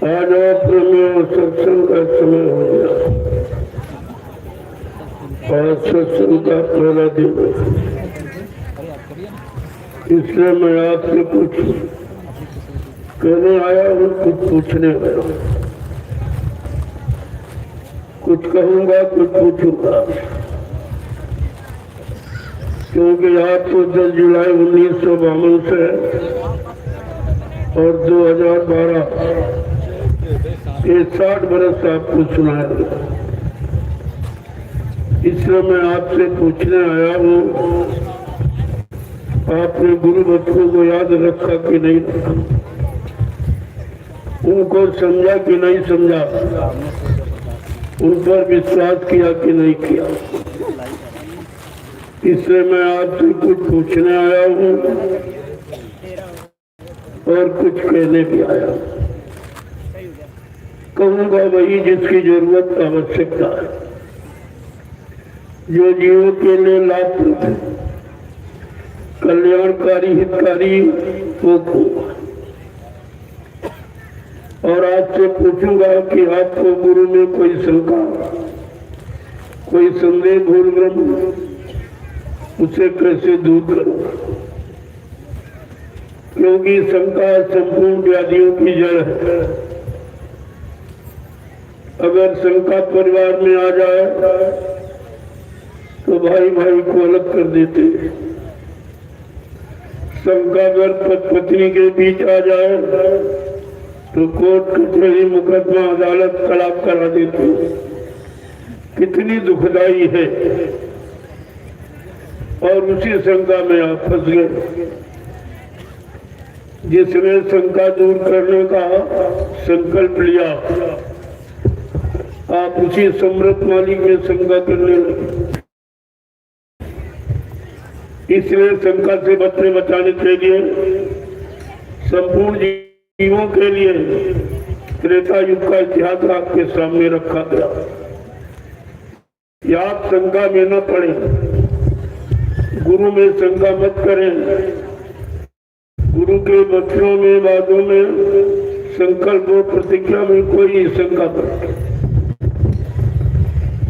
आज प्रेमियों सत्संग का समय हो गया और सत्संग का पहला दिन है, इसलिए मैं आपसे कुछ कहने आया हूँ, कुछ पूछने आया हूँ। कुछ कहूँगा, कुछ पूछूंगा, क्योंकि आपको 10 जुलाई 1952 से और 2012 ये 60 बरस आपको सुनाया गया। इसलिए मैं आपसे पूछने आया हूँ, आपने गुरु बच्चों को याद रखा कि नहीं रखा, उनको समझा कि नहीं समझा, उन पर विश्वास किया कि नहीं किया। इसलिए मैं आपसे कुछ पूछने आया हूँ और कुछ कहने भी आया हूँ। कहूँगा वही जिसकी जरूरत आवश्यकता है, जो जीवों के लिए लाभप्रद है, कल्याणकारी हितकारी वो कहूँगा। और आपसे पूछूंगा कि आपको गुरु में कोई शंका, कोई संदेह भूल भ्रम, उसे कैसे दूर करूंगा, क्योंकि शंका संपूर्ण व्याधियों की जड़ है। अगर शंका परिवार में आ जाए तो भाई भाई को अलग कर देते हैं। शंका अगर पत्नी के बीच आ जाए तो कोर्ट कचहरी मुकदमा अदालत तलाक करा देते हैं। कितनी दुखदाई है। और उसी शंका में आप फंस गए। जिसने शंका दूर करने का संकल्प लिया, आप उसी समृद्ध मालिक में शंका करने लगे। इसलिए शंका से बचाने के लिए संपूर्ण जीवों के लिए त्रेता युग का इतिहास आपके सामने रखा गया। या आप शंका में न पड़े, गुरु में शंका मत करें। गुरु के वचनों में, बातों में, संकल्प और प्रतिज्ञा में कोई शंका मत।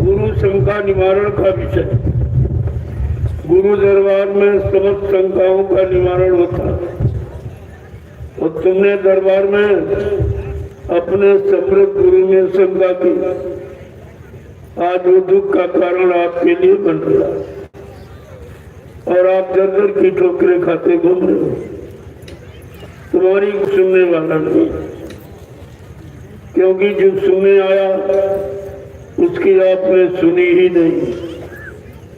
गुरु शंका निवारण का विषय। गुरु दरबार में समस्त शंकाओं का निवारण होता है और तुमने दरबार में अपने समृद्ध गुरु में शंका की। आज वो दुख का कारण आपके लिए बन रहा है और आप दर की ठोकरें खाते घूम रहे हो। तुम्हारी सुनने वाला नहीं, क्योंकि जो सुनने आया उसकी आपने सुनी ही नहीं,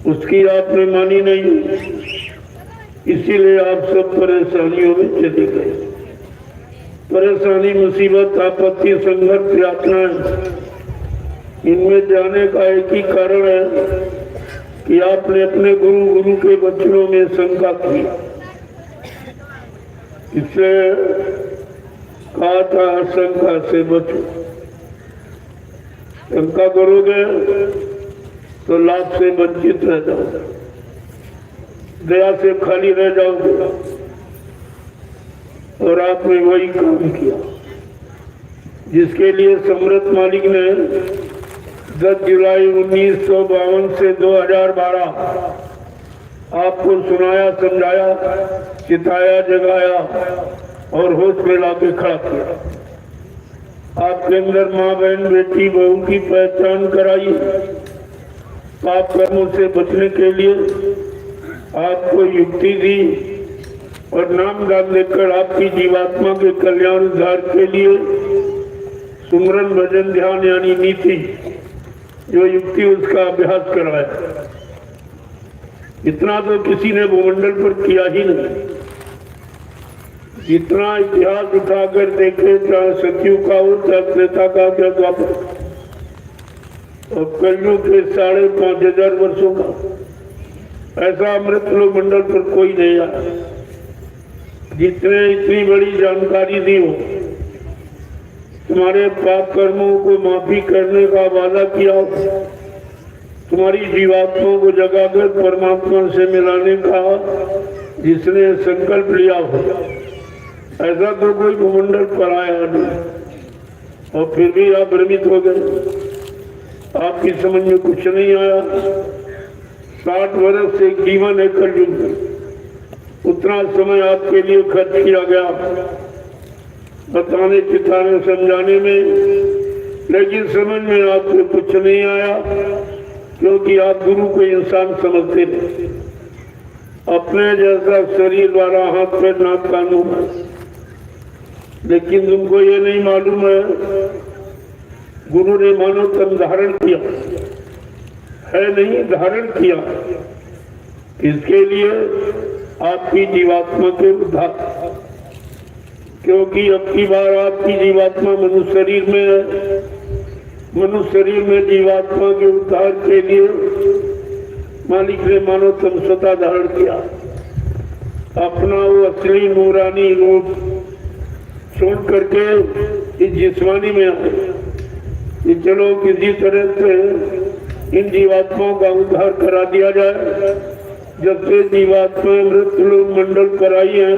उसकी आपने मानी नहीं, इसीलिए आप सब परेशानियों में चले गए। परेशानी, मुसीबत, आपत्ति, संघर्ष, यातनाएं, इनमें जाने का एक ही कारण है कि आपने अपने गुरु के वचनों में शंका की। इसलिए कहा था शंका से बचो। शंका करोगे तो लाभ से वंचित रह जाओगे, दया से खाली रह जाओगे। और आपने वही काम किया जिसके लिए सम्राट मालिक ने 10 जुलाई 1952 से 2012 आपको सुनाया, समझाया, चिताया, जगाया और होश में लाके खड़ा किया। आपके अंदर माँ, बहन, बेटी, बहू की पहचान कराई। पाप कर्मों से बचने के लिए आपको युक्ति दी और नाम दान देकर आपकी जीवात्मा के कल्याण उद्धार के लिए सुमरन, भजन, ध्यान यानी नीति जो युक्ति उसका अभ्यास कराया। इतना तो किसी ने भूमंडल पर किया ही नहीं। जितना इतिहास उठाकर देखे, चाहे सतयुग का हो, चाहे त्रेता का, चाहे द्वापर और कलयुग के 5,500 वर्षों का, ऐसा अमृत लोक मंडल पर कोई नहीं आया जिसने इतनी बड़ी जानकारी दी हो, तुम्हारे पाप कर्मों को माफी करने का वादा किया हो, तुम्हारी जीवात्मा को जगाकर परमात्मा से मिलाने का जिसने संकल्प लिया हो, ऐसा तो कोई भूमंडल पर आया नहीं। और फिर भी आप भ्रमित हो गए, आपकी समझ में कुछ नहीं आया। 60 वर्ष से जीवन है कलयुग में, उतना समय आपके लिए खर्च किया गया बताने, चिताने, समझाने में, लेकिन समझ में आपको कुछ नहीं आया क्योंकि आप गुरु को इंसान समझते थे। अपने जैसा शरीर वाला हाथ पैर नाक कान होगा, लेकिन तुमको ये नहीं मालूम है गुरु ने मानव तन धारण किया है, नहीं धारण किया। इसके लिए आपकी जीवात्मा के उद्धार, क्योंकि अब की बार आपकी जीवात्मा मनुष्य शरीर में है। मनुष्य शरीर में जीवात्मा के उद्धार के लिए मालिक ने मानव तन स्वतः धारण किया। अपना वो असली नूरानी रूप छोड़ करके इस जिस्मानी में आए कि चलो किसी तरह से इन जीवात्माओं का उद्धार करा दिया जाए। जब से जीवात्मा मृत्यु मंडल पर आई है,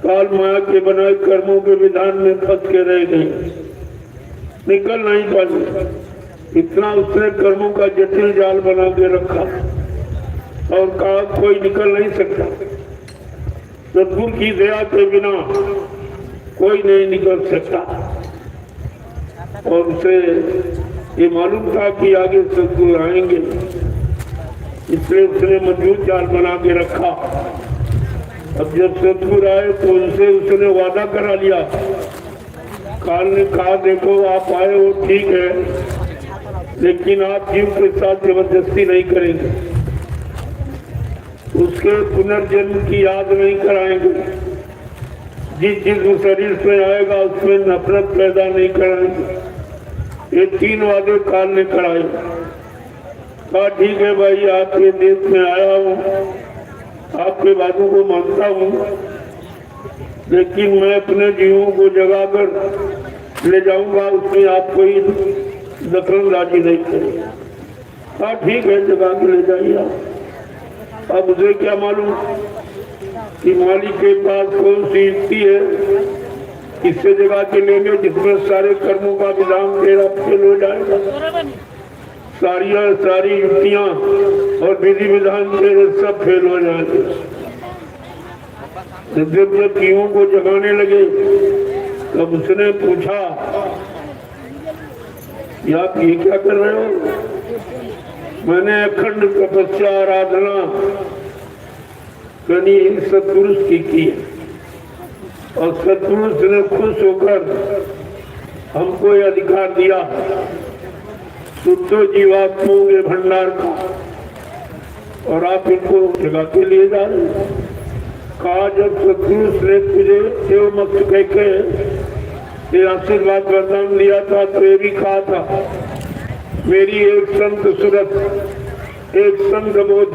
काल माया के बनाए कर्मों के विधान में फंस के रह गई, निकल नहीं पाई। इतना उसने कर्मों का जटिल जाल बना के रखा और कहा कोई निकल नहीं सकता। सद्गुरु की दया के बिना कोई नहीं निकल सकता। और उसे ये मालूम था कि आगे सद्गुरु आएंगे, इसलिए उसने मजबूत जाल बना के रखा। अब जब सद्गुरु आए तो उनसे उसने वादा करा लिया। काल ने कहा देखो आप आए हो ठीक है, लेकिन आप जीव के साथ जबरदस्ती नहीं करेंगे, उसके पुनर्जन्म की याद नहीं कराएंगे, जिस शरीर से आएगा उसमें नफरत पैदा नहीं कराएंगे। ये 3 वादे काल ने कराए। कहा ठीक है भाई, आपके देश में आया हूँ, आपके बातों को मानता हूँ, लेकिन मैं अपने जीवों को जगाकर ले जाऊंगा, उसमें आप कोई दखलंदाजी नहीं करेगा। हाँ ठीक है, जगा के ले जाइए आप। अब मुझे क्या मालूम कि मालिक के पास कौन सी युक्ति है, इससे जगा के लेंगे जिसमें सारे कर्मों का विधान तेरा फेल हो जाएगा, सारी युक्तियां और विधि विधान तेरे सब फेल हो जाएंगे। जब पीओं को जगाने लगे तब उसने पूछा कि आप ये क्या कर रहे हो? मैंने अखंड तपस्या आराधना कनी सत्पुरुष की है और सत्पुरुष ने खुश होकर हमको ये अधिकार दिया शुद्ध जीवात्माओं के भंडार का, और आप इनको जगा के लिए जा रहे हैं। कहा जब सत्पुरुष ने तुझे एवं मत कह के ये आशीर्वाद वरदान दिया था तो ये भी कहा था मेरी एक संत सूरत, एक संत बोध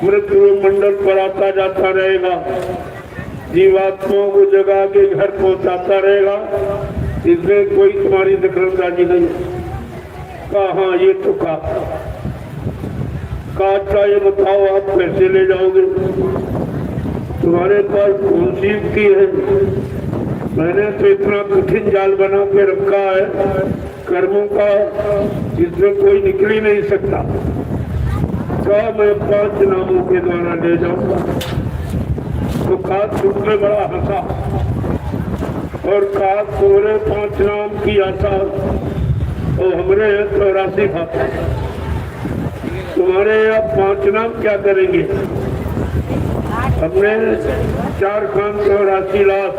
मृत्यु मंडल पर आता जाता रहेगा, जीवात्माओं को जगा के घर पहुंचाता रहेगा, इसमें कोई तुम्हारी दखलंदाजी नहीं। कहा हाँ ये तो कहा अच्छा ये बताओ आप कैसे ले जाओगे? तुम्हारे पास कौन सी युक्ति है? मैंने तो इतना कठिन जाल बना के रखा है कर्मों का, जिसमें कोई निकल ही नहीं सकता। क्या मैं 5 नामों के द्वारा ले जाऊंगा? तो कहा तुमने बड़ा हंसा और कहा तुम्हारे 5 नाम की आशा और हमरे 84 भाषा, तुम्हारे यहाँ 5 नाम क्या करेंगे? हमने 4 काम 84 लाख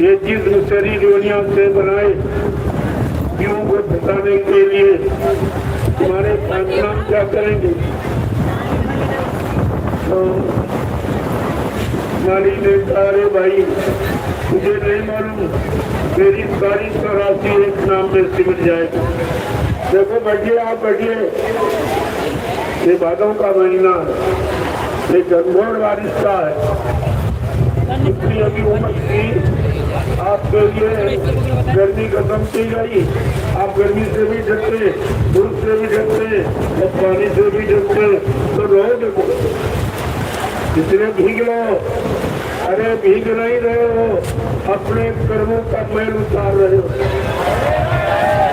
ये जिस्म शरीर दुनिया से बनाए क्यों को बताने के लिए तुम्हारे 5 नाम क्या करेंगे? तो मालिक ने कहा अरे भाई मुझे नहीं मालूम, मेरी सारी 84 एक नाम में सिमट जाएगी। देखो बैठिए, आप बैठिए, ये भादों का महीना है, ये घनघोर बारिश का है, इतनी अभी उम्र थी आपके लिए गर्मी खत्म की गई। आप गर्मी से भी डरते, धूप से भी डरते और पानी से भी डरते, तो रो देखो इसलिए भीग लो। अरे भीग नहीं रहे हो, अपने कर्मों का मैल उतार रहे हो।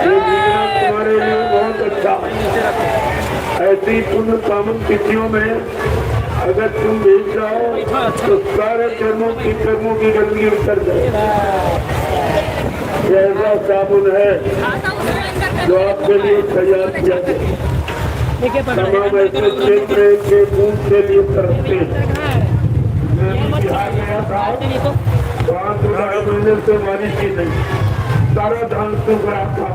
ये भीगना तुम्हारे लिए बहुत अच्छा। ऐसी पुण्य कामन तिथियों में अगर तुम भीग जाओ तो सारे कर्मों की गंदगी उतर जाए। ऐसा साबुन है जो आपके लिए तैयार किया गया, तमाम ऐसे क्षेत्र के बूंद के लिए तरसते हैं। बिहार गया था, 5 महीने से बारिश ही नहीं, सारा धान सूख रहा था,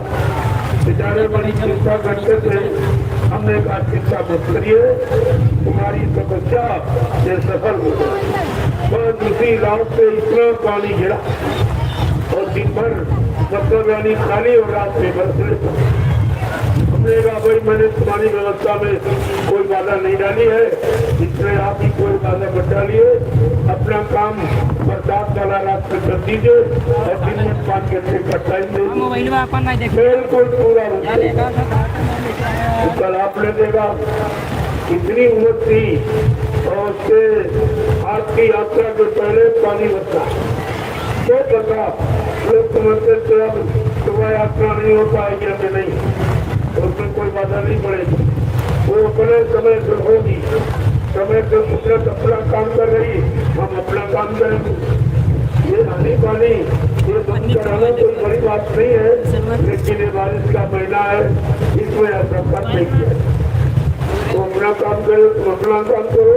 बेचारे बड़ी चिंता करते थे। हमने कहा चिंता मत करिए, तुम्हारी तपस्या ये सफल हो गई। बस उसी रात से इतना पानी गिरा और दिन भर मतलब यानी खाली और रात में बरस। हमने कहा भाई मैंने तुम्हारी व्यवस्था में कोई बाधा नहीं डाली है, इसलिए आप ही कोई बाधा मत डालिए, अपना काम बरसात वाला रात में कर दीजिए और दिन में 5 घंटे का टाइम दे बिल्कुल पूरा हो। तो कल आपने देखा इतनी उम्र थी और उससे आपकी यात्रा के पहले पानी बरसा, तो पता लोग समझते थे अब सुबह यात्रा नहीं हो पाएगी हमें नहीं, उसमें कोई बाधा नहीं पड़ेगी, वो अपने समय से होगी, समय से कुदरत अपना काम कर रही, हम अपना काम करेंगे। ये हानि पानी ये बंद कराना कोई बड़ी बात नहीं है, लेकिन ये बारिश का महीना है, इसमें ऐसा कर नहीं किया। तो अपना काम करो, तुम अपना काम करो।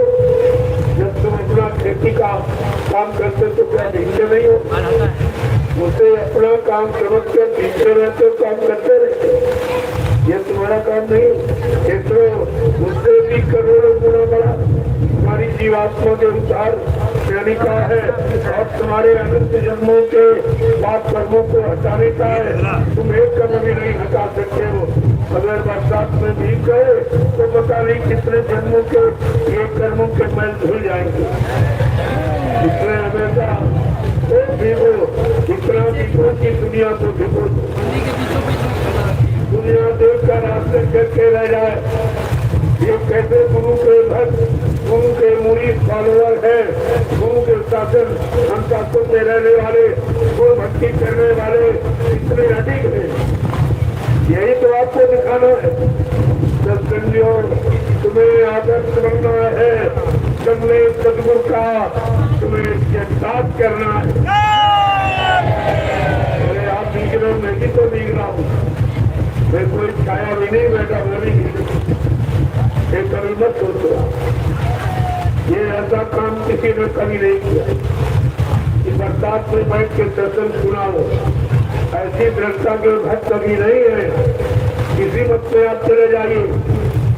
जब तुम अपना खेती का काम करते तो क्या भीगते नहीं हो? उसे अपना काम समझ कर भीगते रहते हो, काम करते रहते। ये तुम्हारा काम नहीं, ये तो उससे भी करोड़ों गुना बड़ा तुम्हारी जीवात्मा के अनुसार यानी का है और तुम्हारे अनंत जन्मों के पाप कर्मों को हटाने का है। तुम एक कर्म भी नहीं हटा सकते हो। अगर बरसात में भीग गए तो पता नहीं कितने जन्मों के ये कर्मों के मैल धुल जाएंगे। इसलिए हमेशा भीगो, इतना भीगो की दुनिया को भीगो, दुनिया देख कर रास्ते करके रह जाए। ये कैसे गुरु के भक्त, गुरु के मुरीद फॉलोअर है, गुरु के शासन अनुशासन में रहने वाले, गुरु भक्ति करने वाले इतने अधिक है। यही तो आपको दिखाना है। सत्संगियों, तुम्हें आदर्श बनना है, तुमने सदगुरु का तुम्हें साथ करना है। अरे आप भीग रहे हो, मैं भी तो भीग रहा हूँ, मैं कोई छाया भी नहीं बैठा, मैं भी भीग ये कभी मत सोचो। ये ऐसा काम किसी ने कभी नहीं किया कि बरसात में बैठ के सत्संग सुना हो। ऐसी दृष्टा के भक्त कभी नहीं है। किसी मत में आप चले जाइए,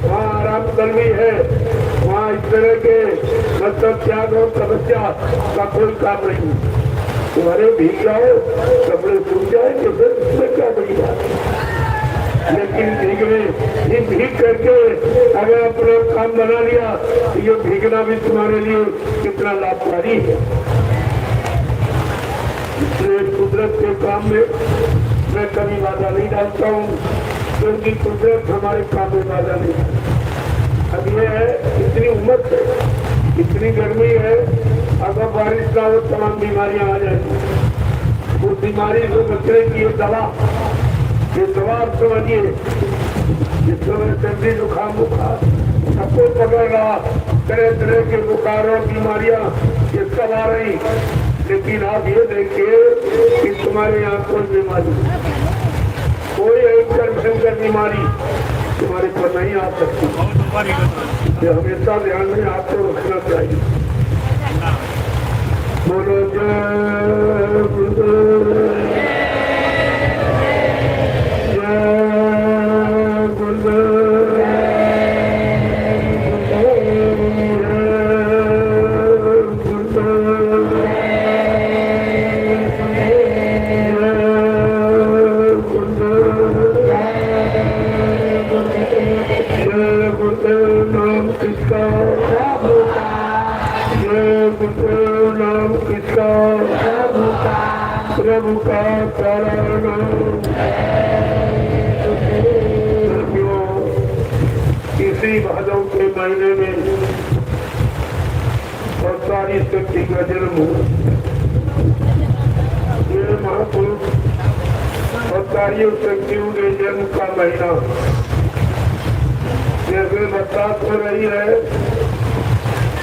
वहाँ आराम कलवी है, वहाँ इस तरह के मतलब त्याग और तपस्या का कोई काम नहीं। तुम्हारे भीग जाओ, कपड़े सूख जाएंगे, फिर इसमें क्या बड़ी बात है। लेकिन भीगने, ये भीग करके अगर अपना काम बना लिया तो ये भीगना भी तुम्हारे लिए कितना लाभकारी है। इसलिए कुदरत के काम में मैं कभी बाधा नहीं डालता हूँ, क्योंकि कुदरत हमारे काम में बाधा नहीं है। अब ये है, इतनी उम्र है, इतनी गर्मी है, अगर बारिश ना हो तमाम बीमारियां आ जाएंगी। उस बीमारी से बचने की ये दवा आप समझिए। जिस समय सर्दी जुकाम बुखार सबको पकड़ रहा, तरह तरह के बुखार और बीमारियां ये सब आ रही, लेकिन आप ये देखिए कि तुम्हारे यहाँ कोई बीमारी, कोई ऐसा भयंकर बीमारी तुम्हारे पर नहीं आ सकती। ये हमेशा ध्यान में आपको रखना चाहिए। बोलो जय गुरुदेव, प्रभु का इसी भादव के महीने में और सारी शक्ति का जन्म हुआ। ये महापुरुष और सारी शक्तियों के जन्म का महीना जैसे बरसात हो रही है,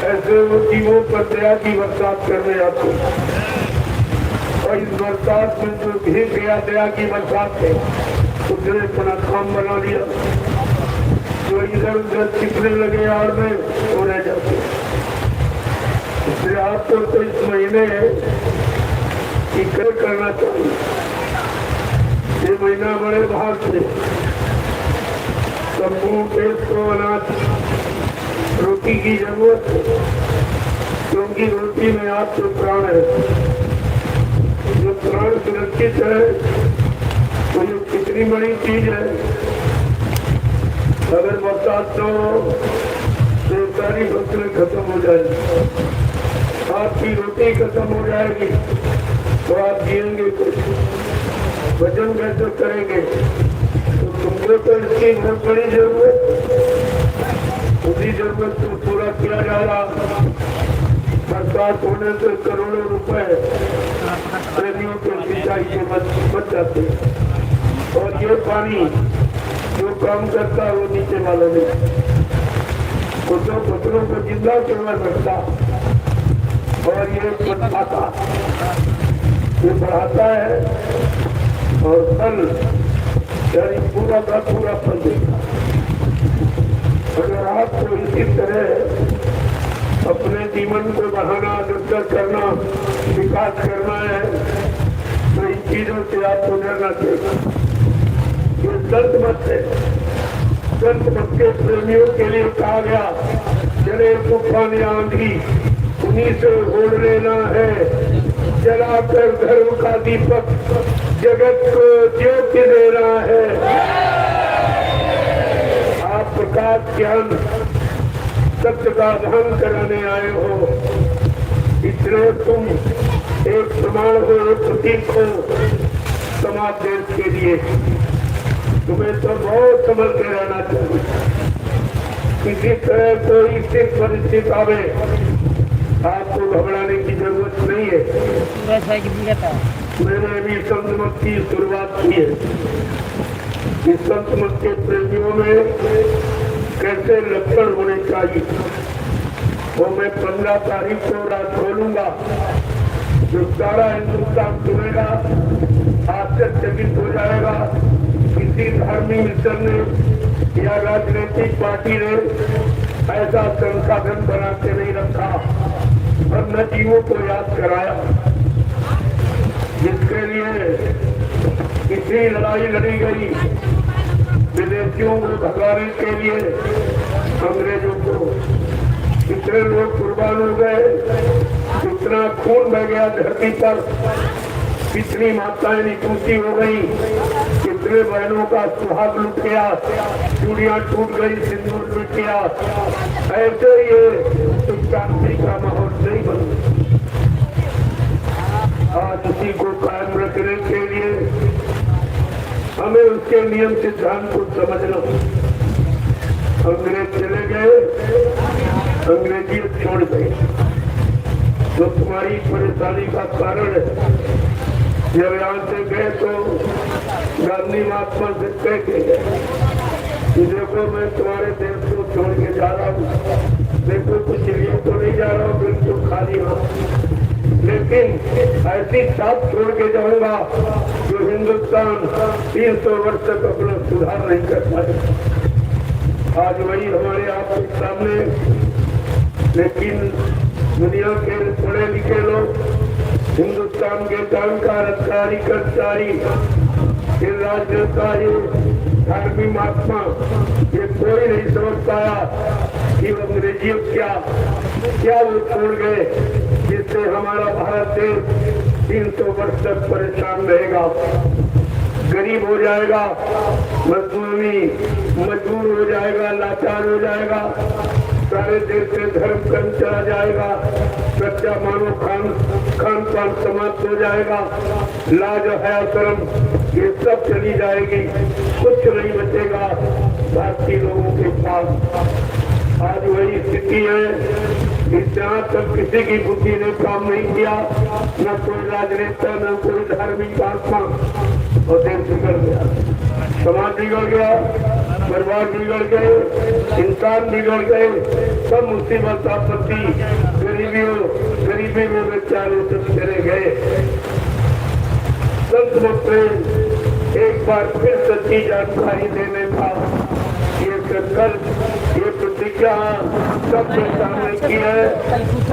ऐसे वो जीवों पर दया की बरसात करने आते हैं। और इस बरसात में जो भीग गया दया की बरसात है, उसने अपना काम बना लिया। जो इधर उधर चिपने लगे आड़ में वो रह जाते। इसलिए आपको तो इस महीने इकट्ठा करना चाहिए। ये महीना बड़े भाग से सबको पेट को अनाज रोटी की जरूरत है, क्योंकि रोटी में आपके प्राण है। जो प्राण सुरक्षित है तो ये कितनी बड़ी चीज है। अगर बरसात न हो तो सारी फसलें खत्म हो जाएगी, आपकी रोटी खत्म हो जाएगी, तो आप जिएंगे कुछ, भजन कैसे करेंगे? तो तुमको तो इसकी बहुत बड़ी जरूरत, उसी जरूरत को पूरा किया जा रहा। बरसात होने से करोड़ों रुपए प्रेमियों के सिंचाई से बच जाते हैं। और ये पानी जो काम करता है वो नीचे वालों ने फसलों को जिंदा केवल रखता और ये बढ़ाता, ये बढ़ाता है और फल यानी पूरा का पूरा फल देता। अगर आपको इसी तरह अपने जीवन को बढ़ाना, नृत्य करना, विकास करना है तो इन चीजों से आपको डरना चाहिए। ये संत मत है, संत मत के प्रेमियों के लिए कहा गया, चले तूफान आंधी उन्हीं से ओढ़ लेना है, जलाकर धर्म का दीपक जगत को ज्योति देना है। आप प्रकाश ज्ञान सत्य का ध्यान कराने आए हो, इसलिए तुम एक प्रमाण हो, एक प्रतीक हो समाज देश के लिए। तुम्हें तो बहुत समझ के रहना चाहिए। किसी तरह कोई स्थिर परिस्थिति आवे, आपको घबराने की जरूरत नहीं है। मैंने अभी संत मत की शुरुआत की है। कि संत मत के प्रेमियों में कैसे लक्षण होने चाहिए, वो मैं 15 तारीख को रात खोलूंगा। जो सारा हिंदुस्तान सुनेगा आश्चर्यचकित हो जाएगा। किसी धार्मिक मिशन ने या राजनीतिक पार्टी ने ऐसा संसाधन बना के नहीं रखा और न जीवों को याद कराया, जिसके लिए इतनी लड़ाई लड़ी गई। विदेशियों को भगाने के लिए अंग्रेजों को कितने लोग कुर्बान हो गए, कितना खून बह गया धरती पर, कितनी माताएं निकुंती हो गई, कितने बहनों का सुहाग लुट गया, चूड़ियां टूट गई, सिंदूर लुट गया। ऐसे ये शांति का माहौल नहीं बन। आज उसी को कायम रखने के लिए हमें उसके नियम सिद्धांत को समझना। अंग्रेज चले गए, अंग्रेजी छोड़ गए, जो तुम्हारी परेशानी का कारण है। जब यहाँ से गए तो गांधी महात्मा से कह के कि देखो मैं तुम्हारे देश को छोड़ के जा रहा हूँ, देखो कुछ लिए तो नहीं जा रहा हूँ, बिल्कुल खाली हूँ, लेकिन ऐसी साथ छोड़ के जाऊंगा जो हिंदुस्तान 300 वर्ष तक अपना सुधार नहीं कर पाए। आज वही हमारे आपके सामने, लेकिन दुनिया के पढ़े लिखे लोग, हिंदुस्तान के जानकार अधिकारी कर्मचारी, राजनेता, ये धार्मिक महात्मा, ये कोई नहीं समझ पाया कि अंग्रेजी क्या वो छोड़ गए जिससे हमारा भारत देश 300 वर्ष तक परेशान रहेगा, गरीब हो जाएगा, मजबूर हो जाएगा, लाचार हो जाएगा, सारे देश से धर्म कर्म चला जाएगा, सच्चा मानव खान पान समाप्त हो जाएगा, लाज हया शर्म ये सब चली जाएगी, कुछ नहीं बचेगा भारतीय लोगों के पास। आज वही स्थिति है। जहाँ तक किसी की बुद्धि ने काम नहीं किया, न कोई राजनेता, न कोई धार्मिक आत्मा, और देश बिगड़ गया, समाज बिगड़ गया, परिवार बिगड़ गए, इंसान बिगड़ गए, सब मुसीबत आपत्ति गरीबी में बेचारे सब चले गए। संत मत एक बार फिर सच्ची जानकारी देने का ये संकल्प, ये प्रतिज्ञा सबके सामने की है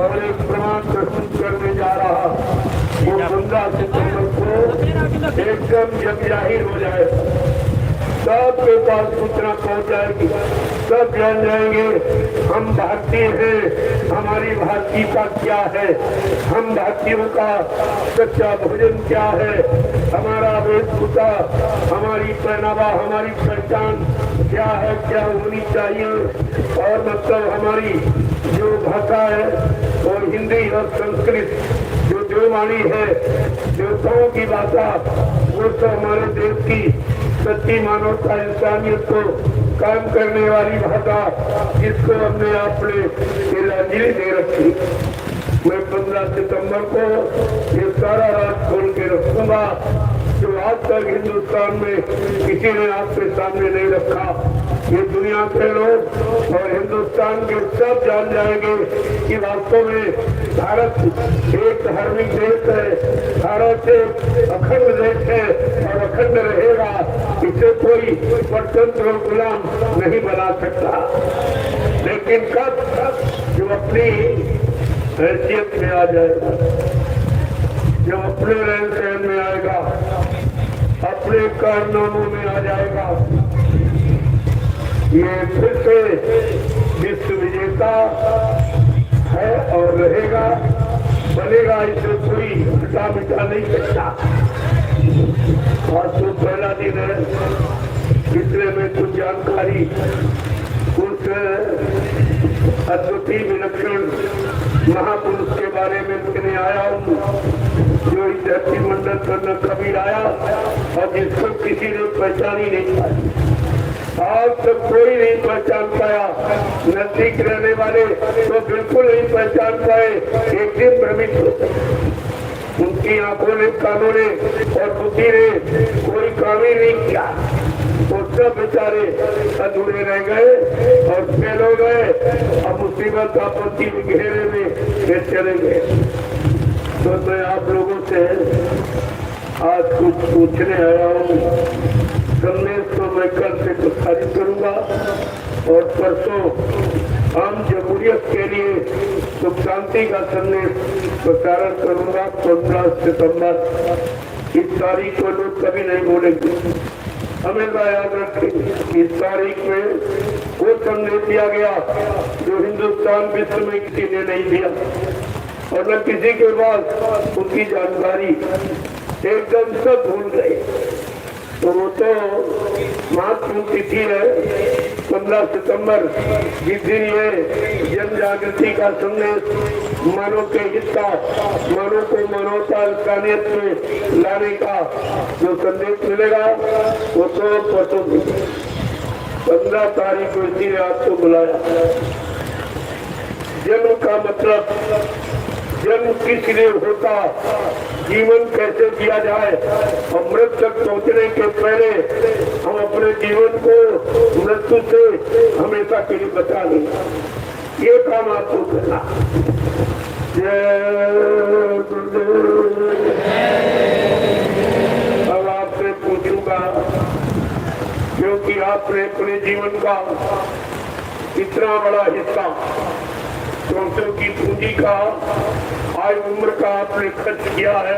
और एक प्रमाण प्रस्तुत करने जा रहा। वो 15 सितंबर को एकदम जब जाहिर हो जाएगा, सबके पास सूचना पहुंच जाएगी, सब जान जाएंगे हम भारतीय हैं, हमारी भारतीयता क्या है, हम भारतीयों का सच्चा भोजन क्या है, हमारा वेशभूषा, हमारी पहनावा, हमारी पहचान क्या है, क्या होनी चाहिए, और मतलब हमारी जो भाषा है और हिंदी और संस्कृत जो देववाणी है, देवताओं की भाषा, वो तो हमारे देश की सच्ची मानवता इंसानियत को काम करने वाली भाषा, जिसको हमने अपने तिलांजलि दे रखी। मैं 15 सितंबर को ये सारा राज खोल के रखूंगा जो आज तक हिंदुस्तान में किसी ने आपके सामने नहीं रखा। ये दुनिया के लोग और हिंदुस्तान के सब जान जाएंगे कि वास्तव में भारत एक धार्मिक देश है, भारत एक अखंड देश है और अखंड रहेगा। इसे कोई स्वतंत्र और गुलाम नहीं बना सकता। लेकिन कब जो अपनी हैसियत में आ जाएगा, जब अपने रहन सहन में आएगा, अपने कारनामों में आ जाएगा, ये फिर से विश्व विजेता है और रहेगा, बनेगा। इसे कोई हटा मिटा नहीं सकता। आज तो पहला दिन है, इसलिए मैं कुछ जानकारी उस अद्वितीय विलक्षण महापुरुष के बारे में लिखने आया हूँ, जो इस धरती मंडल पर न कभी आया और जिसको किसी ने पहचान ही नहीं पाई। आज तक कोई नहीं पहचान पाया। नजदीक रहने वाले तो बिल्कुल नहीं पहचान पाए, एक दिन भ्रमित होते। उनकी आंखों ने, कानों ने और बुद्धि ने कोई काम ही नहीं किया। वो सब बेचारे अधूरे रह गए और फेल हो गए। अब मुसीबत आपत्ति घेरे में वे चले गए। तो मैं आप लोगों से आज कुछ पूछने आया हूँ। संदेश तो मैं कल से प्रसारित करूंगा और परसों हम जमहूरियत के लिए सुख शांति का संदेश प्रसारण करूंगा। 15 सितंबर इस तारीख को लोग कभी नहीं भूलेंगे, हमेशा याद रखें। इस तारीख में वो संदेश दिया गया जो हिंदुस्तान विश्व में किसी ने नहीं दिया और न किसी के पास उनकी जानकारी, एकदम सब भूल गए। तो वो तो महत्वपूर्ण तिथि है 15 सितंबर, जिस दिन ये जन जागृति का संदेश मानव के हित का, मानव को मानवता इंसानियत में लाने का जो संदेश मिलेगा वो तो परसों 15 तारीख को इसीलिए आपको बुलाया। जन्म का मतलब जन्म किस लिए होता, जीवन कैसे जिया जाए और मृत्यु तक पहुंचने के पहले हम अपने जीवन को मृत्यु से हमेशा के लिए बचा लें, ये काम आपको करना। अब आपसे पूछूंगा, क्योंकि आपने अपने जीवन का इतना बड़ा हिस्सा दोस्तों की पूंजी का, आयु उम्र का आपने खर्च किया है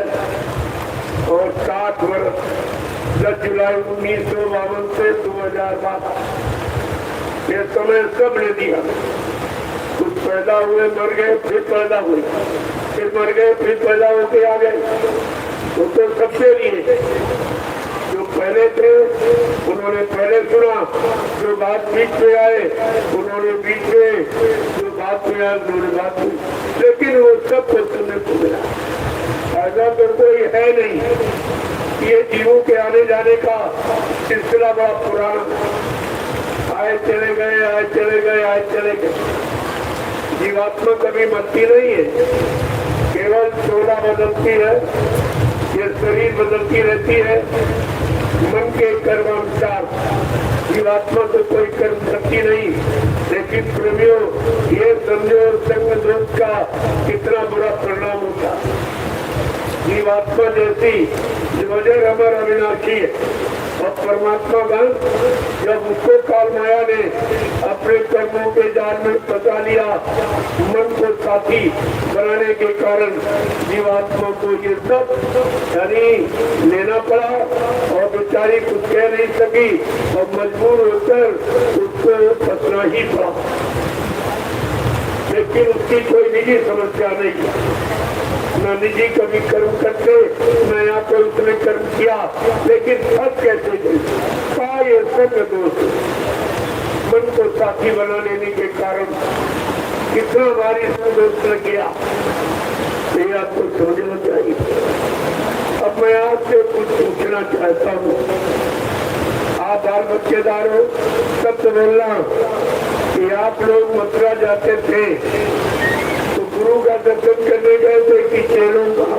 और 60 वर्ष 10 जुलाई 1952 से 2012 ये समय सब ले दिया। कुछ पैदा हुए, मर गए, फिर पैदा हुए, फिर मर गए, फिर पैदा होके आ गए। तो सबके लिए जो पहले थे उन्होंने पहले सुना, जो बात बीच में आए उन्होंने बीच में, जो बात में आए उन्होंने बात में, लेकिन वो सबको सुनने को मिला। ऐसा तो कोई है नहीं। ये जीवों के आने जाने का सिलसिला बड़ा पुराना, आए चले गए, आए चले गए, आए चले गए। जीवात्मा कभी मरती नहीं है, केवल चोला बदलती है, ये शरीर बदलती रहती है। मन के कर्मानुसार जीवात्मा तो कोई कर्म करती नहीं, लेकिन प्रेमियों ये समझो संग दोष का कितना बुरा परिणाम होता। जीवात्मा जैसी वजह अमर अविनाशी है और परमात्मा गण जब उसको काल माया ने अपने कर्मों के जाल में फंसा लिया, मन को साथी बनाने के कारण जीवात्मा को ये सब यानी लेना पड़ा और बेचारी कुछ कह नहीं सकी और मजबूर होकर उसको फंसना ही पड़ा। लेकिन उसकी कोई निजी समस्या नहीं, न निजी कभी कर्म करते, न यहाँ पर उसने कर्म किया, लेकिन सब कैसे गए ये सब दोष मन को साथी बना लेने के कारण कितना भारी दोष लग गया, ये आपको समझना चाहिए। अब मैं आपसे कुछ पूछना चाहता हूँ, आप बाल बच्चेदार हो, सत्य तो बोलना कि आप लोग मथुरा जाते थे तो गुरु का दर्शन करने गए थे कि चेलों का?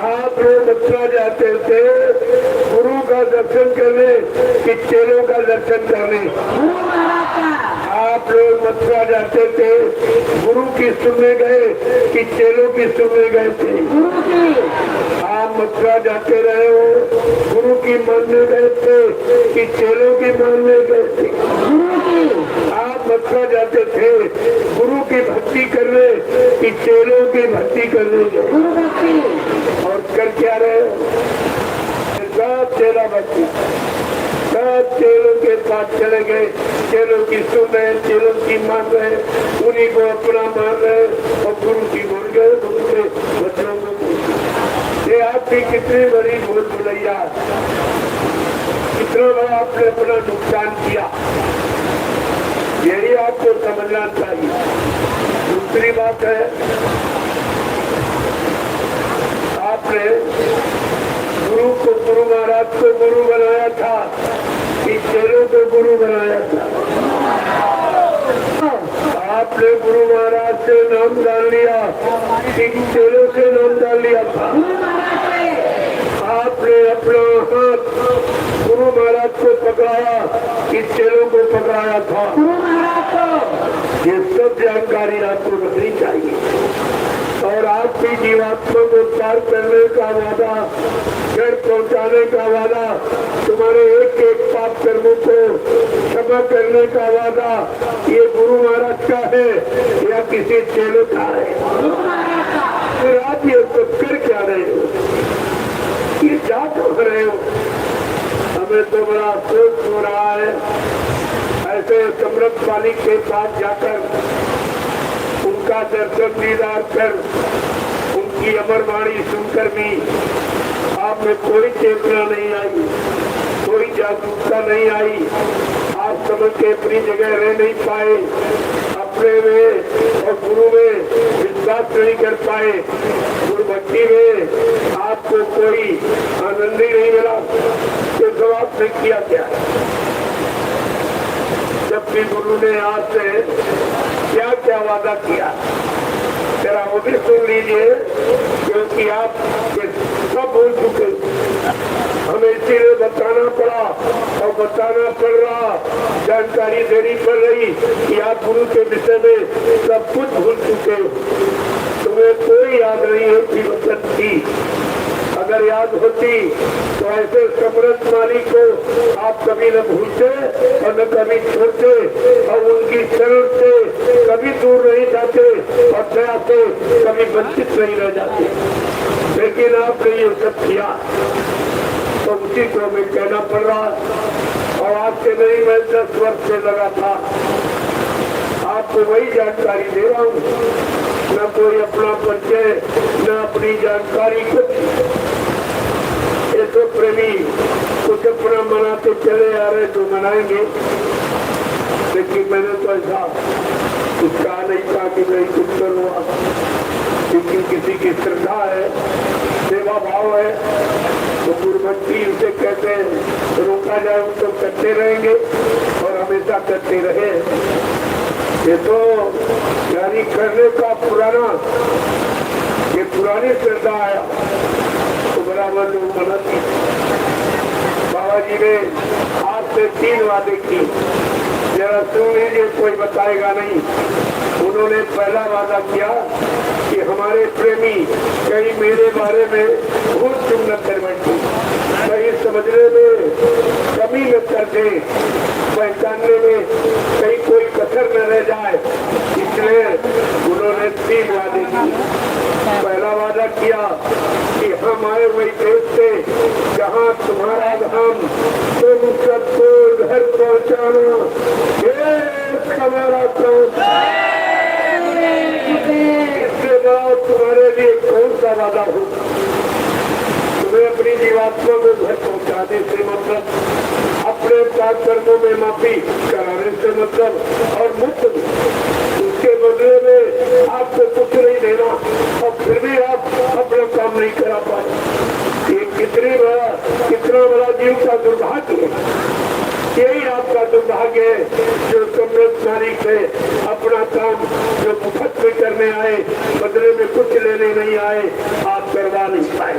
आप लोग मथुरा जाते थे गुरु का दर्शन करने कि चेलों का दर्शन करने? आप लोग मथुरा जाते थे गुरु की सुनने गए कि चेलों की सुनने गए थे? आप मथुरा जाते रहे हो, गुरु की मानने गए थे कि चेलों की मानने गए थे? आप मथुरा जाते थे गुरु की भक्ति करने कि चेलों की भक्ति करने गए? और कर क्या रहे? सब चेला भक्ति, सब चेलों के साथ चले गए, चेलों की सुन रहे, चेलों की मान रहे, उन्हीं को अपना मान रहे और गुरु की भूल गए, गुरु के बच्चों को। ये आपकी कितनी बड़ी भूल भुलैया, कितना बड़ा आपने अपना नुकसान किया, यही आपको समझना चाहिए। दूसरी बात है, आपने गुरु को, गुरु महाराज को गुरु बनाया था कि चेलों को गुरु बनाया था? आपने गुरु महाराज से नाम डाल लिया कि चेलों से नाम डाल लिया था? हाथ गुरु महाराज को पकड़ाया कि चेलों को पकड़ाया था गुरु महाराज को, ये सब जानकारी आपको रखनी चाहिए। और आपकी जीवात्मा को पार करने का वादा, घर पहुंचाने का वादा, तुम्हारे एक एक पाप कर्मों को क्षमा करने का वादा, ये गुरु महाराज का है या किसी चेले का है? फिर आप ये सब कर क्या रहे हो? ये जा कहाँ रहे हो? हमें तो बड़ा अफसोस हो रहा है। ऐसे समृद्ध मालिक के पास जाकर उनका दर्शन दीदार कर, उनकी अमर वाणी सुनकर भी आप में कोई चेतना नहीं आई, कोई जागरूकता नहीं आई। आप समझ के अपनी जगह रह नहीं पाए, अपने में और गुरु में विश्वास नहीं कर पाए, गुरु भक्ति में आपको कोई आनंद ही नहीं मिला। तो जवाब नहीं किया क्या? जबकि गुरु ने आपसे क्या क्या वादा किया, जरा वो भी सुन लीजिए, क्योंकि आप सब भूल चुके। हमें इसीलिए बताना पड़ा और बताना पड़ रहा, जानकारी देनी पड़ रही कि आप गुरु के विषय में सब कुछ भूल चुके हो। तुम्हें कोई याद नहीं होती वचन की। अगर याद होती तो ऐसे समृद्ध मालिक को आप कभी न भूलते और न कभी छोड़ते और उनकी शरण से कभी दूर नहीं जाते और दया से कभी वंचित नहीं रह जाते। लेकिन आपने ये सब किया तो उसी को हमें कहना पड़ रहा। और आपके नहीं, मैं 10 वर्ष से लगा था, आपको वही जानकारी दे रहा हूँ। न कोई अपना परिचय, न अपनी जानकारी, कुछ। ये तो प्रेमी कुछ अपना मनाते चले आ रहे तो मनाएंगे, लेकिन मैंने तो ऐसा कुछ कहा नहीं था कि मैं कुछ करूँगा। लेकिन किसी की श्रद्धा है, सेवा भाव है, तो गुरुभक्ति उसे कहते हैं, रोका जाए तो करते रहेंगे और हमेशा करते रहे। ये तो यानी करने का पुराना, ये पुरानी श्रद्धा आया तो बराबर लोग मनाते। बाबा जी ने आज से 3 वादे की, जरा सुन लीजिए, कोई बताएगा नहीं। उन्होंने पहला वादा किया कि हमारे प्रेमी कहीं मेरे बारे में भूल चूक न कर बैठे, कहीं समझने में कमी न कर दे, पहचानने में कहीं कोई कसर न रह जाए। इसलिए उन्होंने 3 वादे किए। पहला वादा किया कि हम आए वही देश से जहाँ तुम्हारा धाम, तुम सबको घर पहुँचाना, ये हमारा काम। इसके बाद तुम्हारे लिए कौन सा वादा हो? तुम्हें अपनी जीवात्मा को घर पहुँचाने से मतलब, अपने पाप कर्मों में माफी कराने से मतलब, और मुक्त उसके बदले में आपको कुछ नहीं देना और फिर भी आप अपना काम नहीं करा पाए। ये कितना बड़ा जीव का दुर्भाग्य है। यही आपका दुर्भाग्य है जो समृद्ध मालिक से अपना काम जो मुफ्त में करने आए, बदले में कुछ लेने नहीं आए, आप करवा नहीं पाए।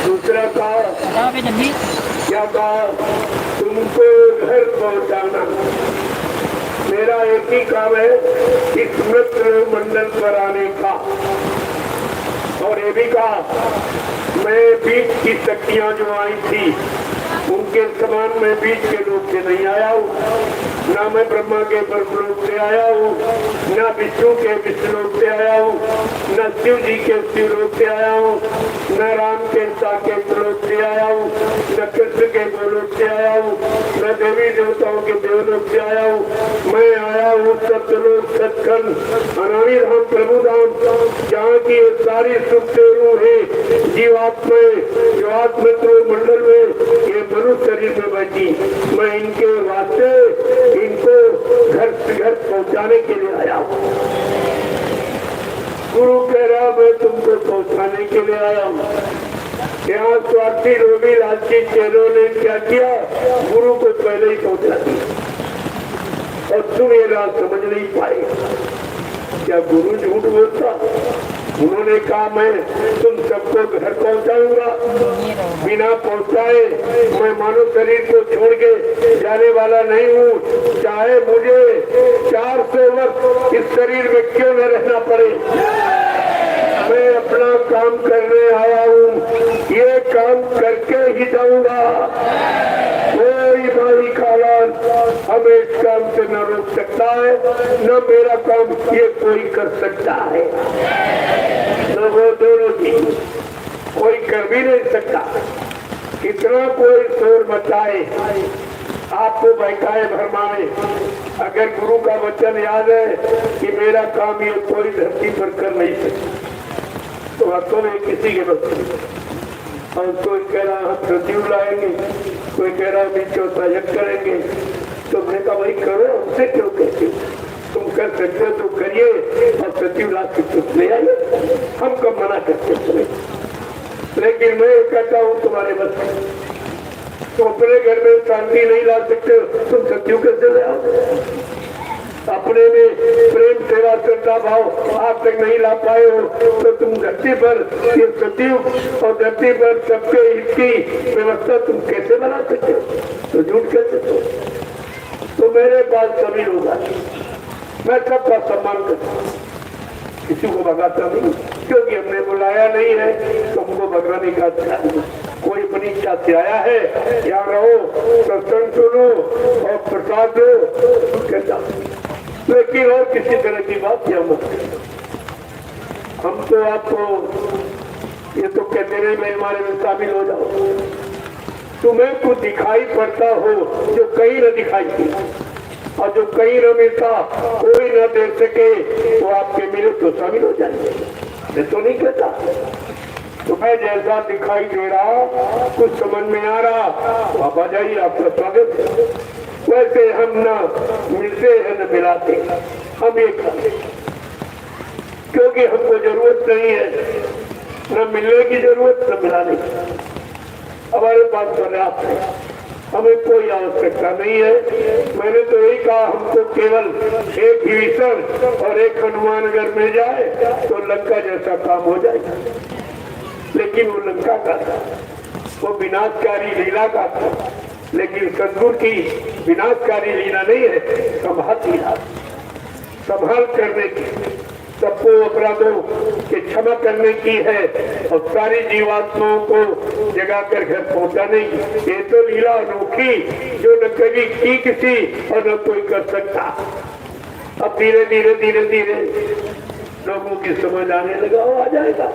दूसरा कहा, क्या कहा? तुमको घर पहुंचाना। मेरा एक ही काम है, इस मृत्यु मंडल पर आने का। और ये भी कहा, मैं बीच की शक्तियां जो आई थी उनके समान मैं बीच के लोग से नहीं आया हूँ। न मैं ब्रह्मा के ब्रह्मलोक से आया हूँ, न विष्णु के विष्णुलोक से आया हूँ, न शिव जी के शिवलोक से आया हूँ, न राम के साकेत लोक से आया हूँ, न कृष्ण के गोलोक से आया हूँ, न देवी देवताओं के देवलोक से आया हूँ। मैं आया हूँ सत्यलोक, सचखंड, अनामी धाम, प्रभु धाम, जहाँ की सारी सुख से रूहें जीवात्माएं जो आत्मत्व मंडल में ये मनुष्य शरीर में बैठी, मैं इनके वास्ते इनको घर से घर पहुंचाने के लिए आया हूँ। गुरु कह रहा मैं तुमको पहुंचाने के लिए आया हूँ। यहाँ स्वार्थी रोगी लालची चेलों ने क्या किया? गुरु को पहले ही पहुंचा दिया और तुम ये रात समझ नहीं पाए। क्या गुरु झूठ बोलता? उन्होंने कहा मैं तुम सबको घर पहुंचाऊंगा, बिना पहुंचाए मैं मानव शरीर को छोड़ के जाने वाला नहीं हूँ, चाहे मुझे 400 वर्ष इस शरीर में क्यों न रहना पड़े। मैं अपना काम करने आया हूँ, ये काम करके ही जाऊंगा। कोई भाई कालान हमें इस काम से न रोक सकता है, न मेरा काम ये कोई कर सकता है, न वो दोनों चीज कोई कर भी नहीं सकता। कितना कोई शोर मचाए, आपको बहकाए भरमाए, अगर गुरु का वचन याद है कि मेरा काम ये कोई धरती पर कर नहीं सकता, तो वास्तव में किसी के बस। और कोई कह रहा हम सचिव लाएंगे, कोई कह रहा हम चौथा यज्ञ करेंगे, तो मैं कहा भाई करो, हमसे क्यों कहते हो, तुम कर सकते हो तो करिए, और सचिव ला के ले आइए, हम कब मना करते तुम्हें। लेकिन मैं कहता हूँ तुम्हारे बस, तुम अपने घर में शांति नहीं ला सकते, तुम सचिव कैसे ले आओ। अपने में प्रेम सेवा श्रद्धा भाव आप तक नहीं ला पाए हो, तो तुम धरती पर ये सचिव और धरती पर सबके हित की व्यवस्था तुम कैसे बना सकते हो, तो झूठ कैसे तो मेरे पास सभी लोग आए, मैं सबका सम्मान करता हूँ, किसी को भगाता नहीं, क्योंकि हमने बुलाया नहीं है तो हमको भगाने का अधिकार नहीं। कोई अपनी इच्छा से आया है, यहाँ रहो, सत्संग सुनो और प्रसाद दो, कहता लेकिन और किसी तरह की बात क्या मत। हम तो आपको ये तो कहते रहे मैं हमारे में शामिल हो जाओ, तुम्हें कुछ दिखाई पड़ता हो जो कहीं न दिखाई दे, और जो कहीं न मिलता कोई न दे सके, वो आपके मिले तो शामिल हो जाएंगे। मैं तो नहीं कहता तुम्हें जैसा दिखाई दे रहा, कुछ समझ में आ रहा, आप आ जाइए, आपका स्वागत है। वैसे हम न मिलते हैं न मिलाते, हम एक क्योंकि हमको जरूरत नहीं है न मिलने की जरूरत न मिलाने की, हमारे पास पर्याप्त है, हमें कोई आवश्यकता नहीं है। मैंने तो यही कहा, हमको केवल एक विभीषण और एक हनुमान अगर मिल जाए तो लंका जैसा काम हो जाएगा। लेकिन वो लंका का था, वो विनाशकारी लीला का था, लेकिन सदगुरु की विनाशकारी लीला नहीं है, संभाल लीला, संभाल करने की, सबको अपराधों के क्षमा करने की है, और सारी जीवात्माओं को जगा कर घर पहुंचाने की। ये तो लीला अनोखी जो न कभी की किसी और न कोई कर सकता। अब धीरे धीरे धीरे धीरे लोगों की समझ आने लगा, आ जाएगा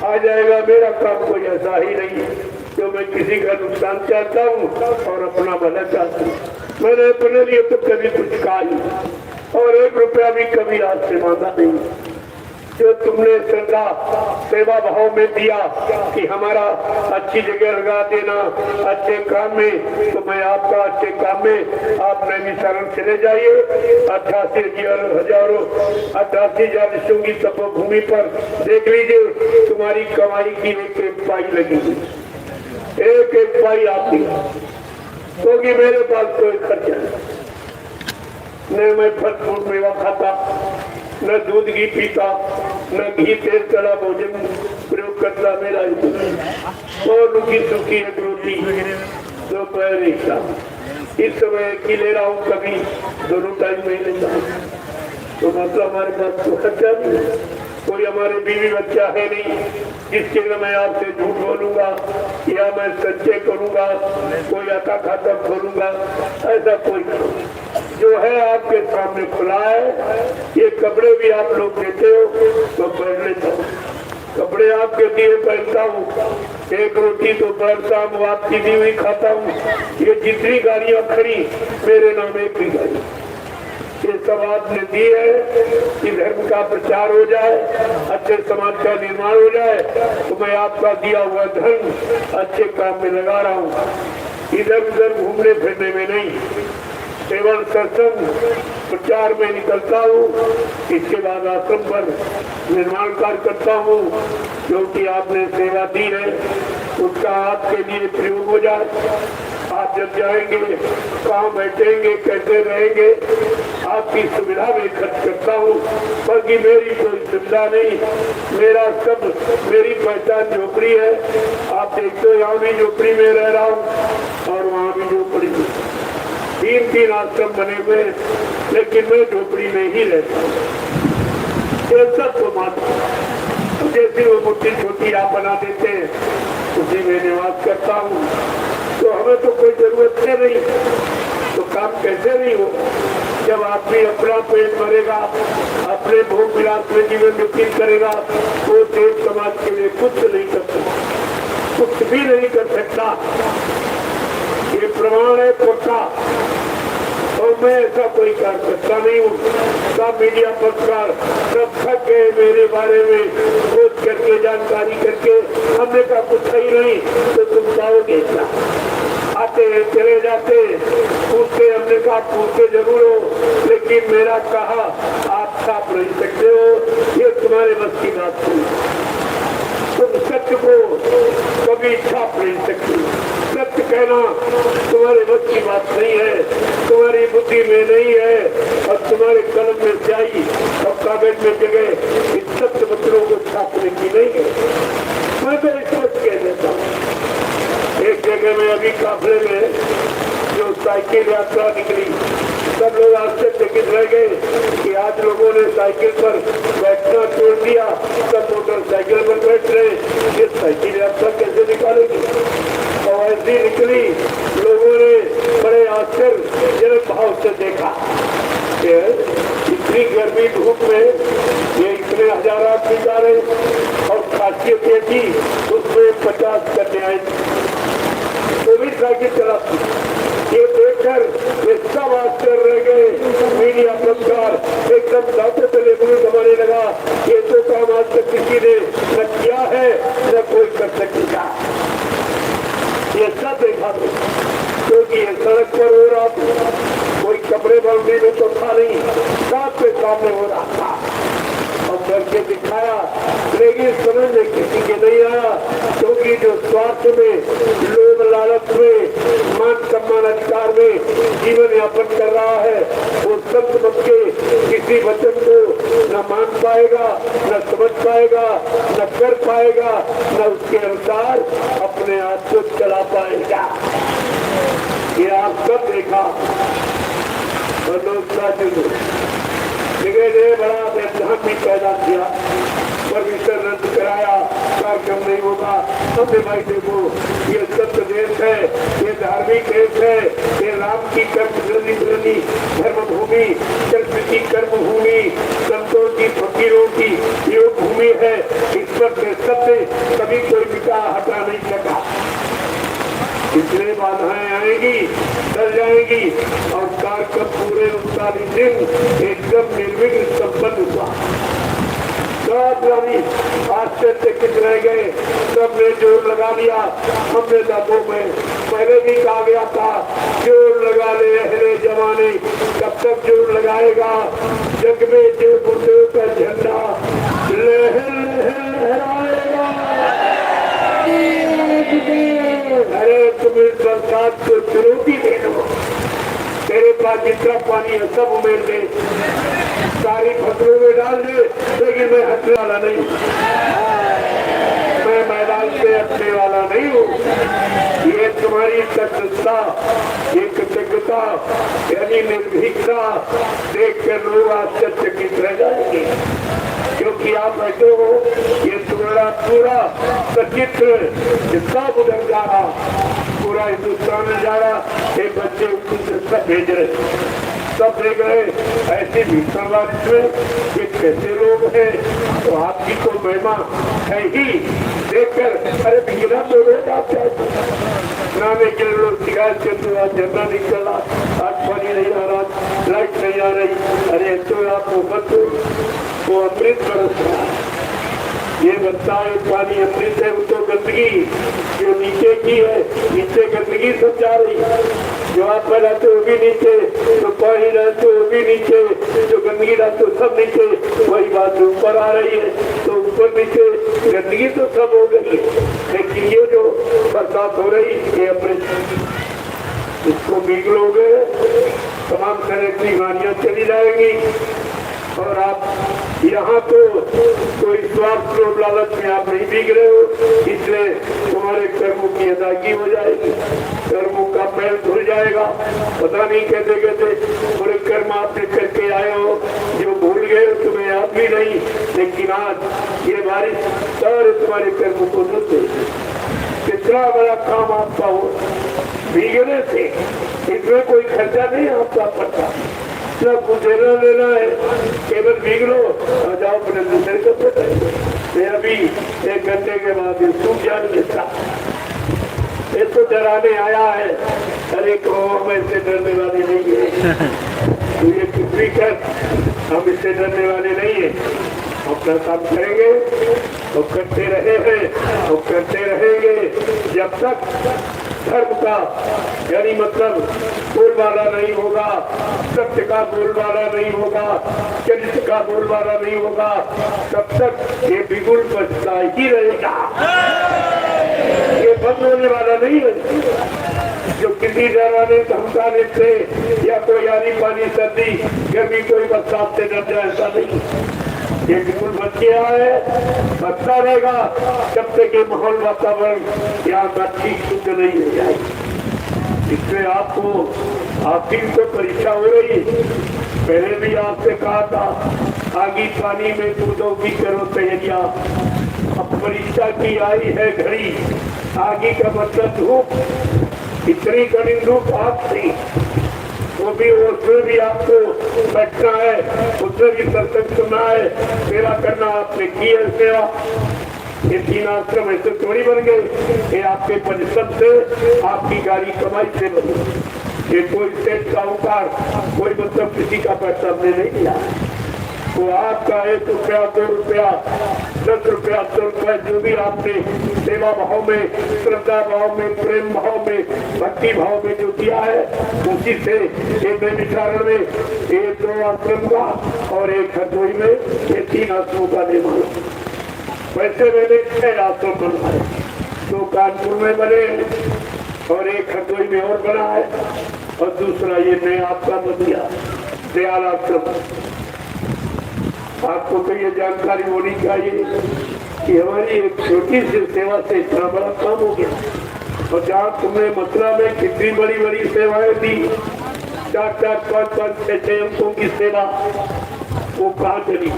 आ जाएगा। मेरा काम कोई ऐसा ही नहीं है जो मैं किसी का नुकसान चाहता हूँ और अपना भला चाहता हूँ। मैंने अपने लिए तो कभी कुछ कहा नहीं, और 1 रुपया भी कभी आज से मांगा नहीं। जो तुमने श्रद्धा सेवा भाव में दिया कि हमारा अच्छी जगह लगा देना अच्छे काम में, तो मैं आपका अच्छे काम में आप नैनी शरण चले जाइए। 88,000 विश्वों की तपोभूमि पर देख लीजिए, तुम्हारी कमाई की एक पाई लगेगी, एक पाई आपकी, क्योंकि मेरे पास कोई खर्चा नहीं। मैं फल फ्रूट मेवा खाता, न दूध घी पीता, न घी तेल तला भोजन प्रयोग करता। मेरा और रुकी सुखी एक रोटी दोपहर इस समय की ले रहा हूँ, कभी दोनों टाइम में लेता हूँ। तो मतलब हमारे पास तो खर्चा नहीं, कोई हमारे बीवी बच्चा है नहीं जिसके लिए मैं आपसे झूठ बोलूंगा या मैं सच्चे करूंगा, कोई आता खाता खोलूंगा, ऐसा कोई नहीं। जो है आपके सामने खुला है। ये कपड़े भी आप लोग देते हो तो पहन लेता हूँ, कपड़े आपके दिए पहनता हूँ, एक रोटी तो दोपहर शाम आपकी दी हुई खाता हूँ। ये जितनी गाड़ियाँ खड़ी मेरे नाम एक भी गाड़ी, ये सब आपने दी है कि धर्म का प्रचार हो जाए, अच्छे समाज का निर्माण हो जाए, तो मैं आपका दिया हुआ धन अच्छे काम में लगा रहा हूँ। इधर उधर घूमने फिरने में नहीं, केवल सत्संग प्रचार में निकलता हूँ। इसके बाद आश्रम पर निर्माण कार्य करता हूँ, क्योंकि आपने सेवा दी है उसका आपके लिए प्रयोग हो जाए, आप जब जाएंगे कहाँ बैठेंगे, कैसे रहेंगे, आपकी सुविधा में खर्च करता हूँ, बल्कि मेरी कोई सुविधा नहीं, मेरा सब, मेरी पहचान झोपड़ी है। आप देखते हो यहाँ भी झोपड़ी में रह रहा हूँ और वहाँ भी झोपड़ी में, 3-3 आश्रम बने हुए, लेकिन मैं झोपड़ी में ही रहता हूँ। ये सब तो मानता, जैसी वो मुट्ठी छोटी आप बना देते हैं उसी में निवास करता हूँ। तो हमें तो कोई जरूरत है नहीं, तो काम कैसे नहीं हो जब आदमी अपना पेट भरेगा, अपने भोग विलास में जीवन व्यतीत करेगा, वो देश समाज के लिए कुछ नहीं कर सकता, कुछ भी नहीं कर सकता। ये प्रमाण है पक्का, और मैं ऐसा कोई कर सकता नहीं हूँ। सब मीडिया पत्रकार सब थक गए मेरे बारे में खोज करके, जानकारी करके, हमने कहा कुछ सही नहीं तो तुम जाओगे क्या? आते चले जाते, पूछते, हमने कहा पूछते जरूर हो, लेकिन मेरा कहा आप छाप नहीं सकते हो, ये तुम्हारे बस की बात नहीं। तुम सत्य को कभी छाप नहीं सकते, सत्य कहना तुम्हारे बस की बात नहीं है, तुम्हारी बुद्धि में नहीं है, और तुम्हारे कलम में स्याही और कागज में जगह इन सत्य पत्रों को छापने की नहीं है। मैं तो इस वक्त कह देता हूँ, एक जगह में अभी काफले में जो साइकिल यात्रा निकली, सब लोग आश्चर्यचकित रह गए कि आज लोगों ने साइकिल पर बैठना छोड़ दिया, सब मोटरसाइकिल पर बैठ रहे, ये साइकिल यात्रा कैसे निकालेगी? और ऐसी निकली, लोगों ने बड़े आश्चर्यजनक भाव से देखा कि इतनी गर्मी धूप में ये इतने हजार आदमी जा रहे, और खासियत ये थी उसमें 50 करने आए, तो भी साइकिल चलाती। ये देखकर ये सब आश्चर्य रह गए, मीडिया पत्रकार एकदम दांतों से लेकर दबाने लगा, ये तो काम आज तक किसी ने न किया है न कोई कर सकेगा। ये सब देखा था, क्योंकि ये सड़क पर हो रहा था, कोई कपड़े बाउंड्री में तो था नहीं, साथ के सामने हो रहा था, और करके दिखाया, लेकिन समझ में किसी के नहीं आया, क्योंकि जो स्वार्थ में, लोभ लालच में, मान सम्मान अधिकार में जीवन यापन कर रहा है, वो संत मत के किसी वचन को न मान पाएगा, न समझ पाएगा, न कर पाएगा, न उसके अनुसार अपने आप को चला पाएगा। ये आप सब देखा, बड़ा व्यवधान भी पैदा किया, परमिशन रद्द कराया, कार्यक्रम नहीं होगा। हमने भाई देखो, ये सत्य देश है, ये धार्मिक देश है, ये राम की कर्मभूमि, धर्म भूमि, संस्कृति कर्म भूमि, संतों की, फकीरों की योग भूमि है। इस पर से सत्य कभी कोई मिटा हटा नहीं सका। इसलिए बाधाएं आएगी, डर जाएगी, और कार्यक्रम पूरे 39 दिन एकदम निर्विघ्न संपन्न हुआ। सब रानी आश्चर्यचकित रह गए, सबने जोर लगा लिया। हमने दबों में पहले भी कहा गया था, जोर लगा ले अहले जमाने, कब तक जोर लगाएगा? जग में जो गुरुदेव का झंडा लहर लहर लहराएगा। अरे तुम्हें बरसात को चुनौती दे दो, तेरे पास जितना पानी है सब उमेर दे, सारी फसलों में डाल दे, लेकिन मैं हटने वाला नहीं हूँ, मैं मैदान से हटने वाला नहीं हूँ। ये तुम्हारी तटस्थता, ये कृतज्ञता, यानी निर्भीकता देख कर लोग आश्चर्यचकित रह जाएंगे, क्योंकि आप बैठे हो, ये तुम्हारा पूरा सचित्र सब उधर जा रहा, पूरा हिंदुस्तान में जा रहा, ये बच्चे सब भेज रहे, सब देख रहे। ऐसे भीषण बारिश में ये कैसे लोग हैं? तो आपकी तो महिमा है ही देखकर, अरे भीगना तो रोज आप नामे के लोग शिकायत करते हो, आज झरना नहीं चल रहा, आज पानी नहीं आ रहा, लाइट नहीं आ रही, अरे तो आप वो अमृत बरस रहा है। ये बच्चा है, पानी अमृत है, वो तो गंदगी जो नीचे की है, नीचे गंदगी सब जा रही है। जो आप रहते वो भी नीचे, जो पानी रहते वो भी नीचे, जो गंदगी रहते सब नीचे, वही बात ऊपर आ रही है। तो ऊपर नीचे गंदगी तो सब हो गई, लेकिन ये जो बरसात हो रही ये अमृत, इसको भीग लोगे तमाम तरह की बीमारियां चली जाएंगी। और आप यहाँ तो कोई स्वार्थ लोभ लालच में आप नहीं भीग रहे हो, इसलिए तुम्हारे कर्मों की अदायगी हो जाएगी, कर्मों का मैल धुल जाएगा। पता नहीं कहते कहते पूरे कर्म आपने करके आए हो जो भूल गए तुम्हें याद भी नहीं, लेकिन आज ये बारिश सारे तुम्हारे कर्मों को धुल देगी। कितना बड़ा काम आपका हो भीगने से, इसमें कोई खर्चा नहीं आपका पड़ता, सब कुछ देना लेना है, केवल भीग लो और जाओ अपने दूसरे कपड़े पहनो। मैं अभी 1 घंटे के बाद सूख जाने का इसको डराने आया है। अरे कहो हम इससे डरने वाले नहीं है, तो ये कुछ भी कर, हम इससे डरने वाले नहीं है। अपना काम करेंगे और करते रहे हैं और करते रहेंगे जब तक धर्म का यानी मतलब बोलबाला नहीं होगा, सत्य का बोलबाला नहीं होगा, चरित्र का बोलबाला नहीं होगा, तब तक ये बिगुल बचता ही रहेगा, ये बंद होने वाला नहीं है। जो किसी डराने धमकाने से या कोई आनी पानी सर्दी गर्मी कोई बरसात से डर जाए, ऐसा नहीं। ये बिल्कुल बच गया है, बचता रहेगा जब तक ये माहौल वातावरण यहाँ का ठीक शुद्ध नहीं हो जाए। इसमें आपको आपकी तो परीक्षा हो रही, पहले भी आपसे कहा था आगे पानी में कूदो की करो तैयारियां। अब परीक्षा की आई है घड़ी, आगे का मतलब धूप, इतनी कड़ी धूप आप थी, वो भी उसमें भी आपको बैठना है, उसमें भी सत्संग सुनना है, सेवा करना आपने की है सेवा। ये 3 आश्रम ऐसे थोड़ी बन गए, ये आपके परिश्रम से आपकी गाड़ी कमाई से बनी। ये कोई सेठ साहूकार कोई मतलब किसी का पैसा हमने नहीं दिया, वो आपका 1 रुपया 2 रुपया 10 रुपया 100 रुपया जो भी आपने सेवा भाव में, श्रद्धा भाव में, प्रेम भाव में, भक्ति भाव में जो दिया है, उसी से एक नैमिषारण्य में 2 आश्रम का और 1 हरदोई में ये 3 आश्रमों का निर्माण। वैसे मैंने 6 आश्रम बनवाए, 2 कानपुर में बने और 1 हरदोई में और बना है, और दूसरा ये नया आपका बन गया दयाल आश्रम। आपको तो ये जानकारी होनी चाहिए कि हमारी एक छोटी सी सेवा से इतना बड़ा काम हो गया। और जहाँ तुमने मथुरा में कितनी बड़ी बड़ी सेवाएं दी, 4-4, 5-5, 6-6 अंकों की सेवा, वो कहाँ चली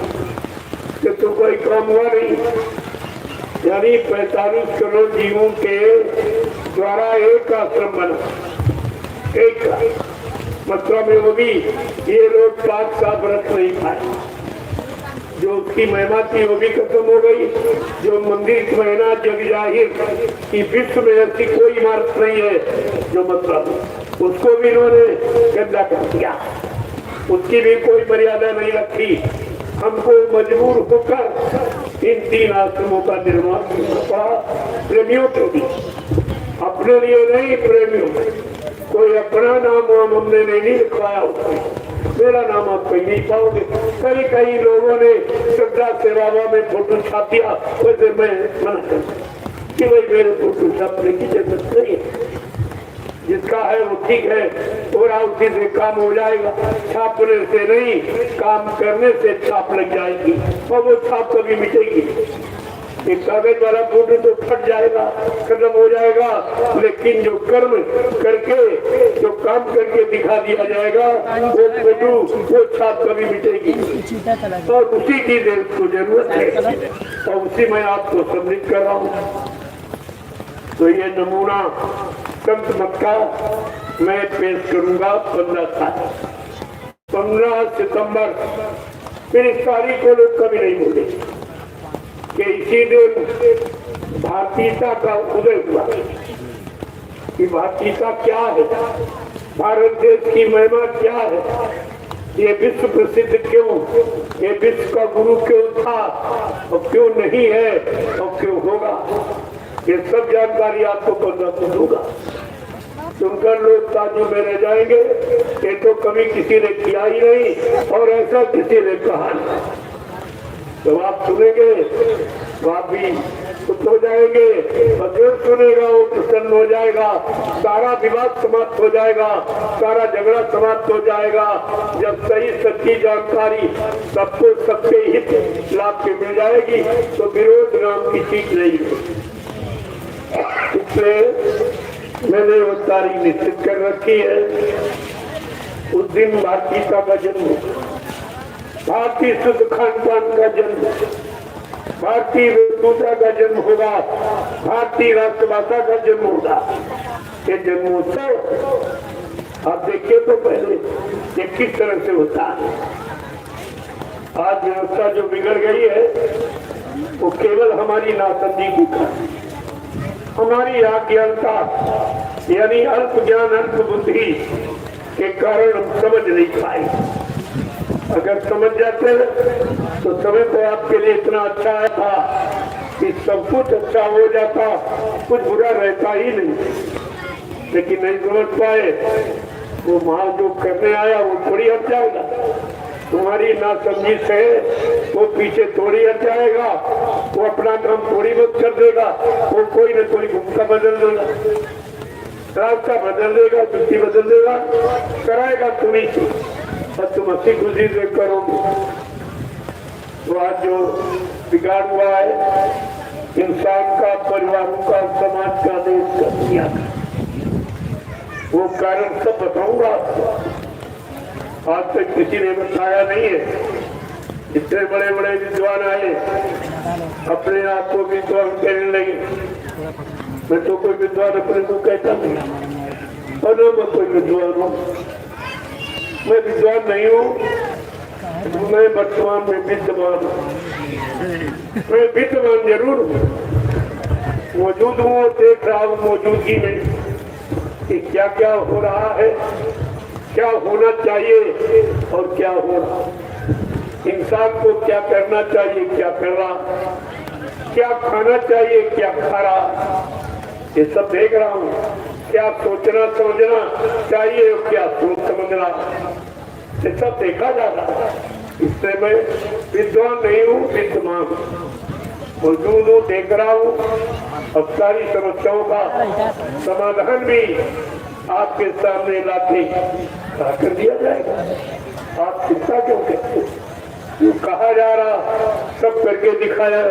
कि तो कोई काम हुआ नहीं। यानी 45 करोड़ जीवों के द्वारा एक आश्रम बना, एक मथुरा में, वो भी ये लोग 5 का व्रत नहीं पाए, जो उसकी महिमा थी वो भी खत्म हो गई। जो मंदिर की महिमा जग जाहिर कि विश्व में ऐसी कोई इमारत नहीं है जो मतलब, उसको भी इन्होंने गंदा कर दिया, उसकी भी कोई मर्यादा नहीं रखी। हमको मजबूर होकर इन 3 आश्रमों का निर्माण करना पड़ा, प्रेमियों को भी, अपने लिए नहीं, प्रेमियों को। कोई अपना नाम हमने नहीं लिखवाया, मेरा नाम आप कहीं नहीं पाओगे। कई लोगों ने श्रद्धा सेवा में फोटो छाप दिया, वैसे मैं मना करता कि भाई मेरे फोटो छापने की जरूरत नहीं है, जिसका है वो ठीक है, पूरा उसी से काम हो जाएगा। छापने से नहीं, काम करने से छाप लग जाएगी और वो छाप कभी मिटेगी। एक कागज वाला फोटो तो फट जाएगा, खत्म हो जाएगा, लेकिन जो कर्म करके, जो काम करके दिखा दिया जाएगा, वो फोटो, वो छाप कभी मिटेगी। और उसी की देर को जरूरत है, और उसी में आपको सम्मिलित कर रहा हूँ। तो ये नमूना संत मत का मैं पेश करूंगा 15 सितंबर। फिर इस तारीख को लोग कभी नहीं बोले कि इसी दिन भारतीयता का उदय हुआ। कि भारतीयता क्या है, भारत देश की महिमा क्या है, ये विश्व प्रसिद्ध क्यों, ये विश्व का गुरु क्यों था और क्यों नहीं है और क्यों होगा, ये सब जानकारी आपको 15 को दूंगा। सुनकर लोग ताज्जुब में रह जाएंगे, ये तो कभी किसी ने किया ही नहीं और ऐसा किसी ने कहा नहीं। तो आप सुनेंगे तो आप भी खुश हो जाएंगे और जो सुनेगा वो प्रसन्न हो जाएगा। सारा विवाद समाप्त हो जाएगा, सारा झगड़ा समाप्त हो जाएगा। जब सही सच्ची जानकारी सबको सबके हित लाभ के मिल जाएगी तो विरोध नाम की चीज नहीं है। इसलिए मैंने वो तारीख निश्चित कर रखी है। उस दिन भारतीयता का जन्म, भारतीय शुद्ध खान पान का जन्म, भारतीय वेशभूषा का जन्म होगा, भारतीय राष्ट्रभाषा का जन्म होगा। ये जन्मोत्सव आप देखिए तो पहले ये किस तरह से होता है। आज व्यवस्था जो बिगड़ गई है वो केवल हमारी नासमझी की कारण, हमारी अज्ञानता यानी अल्प ज्ञान अल्प बुद्धि के कारण हम समझ नहीं पाए। अगर समझ जाते तो समय तो आपके लिए इतना अच्छा था कि सब कुछ अच्छा हो जाता, कुछ बुरा रहता ही नहीं। लेकिन नहीं समझ पाए, वो महायोग करने आया वो थोड़ी हट जाएगा। तुम्हारी नासमझी से वो पीछे थोड़ी हट जाएगा, वो अपना काम थोड़ी बहुत कर देगा, वो कोई न कोई भूमिका बदल देगा, रास्ता बदल देगा, जुत्ती बदल देगा, कराएगा तुम्हें से और तुम हंसी खुशी से करोगे। तो आज जो बिगाड़ हुआ है इंसान का, परिवारों का, समाज का, देश का, दुनिया का, वो कारण सब बताऊंगा आपको। आज तक किसी ने बताया नहीं है। इतने बड़े बड़े विद्वान आए, अपने आप को विद्वान कहने लगे। मैं तो कोई विद्वान अपने को कहता नहीं, और न मैं कोई विद्वान हूँ। मैं विद्वान नहीं हूँ, मैं वर्तमान में विद्यमान हूँ। मैं विद्यमान जरूर हूँ, मौजूद हूँ और देख रहा हूँ मौजूदगी में कि क्या क्या हो रहा है, क्या होना चाहिए और क्या हो रहा। इंसान को क्या करना चाहिए, क्या कर रहा, क्या खाना चाहिए, क्या खा रहा, ये सब देख रहा हूँ। क्या सोचना समझना चाहिए और क्या सोच समझना, ये सब देखा जा रहा है। इससे मैं विद्वान नहीं हूँ, विद्यमान हूँ, मौजूद हूँ, देख रहा हूँ। अब सारी समस्याओं का समाधान भी आपके सामने लाके कर दिया जाएगा। आप चिंता क्यों करते? जो कहा जा रहा सब करके दिखाया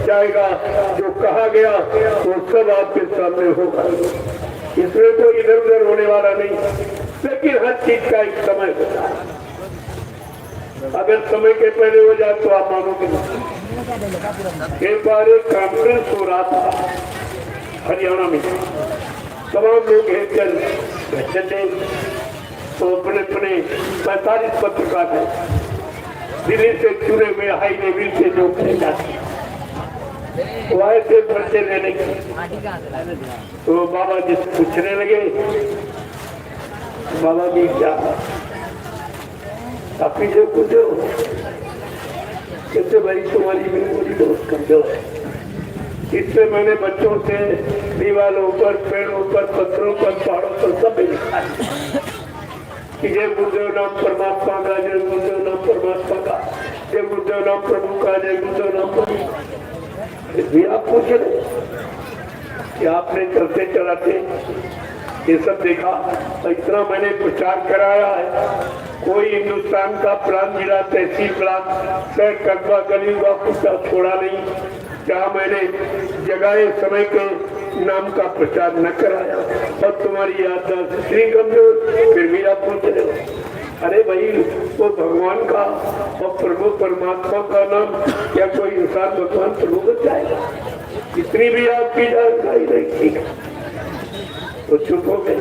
जाएगा, जो कहा गया वो सब आपके सामने होगा। इसमें कोई इधर उधर होने वाला नहीं, लेकिन हर चीज का एक समय होता है। अगर समय के पहले हो जाए तो आप मानोगे नहीं। एक बार एक कॉन्फ्रेंस हो रहा था हरियाणा में, तमाम लोग हेकर बैठे थे। तो अपने अपने 45 पत्रकार हैं, दिल्ली से चुने हुए हाई लेवल के जो जाते वो आए थे पर्चे लेने के। तो बाबा जी से पूछने लगे, बाबा जी क्या आप ही जो कुछ हो? कहते भाई तुम्हारी मेमोरी बहुत कमजोर है। इससे मैंने बच्चों से दीवारों पर, पेड़ों पर, पत्थरों पर, पहाड़ों पर सब लिखा है कि जय गुरुदेव नाम परमात्मा का, जय गुरुदेव नाम परमात्मा का, जय गुरुदेव नाम प्रभु का, जय गुरुदेव नाम प्रभु। फिर भी आप पूछ रहे कि आपने चलते चलाते ये सब देखा, तो इतना मैंने प्रचार कराया है। कोई हिंदुस्तान का प्रांत, जिला, तहसील, ब्लॉक, शहर, कस्बा, गली व कुत्ता छोड़ा नहीं जहाँ मैंने जगह समय के नाम का प्रचार न कराया। और तुम्हारी याददाश्त इतनी कमजोर, फिर भी आप पूछ रहे हो। अरे भाई, वो भगवान का और प्रभु परमात्मा का नाम क्या कोई इंसान भगवान प्रभु बन जाएगा? इतनी भी आपकी जानकारी नहीं थी तो चुप हो गए।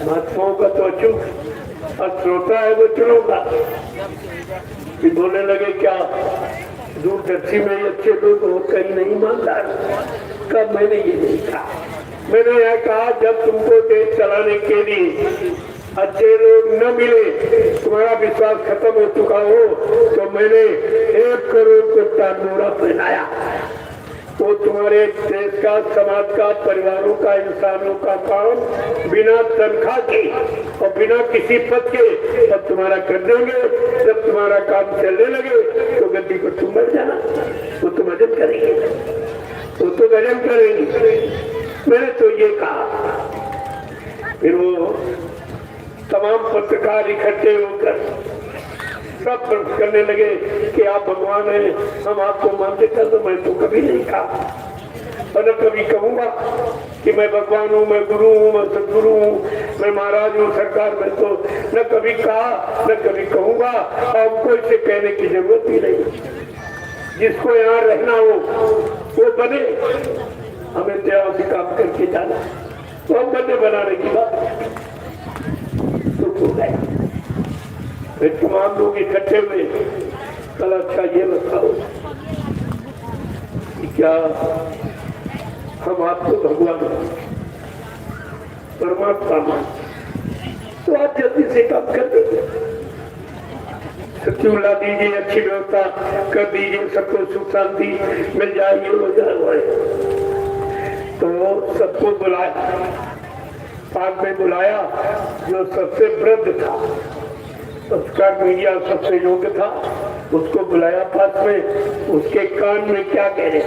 महात्माओं का तो चुप, और श्रोता है वो चुनोगा। फिर बोलने लगे क्या दूरदर्शी में अच्छे लोग हो, कहीं नहीं ईमानदार? कब मैंने ये नहीं कहा। मैंने यह कहा जब तुमको देश चलाने के लिए अच्छे लोग न मिले, तुम्हारा विश्वास खत्म हो चुका हो, तो मैंने 1 करोड़ को टांगोरा पहनाया। तो तुम्हारे देश का, समाज का, परिवारों का, इंसानों का काम बिना तनख्वाह के और बिना किसी पद के अब तुम्हारा कर देंगे। जब तुम्हारा काम चलने लगे तो गद्दी को तुम बढ़ जाना, वो तुम मदद करेंगे। वो तो गजब करेंगी। मैंने तो ये कहा। फिर वो तमाम पत्रकार इकट्ठे होकर सब प्रश्न करने लगे कि आप भगवान हैं, हम आपको मानते थे। तो मैं तो कभी नहीं कहा और न कभी कहूंगा कि मैं भगवान हूँ, मैं गुरु हूँ, मैं सदगुरु हूँ, मैं महाराज हूँ, सरकार। मैं तो न कभी कहा न कभी कहूंगा और कोई से कहने की जरूरत ही नहीं। जिसको यहाँ रहना हो वो बने, हमें त्याग से काम करके जाना तो हम बने बनाने की बात तो हो गया। फिर तमाम लोग इकट्ठे हुए। कल अच्छा ये बताओ कि क्या हम आपको भगवान परमात्मा मानते तो आप जल्दी से काम कर दीजिए, सत्य ला दीजिए, अच्छी व्यवस्था कर दीजिए, सबको सुख शांति मिल जाएगी, हो जाए। तो सबको बुलाया, पाक में बुलाया। जो सबसे वृद्ध था, संस्कार मीडिया सबसे योग्य था, उसको बुलाया पास में। उसके कान में क्या कह रहे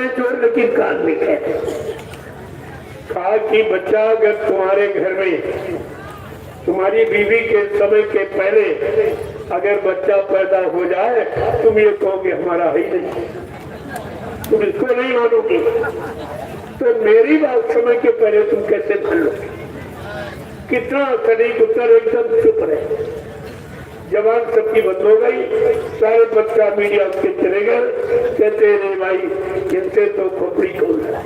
चोर, लेकिन कान में कह रहे कहा कि बच्चा, अगर तुम्हारे घर में तुम्हारी बीवी के समय के पहले अगर बच्चा पैदा हो जाए, तुम ये कहोगे हमारा है ही नहीं, तुम इसको नहीं मानोगे। तो मेरी बात समय के पहले तुम कैसे मान लोगे? कितना सटीक उत्तर, एकदम चुप रहे। जवान सबकी बंद हो गई। सारे पत्रकार मीडिया उसके चले गए। कहते नहीं भाई, इनसे तो खोपड़ी खोल रहा है,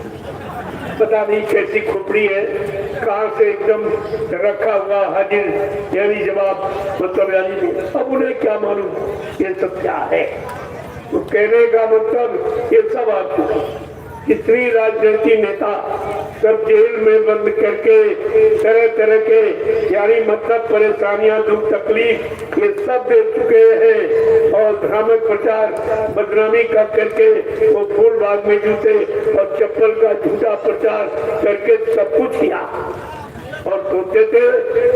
पता नहीं कैसी खोपड़ी है, कहाँ से एकदम रखा हुआ हाजिर यानी जवाब, मतलब यानी अब उन्हें क्या मालूम ये सब क्या है। तो कहने का मतलब ये सब आप कितनी राजनीति नेता सब जेल में बंद करके तरह तरह के यानी मतलब परेशानियां, दुख तकलीफ ये सब दे चुके हैं। और भ्रामक प्रचार बदनामी का करके वो फूलबाग में जूते और चप्पल का झूठा प्रचार करके सब कुछ किया। और सोचते थे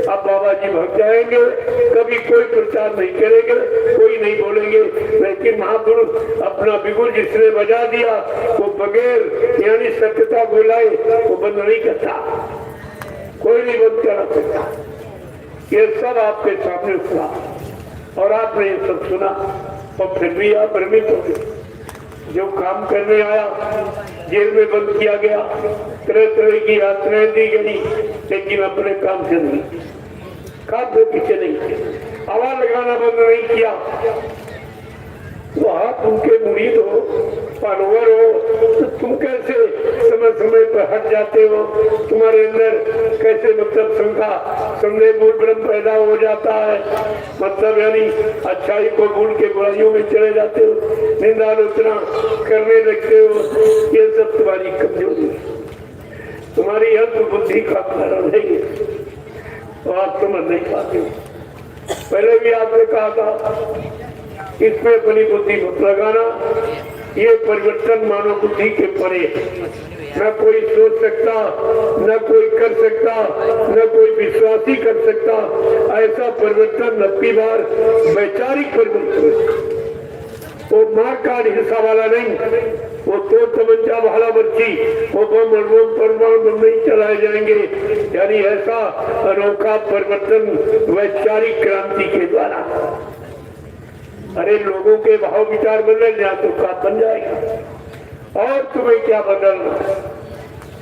अब बाबा जी भाग जाएंगे, कभी कोई प्रचार नहीं करेंगे, कोई नहीं बोलेंगे। लेकिन महापुरुष अपना बिगुल जिसने बजा दिया वो बगैर यानी सत्यता बोलाए वो बंद नहीं करता, कोई नहीं बंद करा सकता। ये सब आपके सामने सुना और आपने ये सब सुना और फिर भी आप भ्रमित हो गए। जो काम करने आया जेल में बंद किया गया, तरह तरह की यात्राएं दी गई, लेकिन अपने काम से नहीं, काम से पीछे नहीं, आवाज लगाना बंद नहीं किया। तो आप उनके मुरीद हो, फॉलोअर हो, तो तुम कैसे समय समय पर हट जाते हो? तुम्हारे अंदर कैसे मतलब शंका, संदेह, मूल भ्रम पैदा हो जाता है? मतलब यानी अच्छाई को भूल के बुराइयों में चले जाते हो, निंदा आलोचना करने लगते हो। ये सब तुम्हारी कमजोरी है, तुम्हारी अल्प बुद्धि का कारण है ये, तो आप समझ नहीं पाते हो। पहले भी आपने कहा था इसमें अपनी बुद्धि मत लगाना, ये परिवर्तन मानव बुद्धि के परे न कोई सोच सकता, न कोई कर सकता, न कोई विश्वास ही कर सकता। ऐसा परिवर्तन नब्बी बार वैचारिक परिवर्तन, वो मार काट हिस्सा वाला नहीं, वो तो तमंचा वाला बच्ची, वो बम परमाणु नहीं चलाए जाएंगे। यानी ऐसा अनोखा परिवर्तन वैचारिक क्रांति के द्वारा। अरे लोगों के भाव विचार बदल जाए तो काम बन जाएगा, और तुम्हें क्या बदलना।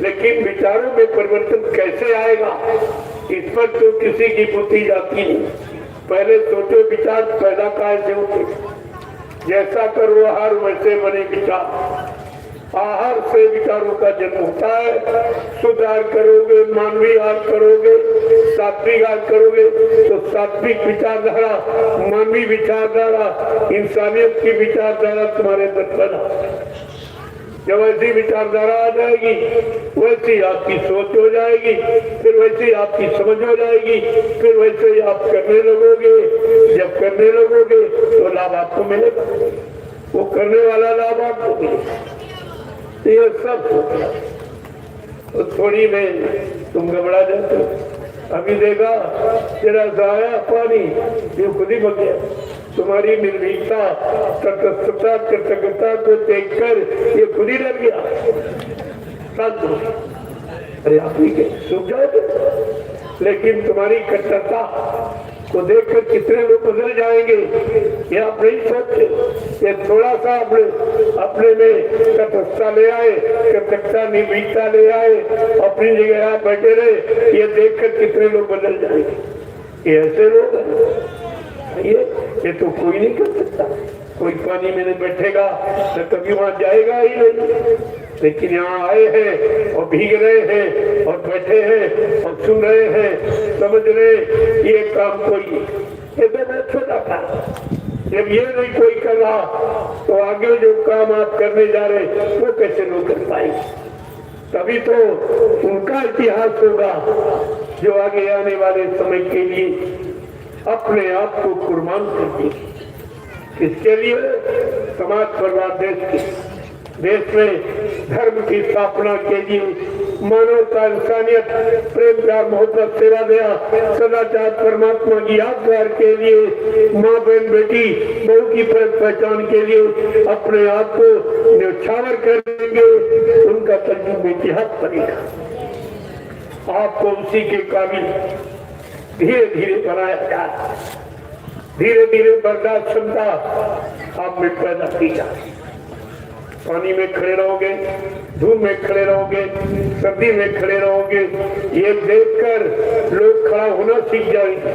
लेकिन विचारों में परिवर्तन कैसे आएगा, इस पर तो किसी की बुद्धि जाती नहीं। पहले सोचो विचार पैदा कैसे होते, जैसा करो आहार वैसे बने विचार। आहार से विचारों का जन्म होता है। शुद्ध आहार करोगे, मानवीय आहार करोगे, सात्विक आहार करोगे तो सात्विक विचारधारा, मानवीय विचारधारा, इंसानियत की विचारधारा तुम्हारे अंदर पैदा। जब ऐसी विचारधारा आ जाएगी वैसी आपकी सोच हो जाएगी, फिर वैसी आपकी समझ हो जाएगी, फिर वैसे ही आप करने लगोगे। जब करने लगोगे तो लाभ आपको मिलेगा, वो करने वाला लाभ आपको मिलेगा। ये सब तो थोड़ी में तुम घबरा जाते हो। अभी देखा जरा सा आया पानी, ये खुद ही बग गया, तुम्हारी निर्भीकता, तटस्थता, कृतज्ञता को देखकर ये खुद ही डर गया। शांत हो, अरे आप ही के सूख जाओगे। लेकिन तुम्हारी कट्टरता को देखकर कितने लोग बदल जाएंगे ये आप नहीं सोचते। ये थोड़ा सा अपने में तटस्थता ले आए, कृतज्ञता, निर्भीकता ले आए, अपनी जगह आप बैठे रहे, ये देखकर कितने लोग बदल जाएंगे। ये ऐसे लोग हैं, ये तो कोई नहीं कर सकता। कोई पानी में नहीं बैठेगा तो कभी वहां जाएगा ही नहीं। लेकिन यहाँ आए हैं और भीग रहे हैं और बैठे हैं और सुन रहे हैं, समझ रहे ये काम कोई ये तो मैं छोटा था। जब ये नहीं कोई कर रहा तो आगे जो काम आप करने जा रहे वो कैसे लोग कर पाएंगे। तभी तो उनका इतिहास होगा जो आगे आने वाले समय के लिए अपने आप को कुर्बान कर दी। किसके लिए? समाज परिवार, देश में धर्म की स्थापना के लिए, मानवता, इंसानियत, प्रेम, प्यार, मोहब्बत, सेवा दया, सदाचार, परमात्मा की यादगार के लिए, माँ, बहन, बेटी, बहू की पहचान के लिए अपने आप को न्यौछावर करेंगे। उनका तर्जुमा इतिहास बनेगा। आपको उसी के काबिल धीरे धीरे बनाया जाए। धीरे धीरे बर्दाश्त क्षमता आप में पैदा की जाए। पानी में खड़े रहोगे, धूप में खड़े रहोगे, सर्दी में खड़े रहोगे, ये देखकर लोग खड़ा होना सीख जाएंगे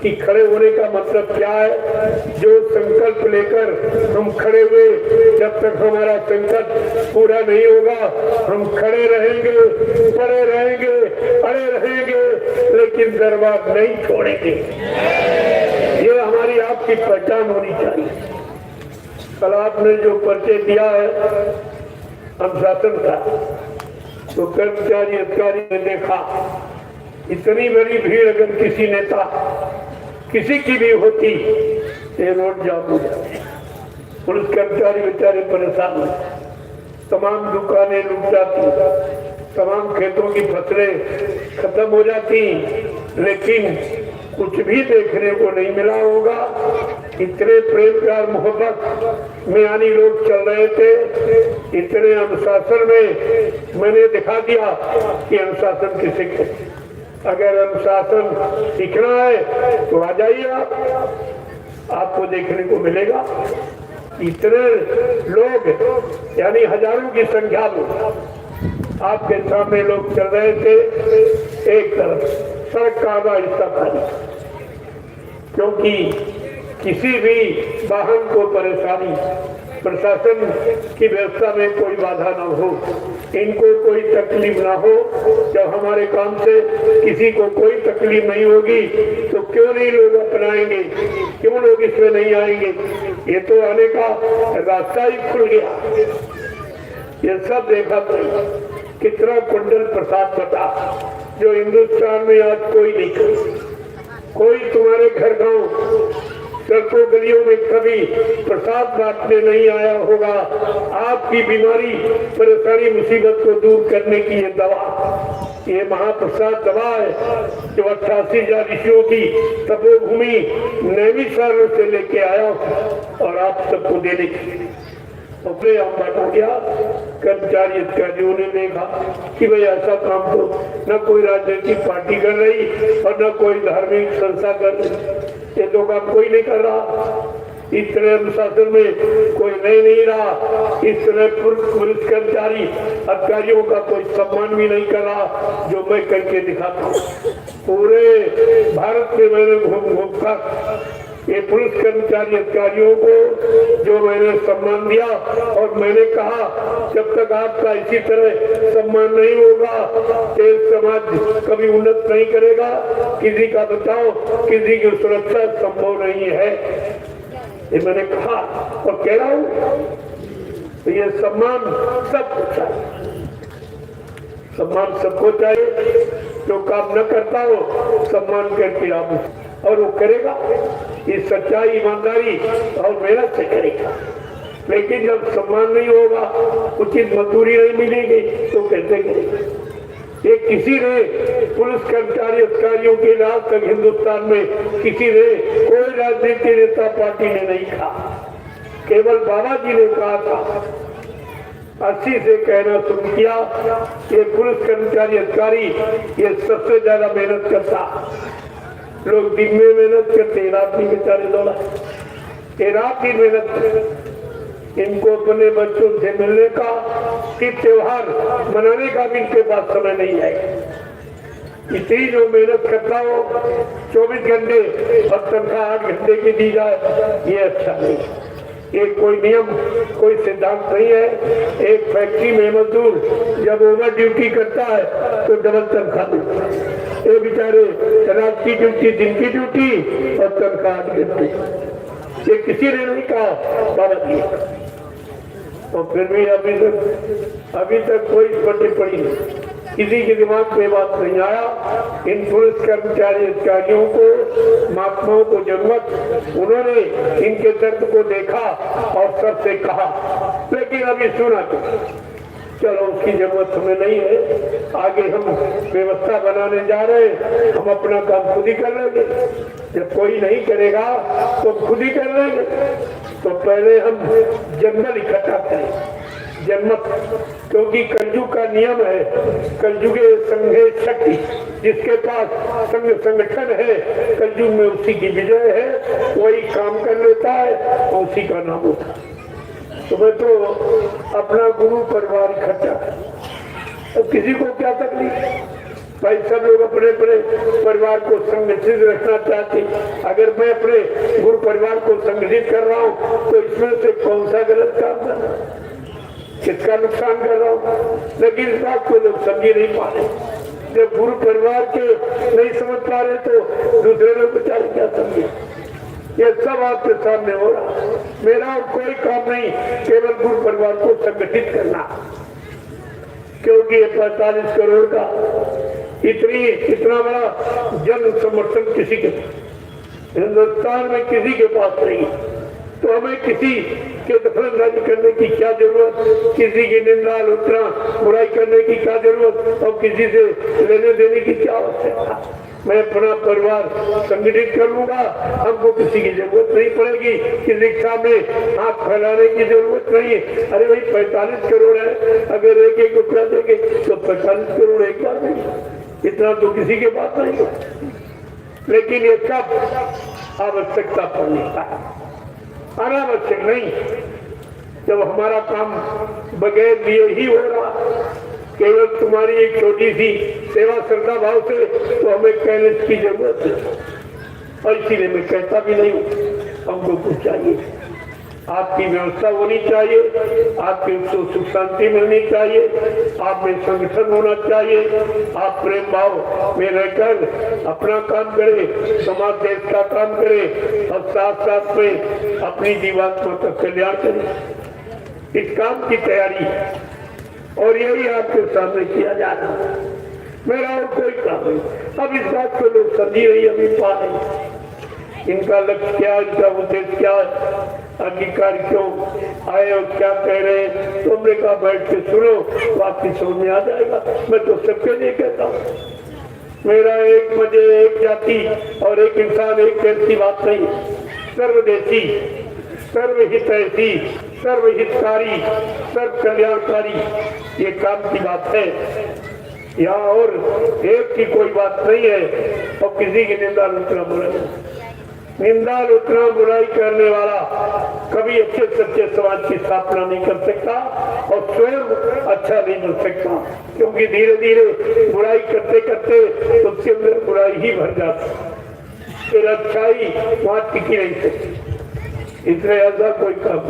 कि खड़े होने का मतलब क्या है। जो संकल्प लेकर हम खड़े हुए, जब तक हमारा संकल्प पूरा नहीं होगा हम खड़े रहेंगे, पड़े रहेंगे, अड़े रहेंगे, लेकिन दरबार नहीं छोड़ेंगे। ये हमारी आपकी पहचान होनी चाहिए। कल आपने जो परिचय दिया है अनुशासन का, तो कर्मचारी अधिकारी ने देखा इतनी बड़ी भीड़ अगर किसी नेता किसी की भी होती ये रोड जाम हो जाते। पुलिस कर्मचारी बेचारे परेशान हो, तमाम दुकानें लुट जाती, तमाम खेतों की फसलें खत्म हो जाती, लेकिन कुछ भी देखने को नहीं मिला होगा। इतने प्रेम, प्यार, मोहब्बत में यानी लोग चल रहे थे, इतने अनुशासन में मैंने दिखा दिया कि अनुशासन किसे कहते। अगर अनुशासन सीखना है तो आ जाइए आप, आपको देखने को मिलेगा। इतने लोग यानी हजारों की संख्या में आपके सामने लोग चल रहे थे। एक तरफ सड़क का आधा हिस्सा खाली, क्योंकि किसी भी वाहन को परेशानी, प्रशासन की व्यवस्था में कोई बाधा न हो, इनको कोई तकलीफ ना हो। जब हमारे काम से किसी को कोई तकलीफ नहीं होगी तो क्यों नहीं लोग अपनाएंगे, क्यों लोग इसमें नहीं आएंगे। ये तो आने का रास्ता ही खुल गया। ये सब देखा तो कितना कुंडल प्रसाद बता जो हिंदुस्तान में आज कोई नहीं कर। कोई तुम्हारे घर गांव सड़कों गलियों में कभी प्रसाद बांटने नहीं आया होगा। आपकी बीमारी, परेशानी, मुसीबत को दूर करने की ये दवा, ये महाप्रसाद दवा है जो 88,000 ऋषियों की तपोभूमि नैमिषारण्य से लेके आया और आप सबको देने की अपने आप बांटा गया। कर्मचारी अधिकारियों ने देखा कि भाई ऐसा काम तो न कोई राजनीतिक पार्टी कर रही और न कोई धार्मिक संस्था कर रही, ये तो काम कोई नहीं कर रहा। इस तरह अनुशासन में कोई नहीं रहा, इस तरह पुलिस कर्मचारी अधिकारियों का कोई सम्मान भी नहीं कर रहा जो मैं करके दिखाता हूँ। पूरे भारत में मैंने घूमकर ये पुलिस कर्मचारी अधिकारियों को जो मैंने सम्मान दिया और मैंने कहा जब तक आपका इसी तरह सम्मान नहीं होगा देश समाज कभी उन्नत नहीं करेगा। किसी का बचाव, किसी की सुरक्षा संभव नहीं है, ये मैंने कहा और कह रहा हूँ। तो ये सम्मान सबको चाहिए, सम्मान सबको चाहिए। जो काम न करता हो सम्मान करके आप और वो करेगा, ये सच्चाई, ईमानदारी और मेहनत से करेगा। लेकिन जब सम्मान नहीं होगा, उचित मजदूरी नहीं मिलेगी तो कैसे करेगा। ये किसी ने पुलिस कर्मचारी अधिकारियों के आज तक हिंदुस्तान में किसी ने कोई राजनीतिक नेता पार्टी ने नहीं कहा, केवल बाबा जी ने कहा था। 80 से कहना शुरू किया, ये पुलिस कर्मचारी अधिकारी ये सबसे ज्यादा मेहनत करता। लोग दिन में मेहनत करते, रात में बेचारे दौड़ा, ये रात की मेहनत करते। इनको अपने बच्चों से मिलने का कि त्योहार मनाने का भी इनके पास समय नहीं है। इतनी जो मेहनत करता हो 24 घंटे और तनख्वाह 8 घंटे की दी जाए, ये अच्छा नहीं। ये कोई नियम कोई सिद्धांत नहीं है। एक फैक्ट्री में मजदूर जब ओवर ड्यूटी करता है तो डबल तनख्वाह मिलता है। ये बेचारे रात की ड्यूटी, दिन की ड्यूटी और तनख्वाह 8 घंटे। ये किसी ने नहीं कहा, बाबा जी। और फिर भी अभी तक कोई टिप्पणी नहीं, किसी के दिमाग में बात नहीं आया। इन पुलिस कर्मचारी अधिकारियों को, महात्माओं को जरूरत, उन्होंने इनके दर्द को देखा और सबसे कहा, लेकिन अभी सुना तो चलो उसकी जरूरत हमें नहीं है। आगे हम व्यवस्था बनाने जा रहे हैं, हम अपना काम खुद ही कर लेंगे। जब कोई नहीं करेगा तो खुद ही कर लेंगे। तो पहले हम जंगल इकट्ठा करें, जनमत, क्योंकि कलयुग का नियम है, कलयुगे संघे शक्ति। जिसके पास संघ संगठन है, कलयुग में उसी की विजय है, वही काम कर लेता है और उसी का नाम होता है। तो मैं तो अपना गुरु परिवार इकट्ठा, अब किसी को क्या तकलीफ भाई, सब लोग अपने अपने परिवार को संगठित रखना चाहते। अगर मैं अपने गुरु परिवार को संगठित कर रहा हूँ तो इसमें से कौन सा गलत काम कर रहा हूँ, किसका नुकसान कर रहा हूँ? लेकिन इस बात को लोग समझ नहीं पा रहे। जब गुरु परिवार के नहीं समझ पा रहे तो दूसरे लोग बेचारे क्या समझे? ये सब आपके सामने हो रहा। मेरा और कोई काम नहीं, केवल गुरु परिवार को संगठित करना, क्योंकि 45 करोड़ का इतना बड़ा जन समर्थन किसी के हिंदुस्तान में किसी के पास नहीं। तो हमें किसी के दखलंदाजी करने की क्या जरूरत, किसी की निंदा आलोचना बुराई करने की क्या जरूरत, और किसी से लेने देने की क्या आवश्यकता? मैं अपना परिवार संगठित कर लूंगा, हमको किसी की जरूरत नहीं पड़ेगी, कि शिक्षा में हाथ फैलाने की जरूरत नहीं है। अरे भाई 45 करोड़ है, अगर एक एक रुपया देंगे तो 45 करोड़ एक बार नहीं, इतना तो किसी के पास नहीं है। लेकिन ये सब आवश्यकता पड़ने का, अनावश्यक नहीं। जब हमारा काम बगैर लिए ही हो रहा, केवल तुम्हारी एक छोटी सी सेवा श्रद्धा भाव से, तो हमें कहने की जरूरत है। और इसीलिए मैं कहता भी नहीं हूँ, हमको कुछ चाहिए, आपकी व्यवस्था होनी चाहिए, आपके सुख शांति मिलनी चाहिए, आप में संगठन होना चाहिए, आप प्रेम भाव में रहकर अपना काम करें, समाज देश का काम करें और साथ साथ में अपनी जीवात्मा का कल्याण करें। इस काम की तैयारी है और यही आपके सामने किया जा रहा है। मेरा और कोई काम नहीं। अब इस बात को लोग समझी नहीं, अभी पा नहीं इनका लक्ष्य क्या, इनका उद्देश्य क्या, अधिकार क्यों आए और क्या कह रहे हैं। तो हमने कहा बैठ के सुनो तो आपकी समझ में आ जाएगा। मैं तो सबके लिए कहता हूँ, मेरा एक मजे, एक जाति और एक इंसान, एक ऐसी बात नहीं। सर्वदेशी, सर्वहितैषी, सर्वहितकारी, सर्व कल्याणकारी ये काम की बात है। यहाँ और एक की कोई बात नहीं है। और किसी की निंदा आलोचना बुराई, निंदा आलोचना बुराई करने वाला कभी अच्छे सच्चे समाज की स्थापना नहीं कर सकता और स्वयं अच्छा नहीं बन सकता, क्योंकि धीरे धीरे बुराई करते करते उसके अंदर बुराई ही भर जाती, फिर अच्छाई वहां टिकी नहीं सकती। इसलिए ऐसा कोई काम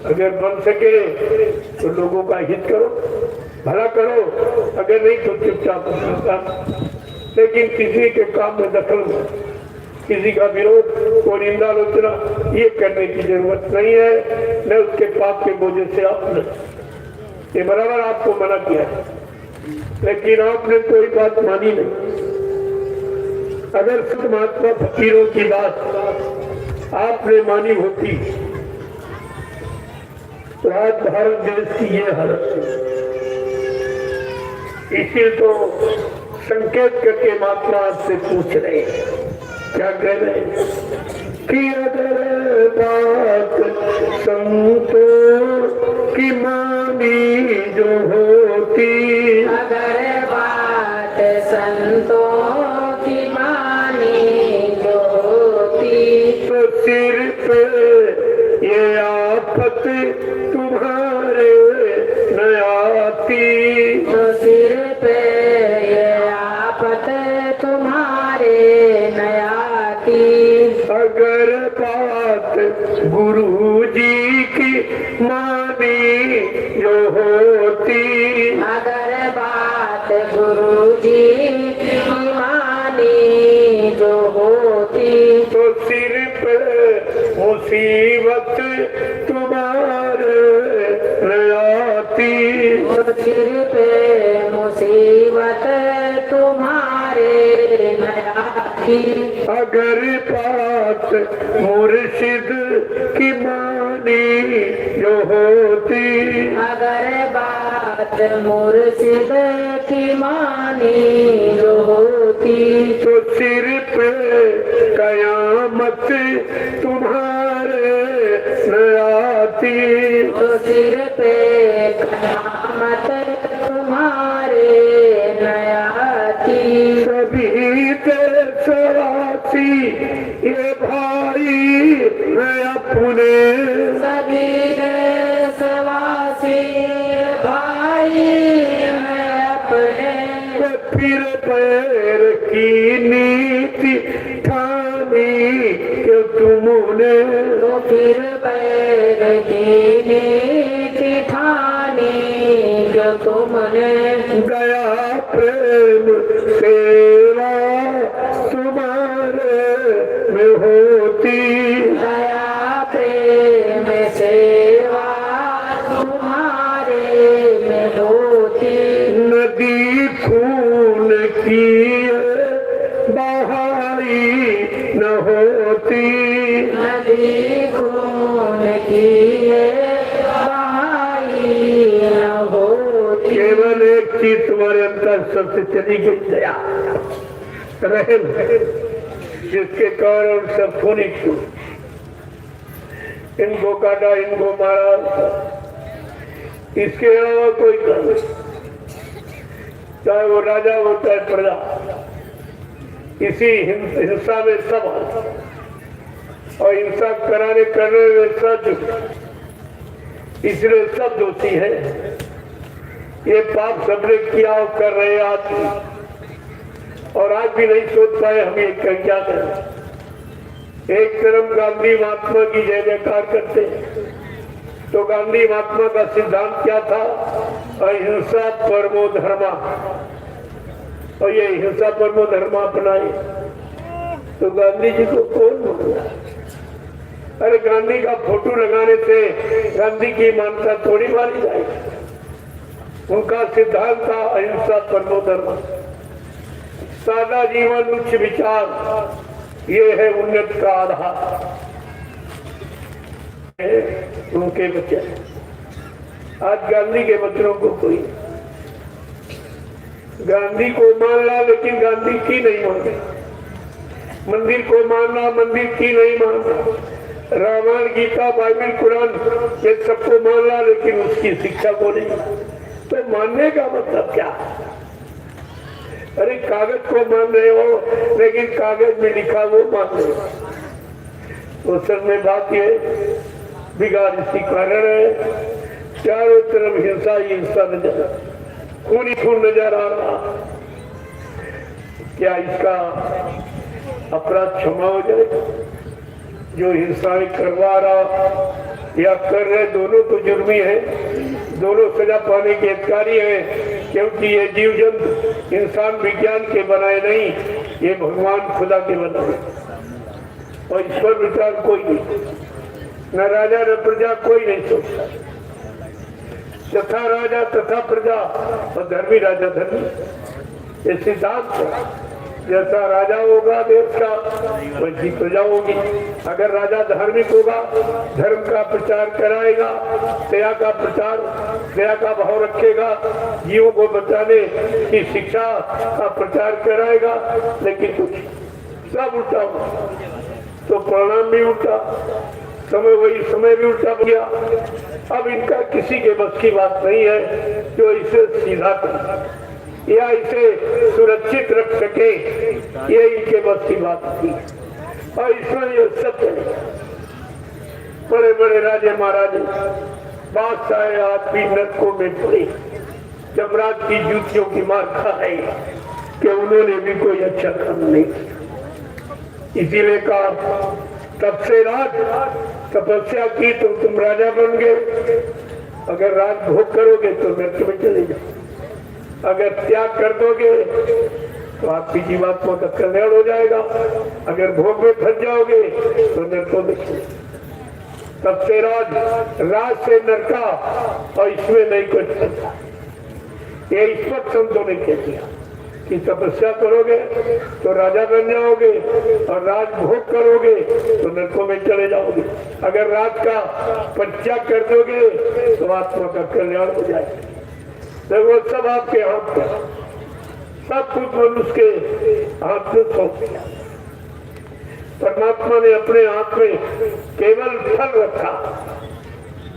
अगर बन सके तो लोगों का हित करो, भला करो, अगर नहीं तो चुपचाप करता। लेकिन किसी के काम में दखल, किसी का विरोध को निंदा आलोचना ये करने की जरूरत नहीं है। न उसके पाप के बोझे से आप ये बराबर आपको मना किया है, लेकिन आपने कोई बात मानी नहीं। अगर संत महात्मा फकीरों की बात आपने मानी होती तो आज भारत देश की ये हालत है। इसी तो संकेत करके महात्मा से पूछ रहे हैं, क्या कह रहे हैं कि अगर बात संतों की मानी जो होती, अगर बात संतों की मानी जो होती, तो सिर पे ये आफत तुम्हारे न आती, तो सिर पे ये आफत तुम्हारे न आती। अगर बात गुरु जी की मानी जो होती, अगर बात गुरु जी की मानी जो होती, तो सिर पे मुसीबत तुम्हारे न आती, तो सिर पे मुसीबत तुम्हारे न आती। अगर बात मुर्शिद की मानी जो होती, अगर बात मुर्शिद की मानी जो होती, तो सिर पे कयामत तुम्हारे न आती, तो सिर पे कयामत तुम्हारे न आती। सभी देशवासी ये भाई मैं अपने, सभी देशवासी भाई हैं अपने, फिर पैर की नीति ठानी कि तुमने, तो फिर पैर की नीति ठानी जो तुमने। गया प्रेम सेवा तुम्हारे में होती, दया प्रेम सेवा तुम्हारे में होती, नदी खून की बहाई न होती, नदी खून की बहाई न होती। केवल एक चीज तुम्हारे अंदर सबसे चली गई, दया रहम, जिसके कारण सब होने क्यों, इनको काटा, इनको मारा, इसके अलावा कोई काम नहीं। चाहे वो राजा हो चाहे प्रजा, इसी हिंसा में सब आते, और हिंसा करने में सब, इसलिए सब दोषी है। ये पाप सबने किया और कर रहे आदमी, और आज भी नहीं सोच पाए हम ये क्या करें। एक तरफ गांधी महात्मा की जय जयकार करते हैं, तो गांधी महात्मा का सिद्धांत क्या था, अहिंसा परमो धर्मा, और ये हिंसा परमो धर्मा अपनाए, तो गांधी जी को कौन माना? अरे गांधी का फोटो लगाने से गांधी की मान्यता थोड़ी मानी जाएगी। उनका सिद्धांत था अहिंसा परमो धर्म, सादा जीवन उच्च विचार, ये है उन्नत का आधार। उनके बच्चे, आज गांधी के बच्चों को कोई, गांधी को मानना लेकिन गांधी की नहीं मानते, मंदिर को मानना मंदिर की नहीं मानता, रामायण गीता बाइबल कुरान ये सबको मानना लेकिन उसकी शिक्षा को नहीं। तो मानने का मतलब क्या? अरे कागज को मान रहे हो लेकिन कागज में लिखा वो मान रहे हो, तो सर में बात ये बिगाड़ इसी कारण है, चारों तरफ हिंसा ही हिंसा नजर, खून ही खून नजर आ रहा। क्या इसका अपराध क्षमा हो जाए? जो हिंसाएं करवा रहा या कर रहे दोनों तो जुर्मी है, दोनों सजा पाने के अधिकारी हैं, क्योंकि ये जीव जंतु इंसान विज्ञान के बनाए नहीं, ये भगवान खुदा के बनाए, और ईश्वर विचार कोई नहीं, न राजा न प्रजा कोई नहीं सोचता। तथा राजा तथा प्रजा और धर्मी राजा धर्मी, ये सिद्धांत है। जैसा राजा होगा देश का वैसी प्रजा होगी। अगर राजा धार्मिक होगा, धर्म का प्रचार कराएगा, दया का प्रचार, दया का भाव रखेगा, जीवों को बचाने की शिक्षा का प्रचार कराएगा, लेकिन कुछ सब उल्टा होगा तो परिणाम भी उल्टा, समय वही समय भी उल्टा हो गया। अब इनका किसी के बस की बात नहीं है जो इसे सीधा कर या इसे सुरक्षित रख सके, ये इनके बस की बात थी। और इसमें ये सत्य बड़े बड़े राजे महाराजे बादशाह आदमी नरकों में पड़े, जमराज की जूतियों की मार खाए कि उन्होंने भी कोई अच्छा काम नहीं किया। इसीलिए कहा तब से राज तपस्या की तो तुम राजा बन गए, अगर राज भोग करोगे तो नरक में चले जाओ, अगर त्याग कर दोगे तो आपकी जीवात्मा का कल्याण हो जाएगा, अगर भोग में फंस जाओगे तो नरकों में चले। तब से राज से नरका और इसमें नहीं कुछ फंसा। ये ईश्वर संतों ने कह दिया कि तपस्या करोगे तो राजा बन जाओगे और राज भोग करोगे तो नरकों में चले जाओगे, अगर राज का परित्याग कर दोगे तो आत्मा का कल्याण हो जाएगा। देखो सब आपके हाथ में, सब कुछ मनुष्य के हाथ में सौंप दिया। परमात्मा ने अपने हाथ में केवल फल रखा,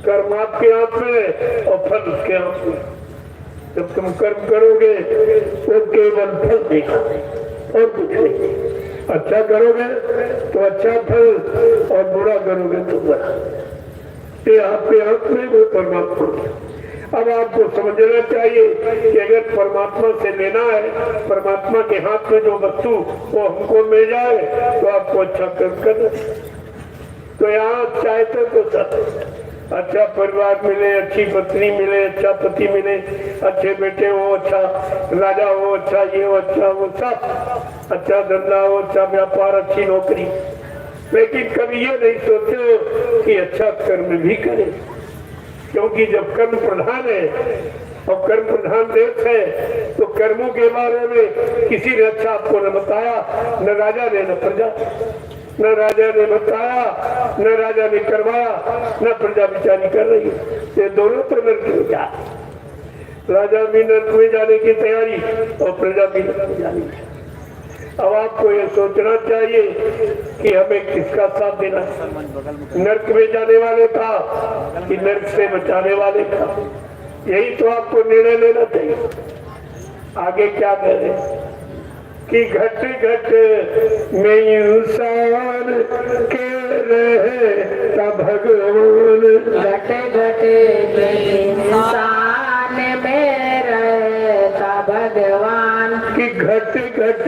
कर्म आपके हाथ में और फल उसके हाथ में। जब तुम कर्म करोगे तो केवल फल देगा और कुछ नहीं। अच्छा करोगे तो अच्छा फल और बुरा करोगे तो बुरा। ये आपके हाथ में, वो परमात्मा के। अब आपको समझना चाहिए कि अगर परमात्मा से लेना है, परमात्मा के हाथ में जो वस्तु वो हमको मिल जाए तो आपको अच्छा कर्म करना। तो यहाँ चाहते तो सब अच्छा परिवार मिले, अच्छी पत्नी मिले, अच्छा पति मिले, अच्छे बेटे हो, अच्छा राजा हो, अच्छा ये हो, अच्छा वो, सब अच्छा धंधा हो, अच्छा व्यापार, अच्छी नौकरी, लेकिन कभी ये नहीं सोचो कि अच्छा कर्म भी करें, क्योंकि जब कर्म प्रधान है और कर्म प्रधान देश है तो कर्मों के बारे में किसी ने अच्छा आपको न बताया, न राजा ने, न प्रजा, न राजा ने बताया, न राजा ने करवाया, न प्रजा विचारी कर रही है। ये दोनों तो नरक में जा, राजा भी नरक में जाने की तैयारी और प्रजा भी नरक में जाने की। अब आपको ये सोचना चाहिए कि हमें किसका साथ देना है, नरक में जाने वाले का कि नरक से बचाने वाले का। यही तो आपको निर्णय लेना चाहिए। आगे क्या कह रहे हैं कि घट घट में इंसान के रहे तब भगवान, घट घट में इंसान में रहता भगवान, कि घट घट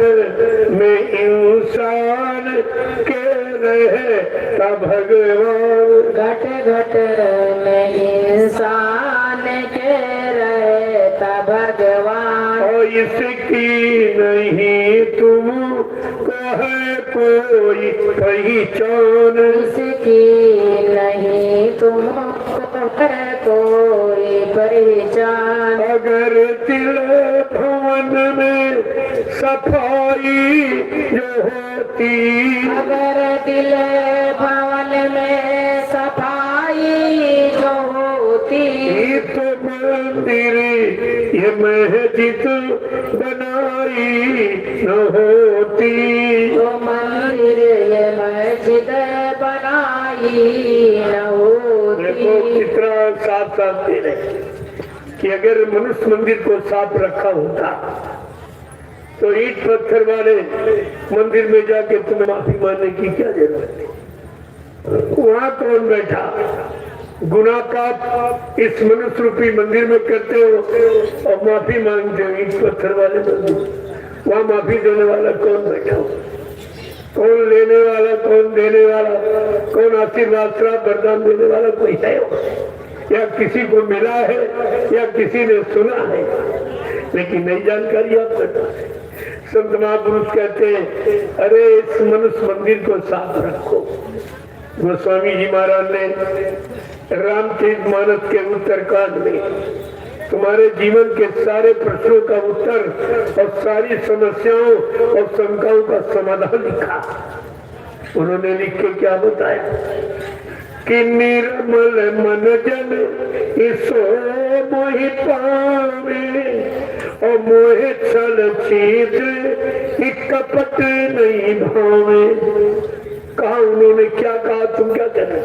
में इंसान के रहे तब भगवान, घट घट में इंसान के रहता भगवान, और इसकी नहीं तुम कहे कोई पहचान, इसकी नहीं तुमको है कोई पहचान, अगर दिल भवन में सफाई जो होती, अगर दिल भवन में सफाई जो होती, तो मंदिर ये मस्जिद बनाई न होती, तो मंदिर ये मस्जिद बनाई न देखो होती। कितना साफ साफ दे रहे कि अगर मनुष्य मंदिर को साफ रखा होता तो ईट पत्थर वाले मंदिर में जाके तुम्हें माफी मांगने की क्या जरूरत है? वहां कौन बैठा? गुनाह पाप इस मनुष्य रूपी मंदिर में करते हो और माफी मांगते हो ईट पत्थर वाले मंदिर। वहां माफी देने वाला कौन बैठा हो? कौन लेने वाला, कौन देने वाला, कौन आशीर्वाद श्राप वरदान देने वाला कोई है? या किसी को मिला है या किसी ने सुना है, लेकिन नई जानकारी आप करना है। संत महापुरुष कहते हैं अरे इस मनुष्य मंदिर को साफ रखो। गोस्वामी जी महाराज ने रामचरितमानस के उत्तरकांड में तुम्हारे जीवन के सारे प्रश्नों का उत्तर और सारी समस्याओं और शंकाओं का समाधान लिखा। उन्होंने लिख के क्या बताया कि निर्मल मन जन इसो मोहि पावे और मोहे छल छीत कपट नहीं भावे। कहा उन्होंने क्या कहा, तुम क्या कह रहे?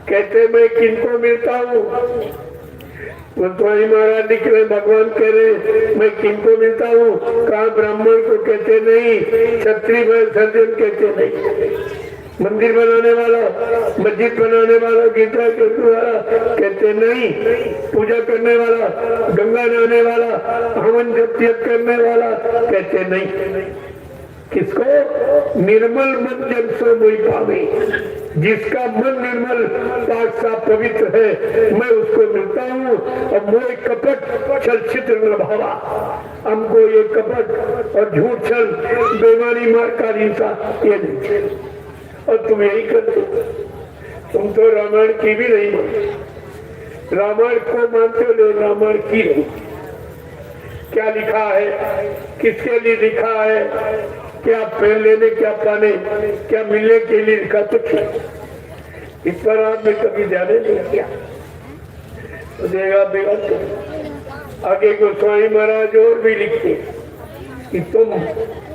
कहते मैं किनको मिलता हूँ? गोस्वामी महाराज लिख रहे, भगवान कह रहे मैं किनको मिलता हूँ? कहा ब्राह्मण को कहते नहीं, क्षत्रिय सर्जन कहते नहीं, मंदिर बनाने वाला, मस्जिद बनाने वाला, गीता के वाला कहते नहीं, पूजा करने वाला, गंगा नहाने वाला, हवन जप करने वाला कहते नहीं। किसको? निर्मल मन जन सो मोहि पावे, जिसका मन निर्मल पाक साफ पवित्र है मैं उसको मिलता हूँ। और मोह कपट छल छिद्र न भावा, हमको ये कपट और झूठ छल बेमारी मार का हिंसा ये नहीं। और तुम यही करते, तुम तो रामायण की भी नहीं मानते, रामायण को मानते हो लेकिन रामायण की नहीं। क्या लिखा है, किसके लिए लिखा है, क्या पेन लेने, क्या पाने, क्या मिलने के लिए लिखा, तो इस पर आपने कभी ध्यान नहीं किया तो देगा बेगा। आगे गोस्वामी महाराज और भी लिखते कि तुम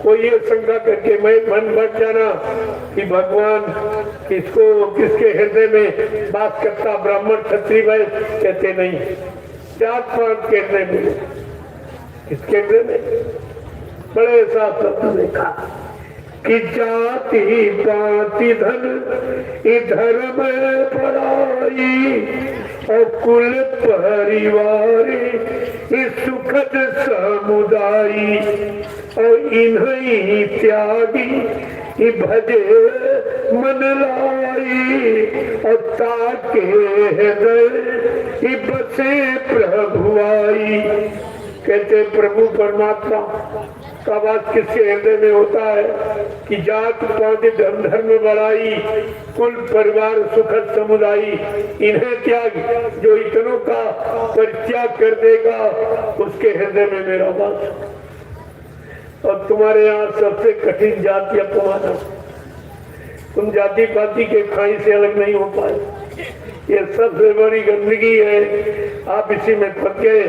कोई ये शंका करके मैं मन बढ़ जाना कि भगवान किसको किसके हृदय में बात करता, ब्राह्मण क्षत्रिय वैश्य कहते नहीं, जात पात के हृदय में, किसके हृदय में? बड़े साफ शब्द में कहा कि जाति पाति धन धर्म पराई और कुल परिवार सुखद समुदायी और इन्हीं त्यागी भजे मन लाई और ताके हृदय बसे प्रभु आई। कहते प्रभु परमात्मा का बात किसके हृदय में होता है कि जात पात धर्म बढ़ाई कुल परिवार सुखद समुदायी इन्हें त्याग, जो इतनों का परित्याग कर देगा उसके हृदय में मेरा वास। और तुम्हारे यहाँ सबसे कठिन जाति अपमान, तुम जाति पाति के खाई से अलग नहीं हो पाए, ये सबसे बड़ी गंदगी है। आप इसी में फंस गए।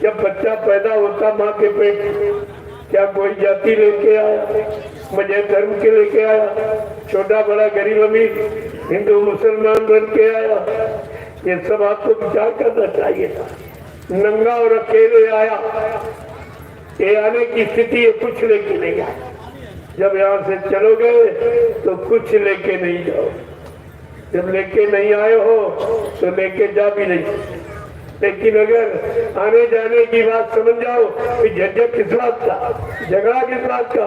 जब बच्चा पैदा होता माँ के पेट, क्या कोई जाति लेके आया, मजहब धर्म के लेके आया, छोटा बड़ा गरीब अमीर हिंदू मुसलमान बन के आया? ये सब आपको विचार करना चाहिए था। नंगा और अकेले आया, ये आने की स्थिति है, कुछ लेके नहीं आया। जब यहाँ से चलोगे तो कुछ लेके नहीं जाओ, जब लेके नहीं आए हो तो लेके जा भी नहीं। लेकिन अगर आने जाने की बात समझ जाओ कि झंझट किस बात का, झगड़ा किस बात का,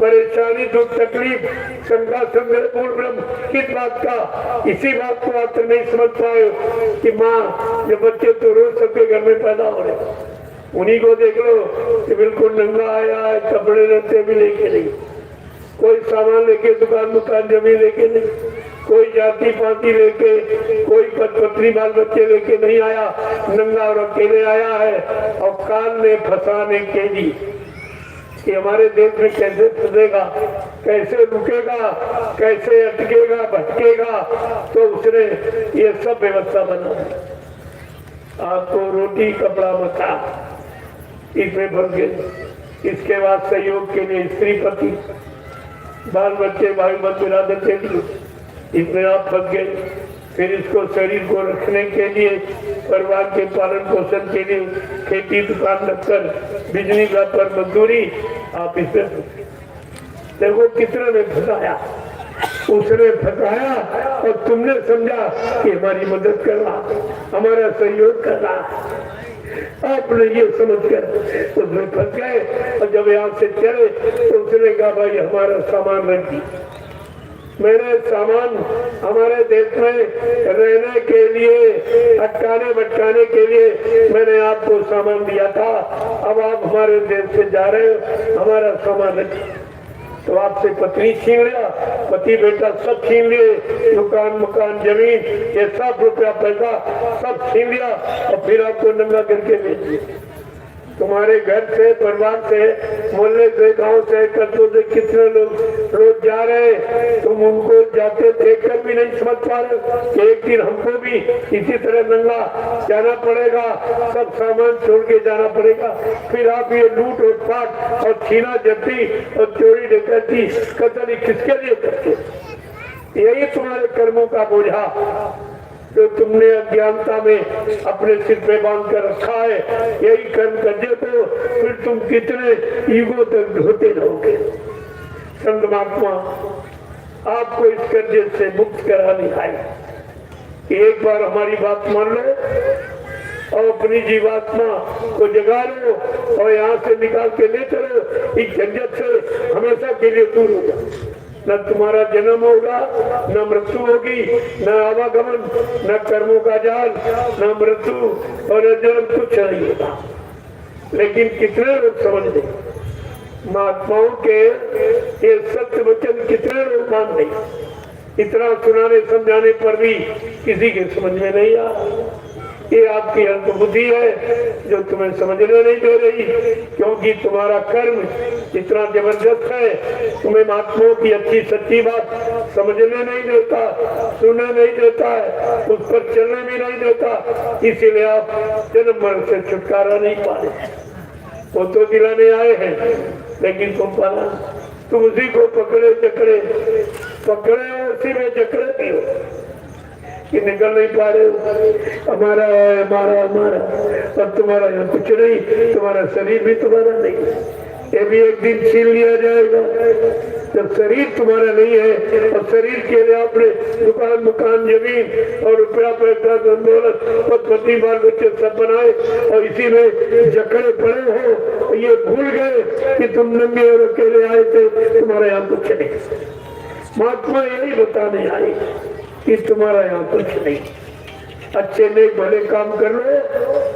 परेशानी दुख तकलीफ शंका संदेह पूर्ण ब्रह्म किस बात का, इसी बात को आप नहीं समझ पाए कि माँ जब बच्चे तो रोज सबके घर में पैदा हो रहे, उन्हीं को देख लो कि बिल्कुल नंगा आया है, कपड़े रहते भी लेके नहीं, कोई सामान लेके दुकान जमीन लेके नहीं, कोई जाति पाति लेके, कोई पत्नी बाल बच्चे लेके नहीं आया, नंगा और अकेले आया है। और काल में फंसाने के लिए कि हमारे देश में कैसे फंसेगा, कैसे रुकेगा, कैसे अटकेगा, भटकेगा, तो उसने ये सब व्यवस्था बना दी। आपको रोटी कपड़ा मकान इसमें फंस गए। इसके बाद सहयोग के लिए स्त्री पति बाल बच्चे भाई बंधु राधे इसमें आप फंस गए। फिर इसको शरीर को रखने के लिए, परिवार के पालन पोषण के लिए, खेती दुकान रखकर बिजली व्यापार मजदूरी, आप इसमें देखो कितने ने फंसाया, उसने फंसाया और तुमने समझा कि हमारी मदद कर रहा, हमारा सहयोग कर रहा। आपने ये समझकर उसमें फंस गए। और जब यहाँ से चले तो उसने कहा भाई हमारा सामान रख दी। मैंने सामान हमारे देश में रहने के लिए, अटकाने भटकाने के लिए मैंने आपको सामान दिया था, अब आप हमारे देश से जा रहे हो, हमारा सामान रखिए। तो आपसे पत्नी छीन लिया, पति बेटा सब छीन लिए, दुकान मकान जमीन ये सब रुपया पैसा सब छीन लिया और फिर आपको नंगा करके भेज दिया। तुम्हारे घर से, परिवार से, मोहल्ले से, गांव से, कस्बों से कितने लोग रोज जा रहे, तुम उनको जाते देखकर भी नहीं समझ पा रहे कि एक दिन हमको भी इसी तरह नंगा जाना पड़ेगा, सब सामान छोड़ के जाना पड़ेगा। फिर आप ये लूट और पाट और छीना झपटी और चोरी डकैती कतल किसके लिए करते? यही तुम्हारे कर्मों का बोझा जो तुमने अज्ञानता में अपने सिर पे बांध कर रखा है, यही कर्म करते तो फिर तुम कितने युगों तक ढोते रहोगे। संत महात्मा आपको इस कर्जे से मुक्त कराने आए। एक बार हमारी बात मान लो और अपनी जीवात्मा को जगा लो और यहाँ से निकाल के ले चलो। इस झंझट से हमेशा के लिए दूर हो जाओ। न तुम्हारा जन्म होगा, न मृत्यु होगी, न आवागमन, न कर्मों का जाल, न मृत्यु और न जन्म, कुछ नहीं होगा। लेकिन कितने लोग समझ गए महात्माओं के ये सत्य वचन, कितने लोग मान नहीं। इतना सुनाने समझाने पर भी किसी के समझ में नहीं आ। ये आपकी अल्प बुद्धि है जो तुम्हें समझने नहीं दे रही, क्योंकि तुम्हारा कर्म इतना जबरदस्त है, तुम्हें महात्माओं की अच्छी सच्ची बात समझने नहीं देता, सुनने नहीं देता है, उस पर चलने भी नहीं देता। इसीलिए आप जन्म मरण से छुटकारा नहीं पा रहे। वो तो दिलाने आए हैं लेकिन तुम पाना, तुम उसी को पकड़े जकड़े उसी में जकड़े भी हो कि निकल नहीं पा रहे हो। हमारा है, हमारा हमारा, और तुम्हारा यहाँ कुछ नहीं, तुम्हारा शरीर भी तुम्हारा नहीं, ये भी एक दिन छीन लिया जाएगा। जब शरीर तुम्हारा नहीं है और शरीर के लिए आपने दुकान मकान जमीन और रुपया पैसा दौलत पति बाल बच्चे सब बनाए और इसी में जकड़े पड़े हो, ये भूल गए कि तुम नंगे और अकेले आए थे, तुम्हारा यहाँ कुछ नहीं। महात्मा यही बताने आए कि तुम्हारा यहाँ कुछ नहीं। अच्छे नेक भले काम कर लो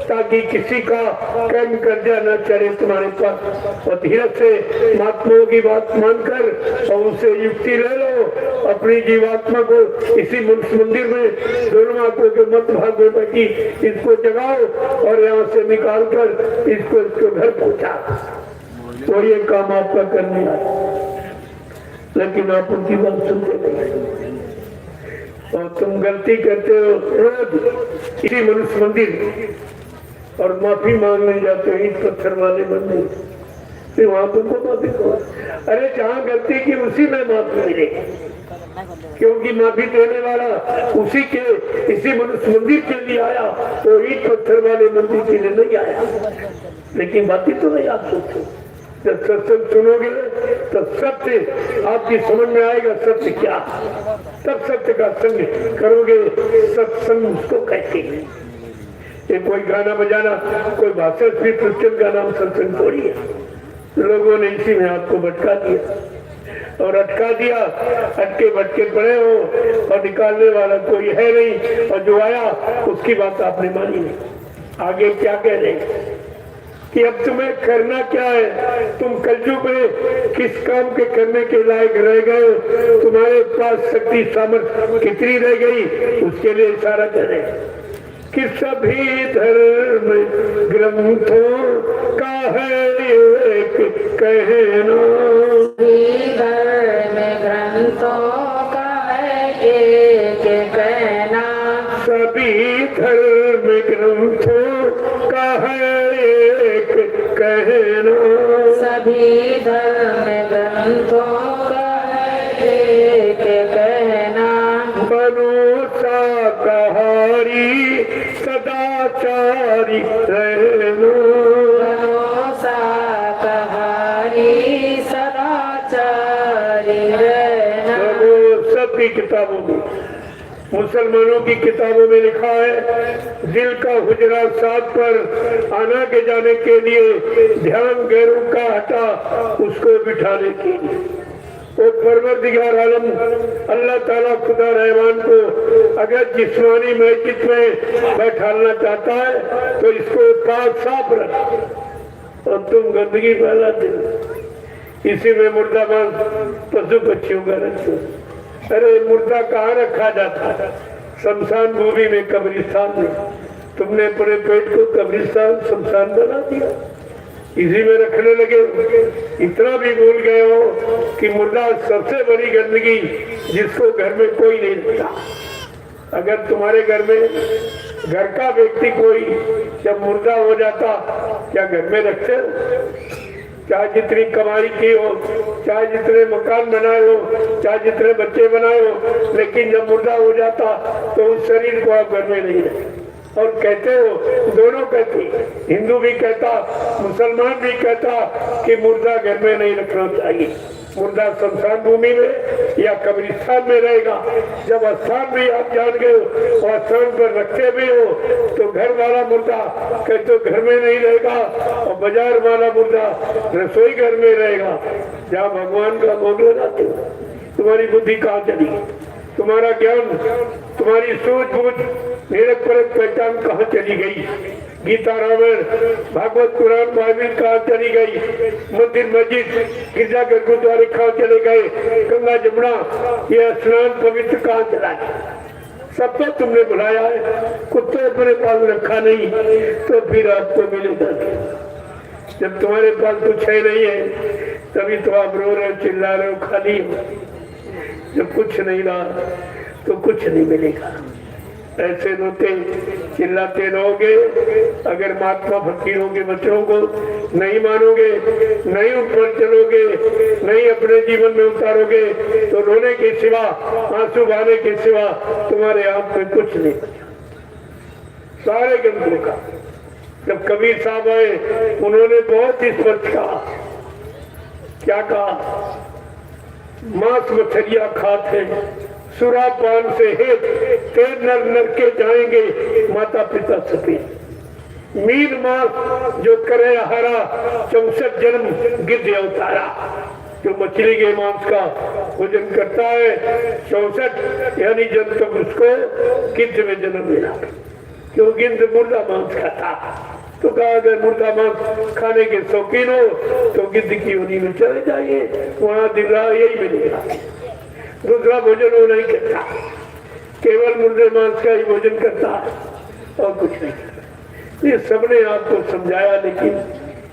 ताकि किसी का कर्म कर्जा न चढ़े तुम्हारे पास, और धीरज से महात्माओं की बात मानकर और उनसे युक्ति ले लो। अपनी जीवात्मा को इसी मंदिर में दोनों आंखों के मत भागो बैठी, इसको जगाओ और यहाँ से निकाल कर इसको घर पहुँचा। तो ये काम आपका करने आया, लेकिन आप उनकी बात सुनते नहीं और तुम गलती करते हो रोज इसी मनुष्य मंदिर और माफी मांगने जाते हो ईट पत्थर वाले मंदिर, फिर वहां तुमको माफी कहो। अरे जहाँ गलती की उसी में माफी मिलेगी, क्योंकि माफी देने वाला उसी के इसी मनुष्य मंदिर के लिए आया, तो ईट पत्थर वाले मंदिर के लिए नहीं आया। लेकिन बातें तो नहीं आप सोचो, जब सत्संग सुनोगे तो सत्य आपकी समझ में आएगा, सत्य क्या, तब सत्य का संग करोगे। सत्संग उसको कहते हैं। ये कोई गाना बजाना, कोई भाषण श्री कृष्ण का नाम सत्संग थोड़ी है। लोगों ने इसी में आपको भटका दिया और अटका दिया, अटके भटके पड़े हो और निकालने वाला कोई है नहीं, और जो आया उसकी बात आपने मानी नहीं। आगे क्या कह रहे कि अब तुम्हें करना क्या है, तुम कलयुग में किस काम के करने के लायक रह गए, तुम्हारे पास शक्ति सामर्थ्य कितनी रह गई, उसके लिए इशारा करें कि सभी धर्म ग्रंथों का है एक कहना, सभी धर्म ग्रंथों का है एक कहना, सभी धर्म ग्रंथों का है एक कहना, सभी धर्म ग्रंथों का है एक कहना, बनो शाकाहारी सदाचारी रहना, बनो शाकाहारी सदाचारी रहना। वो सबकी किताबों में, मुसलमानों की किताबों में लिखा है, दिल का हुजरा 7 पर आना के जाने के लिए ध्यान गैरों का हटा उसको बिठाने के लिए। वो परवरदिगार आलम अल्लाह ताला खुदा रहमान को अगर जिस्मानी मस्जिद में बैठाना चाहता है तो इसको पाक साफ रख, और तुम गंदगी फैलाते हो। इसी में मुर्दा मांस पशु पक्षियों का रक्त। अरे मुर्दा कहाँ रखा जाता? शमशान भूमि में, कब्रिस्तान में। तुमने अपने पेट को कब्रिस्तान शमशान बना दिया, इसी में रखने लगे। इतना भी भूल गए हो कि मुर्दा सबसे बड़ी गंदगी जिसको घर में कोई नहीं रखता। अगर तुम्हारे घर में घर का व्यक्ति कोई जब मुर्दा हो जाता, क्या घर में रखते हो? चाहे जितनी कमाई की हो, चाहे जितने मकान बनाए हो, चाहे जितने बच्चे बनाए हो, लेकिन जब मुर्दा हो जाता तो उस शरीर को आप घर में नहीं रखते। और कहते हो, दोनों कहते, हिंदू भी कहता, मुसलमान भी कहता कि मुर्दा घर में नहीं रखना चाहिए। मुर्दा शमशान भूमि में या कब्रिस्तान में रहेगा। जब स्थान भी आप जान गए हो और स्थान पर रखते भी हो तो घर वाला मुर्दा कहते घर में नहीं रहेगा और बाजार वाला मुर्दा रसोई घर में रहेगा। जहाँ भगवान का भोग लगाते हो, तुम्हारी बुद्धि कहाँ चली? तुम्हारा ज्ञान, तुम्हारी सूझबूझ, निरख परख पहचान कहाँ चली गई? गीता, रामायण, भागवत, कुरान, बाइबिल कहाँ चली गई? मंदिर, मस्जिद, गिरजाघर, गुरुद्वारे कहाँ चले गए? गंगा, जमुना, ये स्नान पवित्र कहाँ चला गया? सब तो तुमने बुलाया है, कुत्ते अपने पास रखा नहीं तो फिर आपको मिलेगा। जब तुम्हारे पास कुछ है नहीं है तभी तो आप रो रहे, चिल्ला रहे हो, खाली हो। जब कुछ नहीं रहा तो कुछ नहीं मिलेगा। ऐसे रोते चिल्लाते रहोगे, अगर महात्मा फकीरों के वचनों को नहीं मानोगे, नहीं उन पर चलोगे, नहीं अपने जीवन में उतारोगे तो रोने के सिवा, आंसू बहाने के सिवा तुम्हारे आप में कुछ नहीं बचा। सारे गंदों का। जब कबीर साहब आए उन्होंने बहुत स्पष्ट कहा, क्या कहा? मांस मछलियां खाते, सुरापान से हेत तेर नर नर के जाएंगे माता पिता सफेद। मीर मांस जो करे हरा 64 जन्म गिद्ध अवतारा। जो मछली के मांस का भोजन करता है 64 यानी जन्म तक उसको गिद्ध में जन्म मिला, क्यों? गिद्ध मुर्दा मांस खाता। तो कहा अगर मुर्दा मांस खाने के शौकीन हो तो गिद्ध की योनि में चले जाइए, वहां दिन रात यही मिलेगा। दूसरा भोजन वो नहीं करता, केवल मुर्दे मांस का ही भोजन करता है और कुछ नहीं करता। ये सबने आपको समझाया लेकिन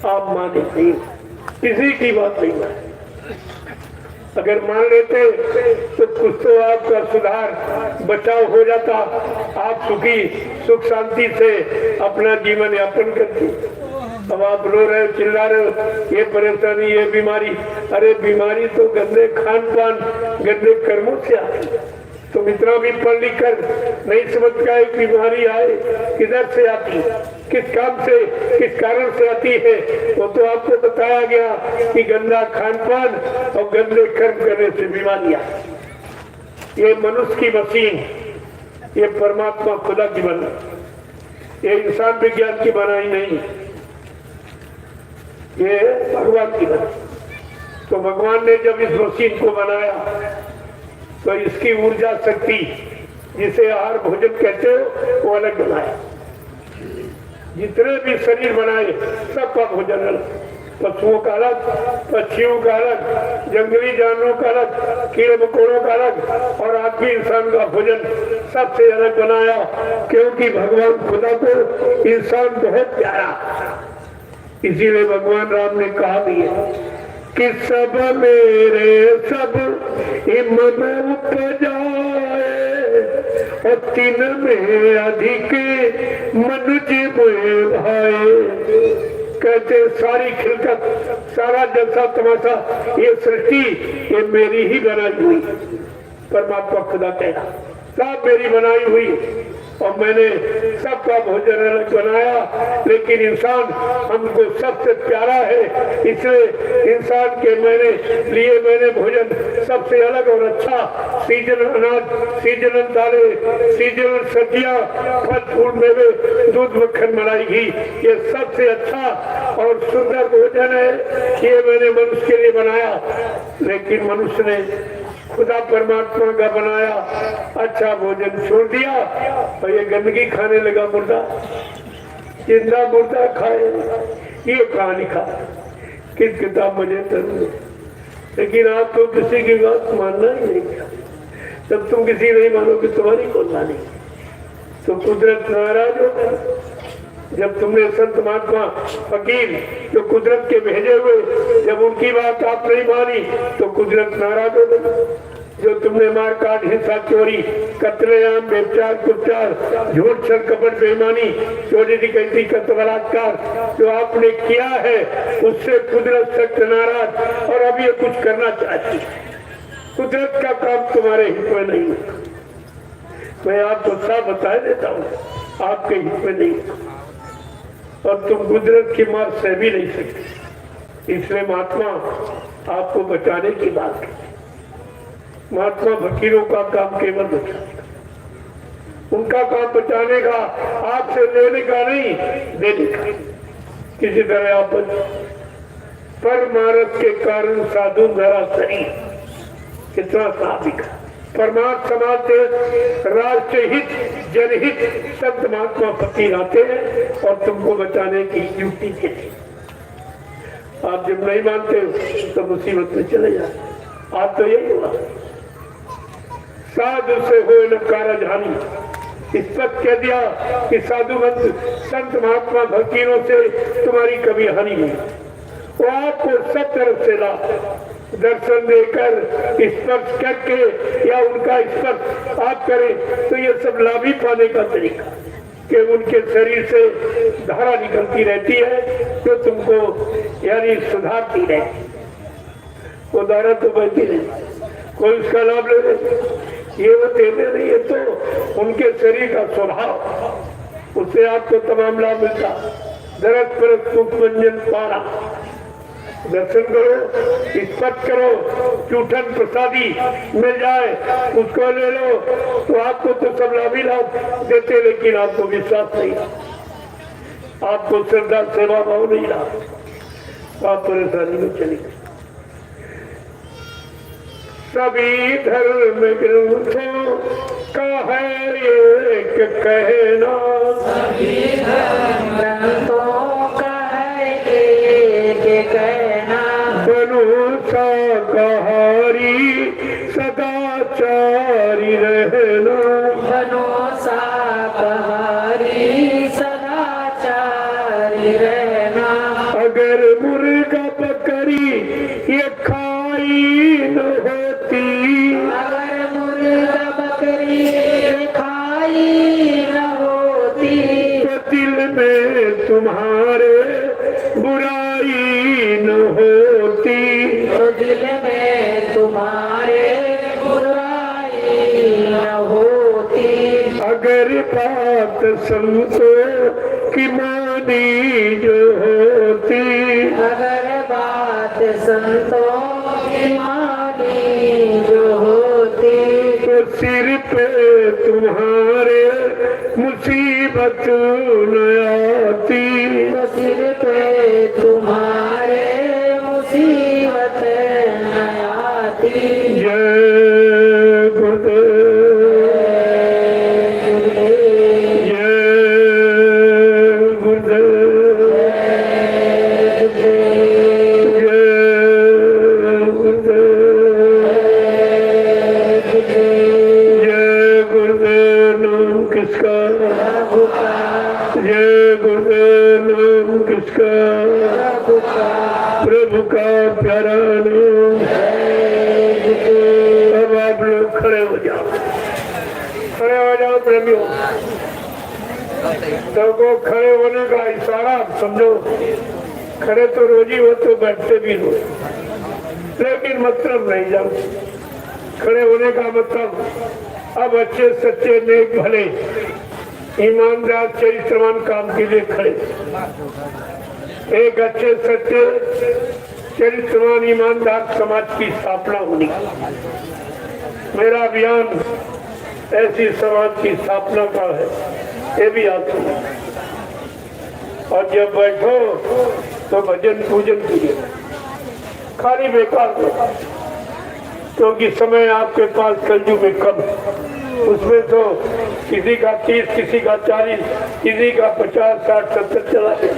आप माने नहीं, किसी की बात नहीं माने। अगर मान लेते तो कुछ तो आपका सुधार, बचाव हो जाता, आप सुखी सुख शांति से अपना जीवन यापन करते। अब आप रो रहे हो, चिल्ला रहे हो, ये परेशानी, ये बीमारी। अरे बीमारी तो गंदे खान पान, गंदे कर्मों से आती। तुम इतना भी पढ़ लिख कर नहीं समझ पाए बीमारी आए किधर से आती, किस काम से, किस कारण से आती है। वो तो आपको बताया गया कि गंदा खान पान और गंदे कर्म करने से बीमारियां। ये मनुष्य की मशीन, ये परमात्मा खुदा की बना, ये इंसान विज्ञान की बनाई नहीं, ये भगवान की बना। तो भगवान ने जब इस मशीन को बनाया तो इसकी ऊर्जा शक्ति, जिसे आहार भोजन कहते हो, वो अलग बनाया। जितने भी शरीर बनाए सबका भोजन अलग, पशुओं का अलग, पक्षियों का अलग, जंगली जानवरों का अलग, कीड़े मकोड़ों का अलग, और आदमी इंसान का भोजन सबसे अलग बनाया। क्योंकि भगवान खुदा को इंसान बहुत प्यारा, इसीलिए भगवान राम ने कहा भी है कि सब मेरे सब हिम में उपजाए और तीन में अधिक मनुज में भाए। कहते सारी खिलकत, सारा जलसा तमाशा, ये सृष्टि ये मेरी ही बनाई हुई। परमात्मा खुदा कहना सब मेरी बनाई हुई और मैंने सबका भोजन अलग बनाया। लेकिन इंसान हमको सबसे प्यारा है, इसलिए इंसान के मैंने भोजन सबसे अलग और अच्छा, सीजन अनाज, सीजन दालें, सीजन सब्जियां, फल फूल मेवे, दूध मक्खन मलाई घी, ये सबसे अच्छा और सुंदर भोजन है। ये मैंने मनुष्य के लिए बनाया। लेकिन मनुष्य ने खुदा परमात्मा का बनाया अच्छा भोजन छोड़ दिया और ये गंदगी खाने लगा। मुर्दा, जिंदा मुर्दा खाए, ये कहानी लिखा किस किताब में? लेकिन आप तो किसी की बात मानना ही नहीं क्या। जब तुम किसी नहीं मानोगे तुम्हारी कौन मानेगी। तो कुदरत नाराज होगा। जब तुमने संत महात्मा फकीर जो कुदरत के भेजे हुए जब उनकी बात आप नहीं मानी तो कुदरत नाराज हो गई। जो तुमने मार काट हिंसा चोरी कत्लेआम व्यभिचार कुचार झूठ छल कपट बेईमानी चोरी डकैती कत्ल बलात्कार जो आपने किया है उससे कुदरत सख्त नाराज और अब ये कुछ करना चाहती है। कुदरत का काम तुम्हारे हित में नहीं है। मैं आपको साफ बता देता हूँ आपके हित में नहीं है और तुम कुदरत की मार सह भी नहीं सकते। इसलिए महात्मा आपको बचाने की बात है। महात्मा फकीरों का काम केवल बचाने का, उनका काम बचाने का, आपसे लेने का नहीं देने का। किसी तरह आप परमारथ के कारण साधु धरा सही कितना साधिक परमार्थ समाज राष्ट्र हित जनहित संत महात्मा फकीर आते हैं और तुमको बचाने की ड्यूटी के लिए। आप जब नहीं मानते तो मुसीबत में चले जाते। आज तो यही हुआ साधु से हो न कारज हानि। इस पर कह दिया कि साधु संत महात्मा फकीरों से तुम्हारी कभी हानि नहीं। वो आपको सब तरफ से लाभ दर्शन देकर स्पर्श करके या उनका स्पर्श आप करें तो ये सब लाभ ही पाने का तरीका कि उनके शरीर से धारा निकलती रहती है जो तुमको यानी सुधारती रहती। वो धारा तो बहती नहीं, कोई उसका लाभ ले लेते। ये वो देते नहीं है तो उनके शरीर का स्वभाव उससे आपको तमाम लाभ मिलता। दरद पर सुख मंजन पारा दर्शन करो स्पर्श करो चूठन प्रसादी मिल जाए उसको ले लो तो आपको तो सब लाभ ही लाभ देते लेकिन आपको विश्वास नहीं आपको श्रद्धा सेवा भाव नहीं रहा आप परेशानी में चली गई। सभी धर्म ग्रंथों का है एक कहना सभी धर्म ग्रंथों का है एक कहना बनो शाकाहारी सदाचारी रहना बनो शाकाहारी सदाचारी रहना। अगर मुर्गा बकरी ये खाई न होती अगर मुर्गा बकरी खाई न होती तो दिल में तुम्हारे बुराई न होती तो दिल में तुम्हारे बुराई न होती। अगर बात संतों की मानी जो होती अगर बात संतों की मानी जो होती तो सिर पे तुम्हारे मुसीबत न आती तो सिर पे तुम्हारे मुसीबत न आती। जय गुरुदेव जय गुरुदेव जय गुरुदेव जय गुरुदेव नाम किसका जय गुरुदेव नाम किसका प्रभु का प्यारा नाम। अब आप लोग खड़े हो जाओ प्रेमियों। सबको खड़े होने का इशारा समझो। खड़े तो रोजी हो तो बैठते भी हो लेकिन मतलब नहीं जाओ। खड़े होने का मतलब अब अच्छे सच्चे नेक भले ईमानदार चरित्रवान काम के लिए खड़े। एक अच्छे सच्चे चरित्रवान ईमानदार समाज की स्थापना होनी। मेरा अभियान ऐसी समाज की स्थापना का है ये भी आप सुनो। और जब बैठो तो भजन पूजन कीजिए खाली बेकार में क्योंकि समय आपके पास कलयुग में कम है। उसमें तो किसी का 30 किसी का 40 किसी का 50 60 70 चला गया।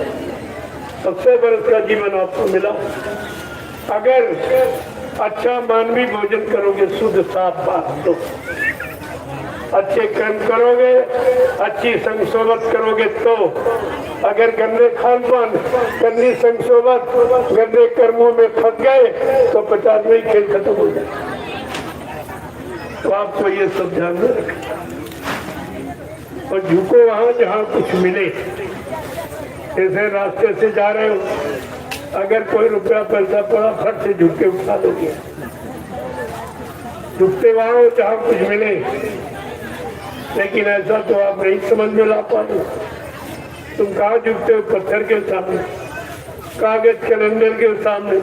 100 बरस का जीवन आपको मिला। अगर अच्छा मानवीय भोजन करोगे, शुद्ध साफ बात तो अच्छे कर्म करोगे, अच्छी संशोधन करोगे तो। अगर गंदे खान पान, गंदी संशोधन, गंदे कर्मों में फंस गए तो 50वें खेल खत्म हो जाए। तो आपको ये सब ध्यान में रखना और झुको वहां जहां कुछ मिले। ऐसे रास्ते से जा रहे हो, अगर कोई रुपया पैसा पड़ा, फट से झुक के उठा दोगे। झुकते वहां हो जहां कुछ मिले, लेकिन ऐसा तो आप नहीं समझ में ला पाते। तुम कहाँ झुकते हो? पत्थर के सामने, कागज कैलेंडर के सामने,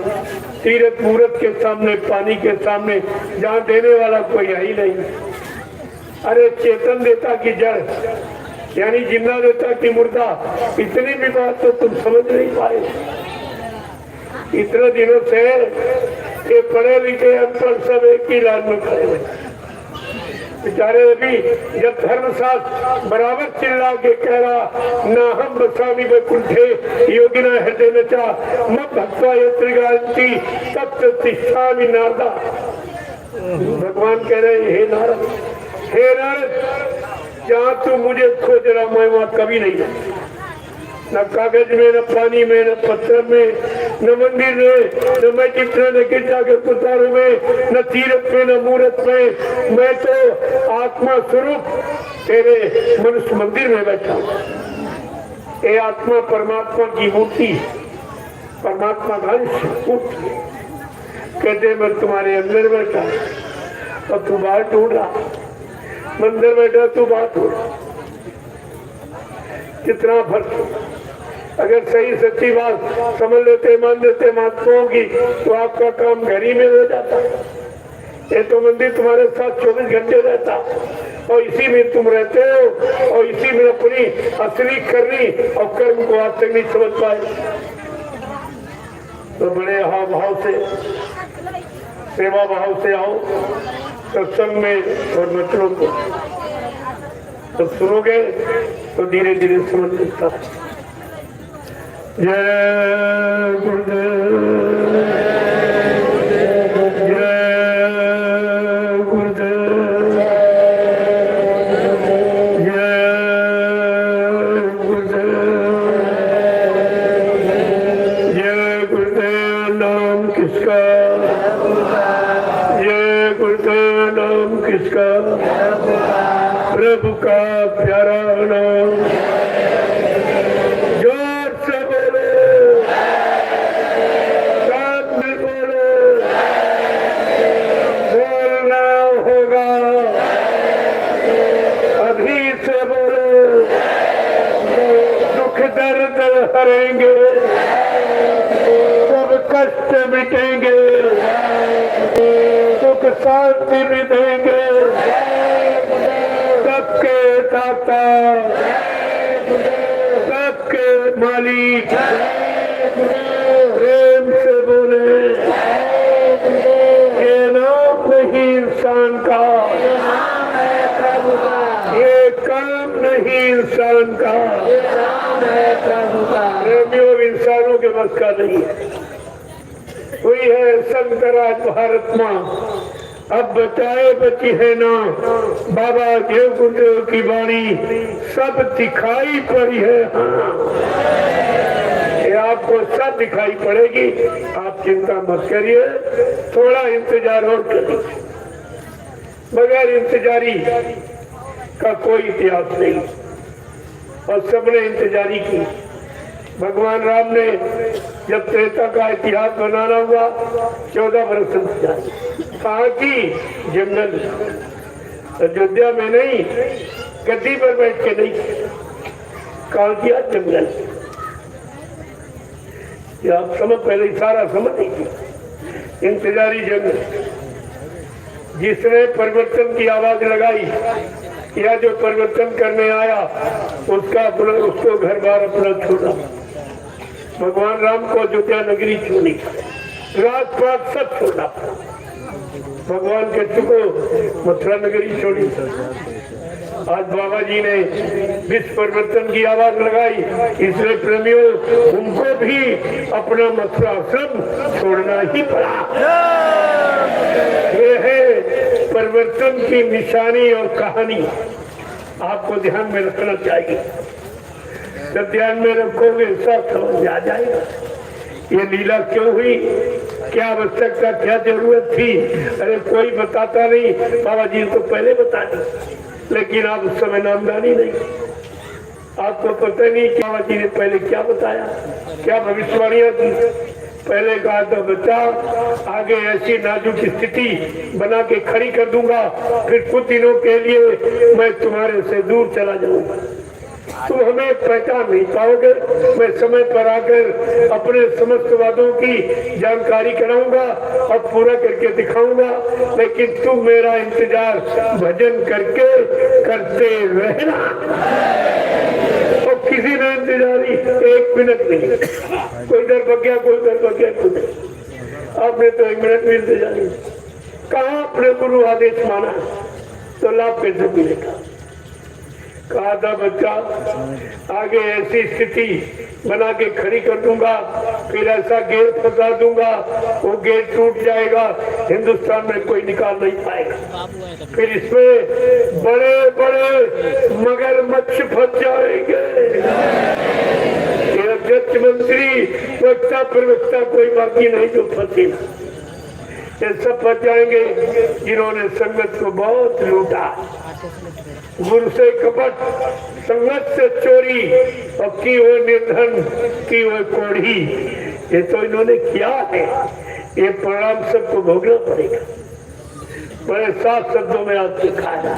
तीरथ मूर्त के सामने, पानी के सामने, जहाँ देने वाला कोई है ही नहीं। अरे चेतन देता की जड़, यानी जिंदा देता की मुर्दा, इतनी भी बात तो तुम समझ नहीं पाए। इतने दिनों से ये पढ़े लिखे अनपढ़ सब एक ही लाइन में खड़े हुए बेचारे। अभी जब धर्मशास्त्र बराबर चिल्ला के कह रहा, ना हम बसामी वैकुंठे योगिना हृदय नचा मत भक्त्वा यत्रिगांति तत्र तिष्ठामि नारदा। भगवान कह रहे, हे नारद, हे नारद, जहाँ तू मुझे खोज रहा मैं वहां कभी नहीं रहूं। न कागज में, न पानी में, न पत्थर में, न मंदिर में, न मैं चित्र, न गिरजा के पुतारों में, न तीरथ में, न मूर्त में। मैं तो आत्मा स्वरूप तेरे मनुष्य मंदिर में बैठा हूँ। ये आत्मा परमात्मा की मूर्ति, परमात्मा का मूर्ति। कहते मैं तुम्हारे अंदर बैठा और तू बाहर ढूंढ रहा, मंदिर बैठा तू बाहर ढूंढ रहा। कितना फर्क। अगर सही सच्ची बात समझ लेते, मान लेते महात्माओं की, तो आपका काम घर ही में हो जाता। ये तो मंदिर तुम्हारे साथ 24 घंटे रहता और इसी में तुम रहते हो और इसी में अपनी असली करनी और कर्म को आज तक नहीं समझ पाए। तो बड़े हाव भाव से, सेवा भाव से आओ सत्संग में और मतलब को तो सुनोगे तो धीरे धीरे समझ लेता। जय गुरुदेव, जय गुरुदेव, जय गुरुदेव, जय गुरुदेव। नाम किसका? जय गुरुदेव। नाम किसका? प्रभु का प्यारा नाम। जोर से बोलो, साथ में बोलो, बोलना होगा, अभी से बोलो। दुख दर्द हरेंगे, सब कष्ट मिटेंगे, सुख शांति भी देंगे। सबके दाता, सबके मालिक, प्रेम से बोले। ये नाम नहीं इंसान का, ये काम नहीं इंसान का, प्रेमियों इंसानों के बस का नहीं है। वही है संतराज भारत माँ। अब बताए बची है ना, बाबा देव गुरुदेव की वाणी सब दिखाई पड़ी है। ये आपको सब दिखाई पड़ेगी, आप चिंता मत करिए। थोड़ा इंतजार और करिए। बगैर इंतजारी का कोई इतिहास नहीं और सबने इंतजारी की। भगवान राम ने जब त्रेता का इतिहास बनाना हुआ 14 वर्ष इंतजार। कहाँ की? जंगल, अयोध्या में नहीं, गद्दी पर बैठ के नहीं। कहाँ किया? जंगल। ये आप समझ, पहले सारा समझ नहीं। इंतजारी जंगल। जिसने परिवर्तन की आवाज लगाई या जो परिवर्तन करने आया उसको घर बार अपना छोड़ा। भगवान राम को अयोध्या नगरी छोड़ी, राजपाट सब छोड़ा। भगवान के चुको मथुरा नगरी छोड़ी। आज बाबा जी ने विश्व परिवर्तन की आवाज लगाई, इसलिए प्रेमियों उनको भी अपना मथुरा सब छोड़ना ही पड़ा। ये है परिवर्तन की निशानी और कहानी, आपको ध्यान में रखना चाहिए। जब ध्यान में रखोगे सब समझ में आ जाएगा ये लीला क्यों हुई, क्या आवश्यकता, क्या जरूरत थी। अरे कोई बताता नहीं, बाबा जी तो पहले बता दी, लेकिन आप उस समय नामदानी नहीं, आपको पता नहीं कि बाबा जी ने पहले क्या बताया, क्या भविष्यवाणियां की। पहले कहा था बच्चा आगे ऐसी नाजुक स्थिति बना के खड़ी कर दूंगा, फिर कुछ दिनों के लिए मैं तुम्हारे से दूर चला जाऊंगा, तुम हमें पहचान नहीं पाओगे। मैं समय पर आकर अपने समस्त वादों की जानकारी कराऊंगा और पूरा करके दिखाऊंगा, लेकिन तुम मेरा इंतजार भजन करके करते रहना। और किसी ने इंतजारी एक मिनट नहीं, कोई इधर भग गया, कोई उधर भग गया, कोई आपने तो एक मिनट में इंतजारी। कहाँ अपने गुरु आदेश माना तो लाभ कैसे मिलेगा। कहा था बच्चा आगे ऐसी स्थिति बना के खड़ी कर दूंगा, फिर ऐसा गेट फंसा दूंगा, वो गेट टूट जाएगा, हिंदुस्तान में कोई निकाल नहीं पाएगा, फिर इसमें बड़े बड़े मगरमच्छ फंस जाएंगे। ये अध्यक्ष मंत्री वक्ता प्रवक्ता कोई बाकी नहीं जो फंसे ना, ये सब फंस जाएंगे जिन्होंने संगत को बहुत लूटा, गुरु से कपट, संगत से चोरी, और की वो निर्धन, की वो कोढ़ी, ये तो इन्होंने किया है। ये परिणाम सबको भोगना पड़ेगा। बड़े साफ शब्दों में आपसे कहा,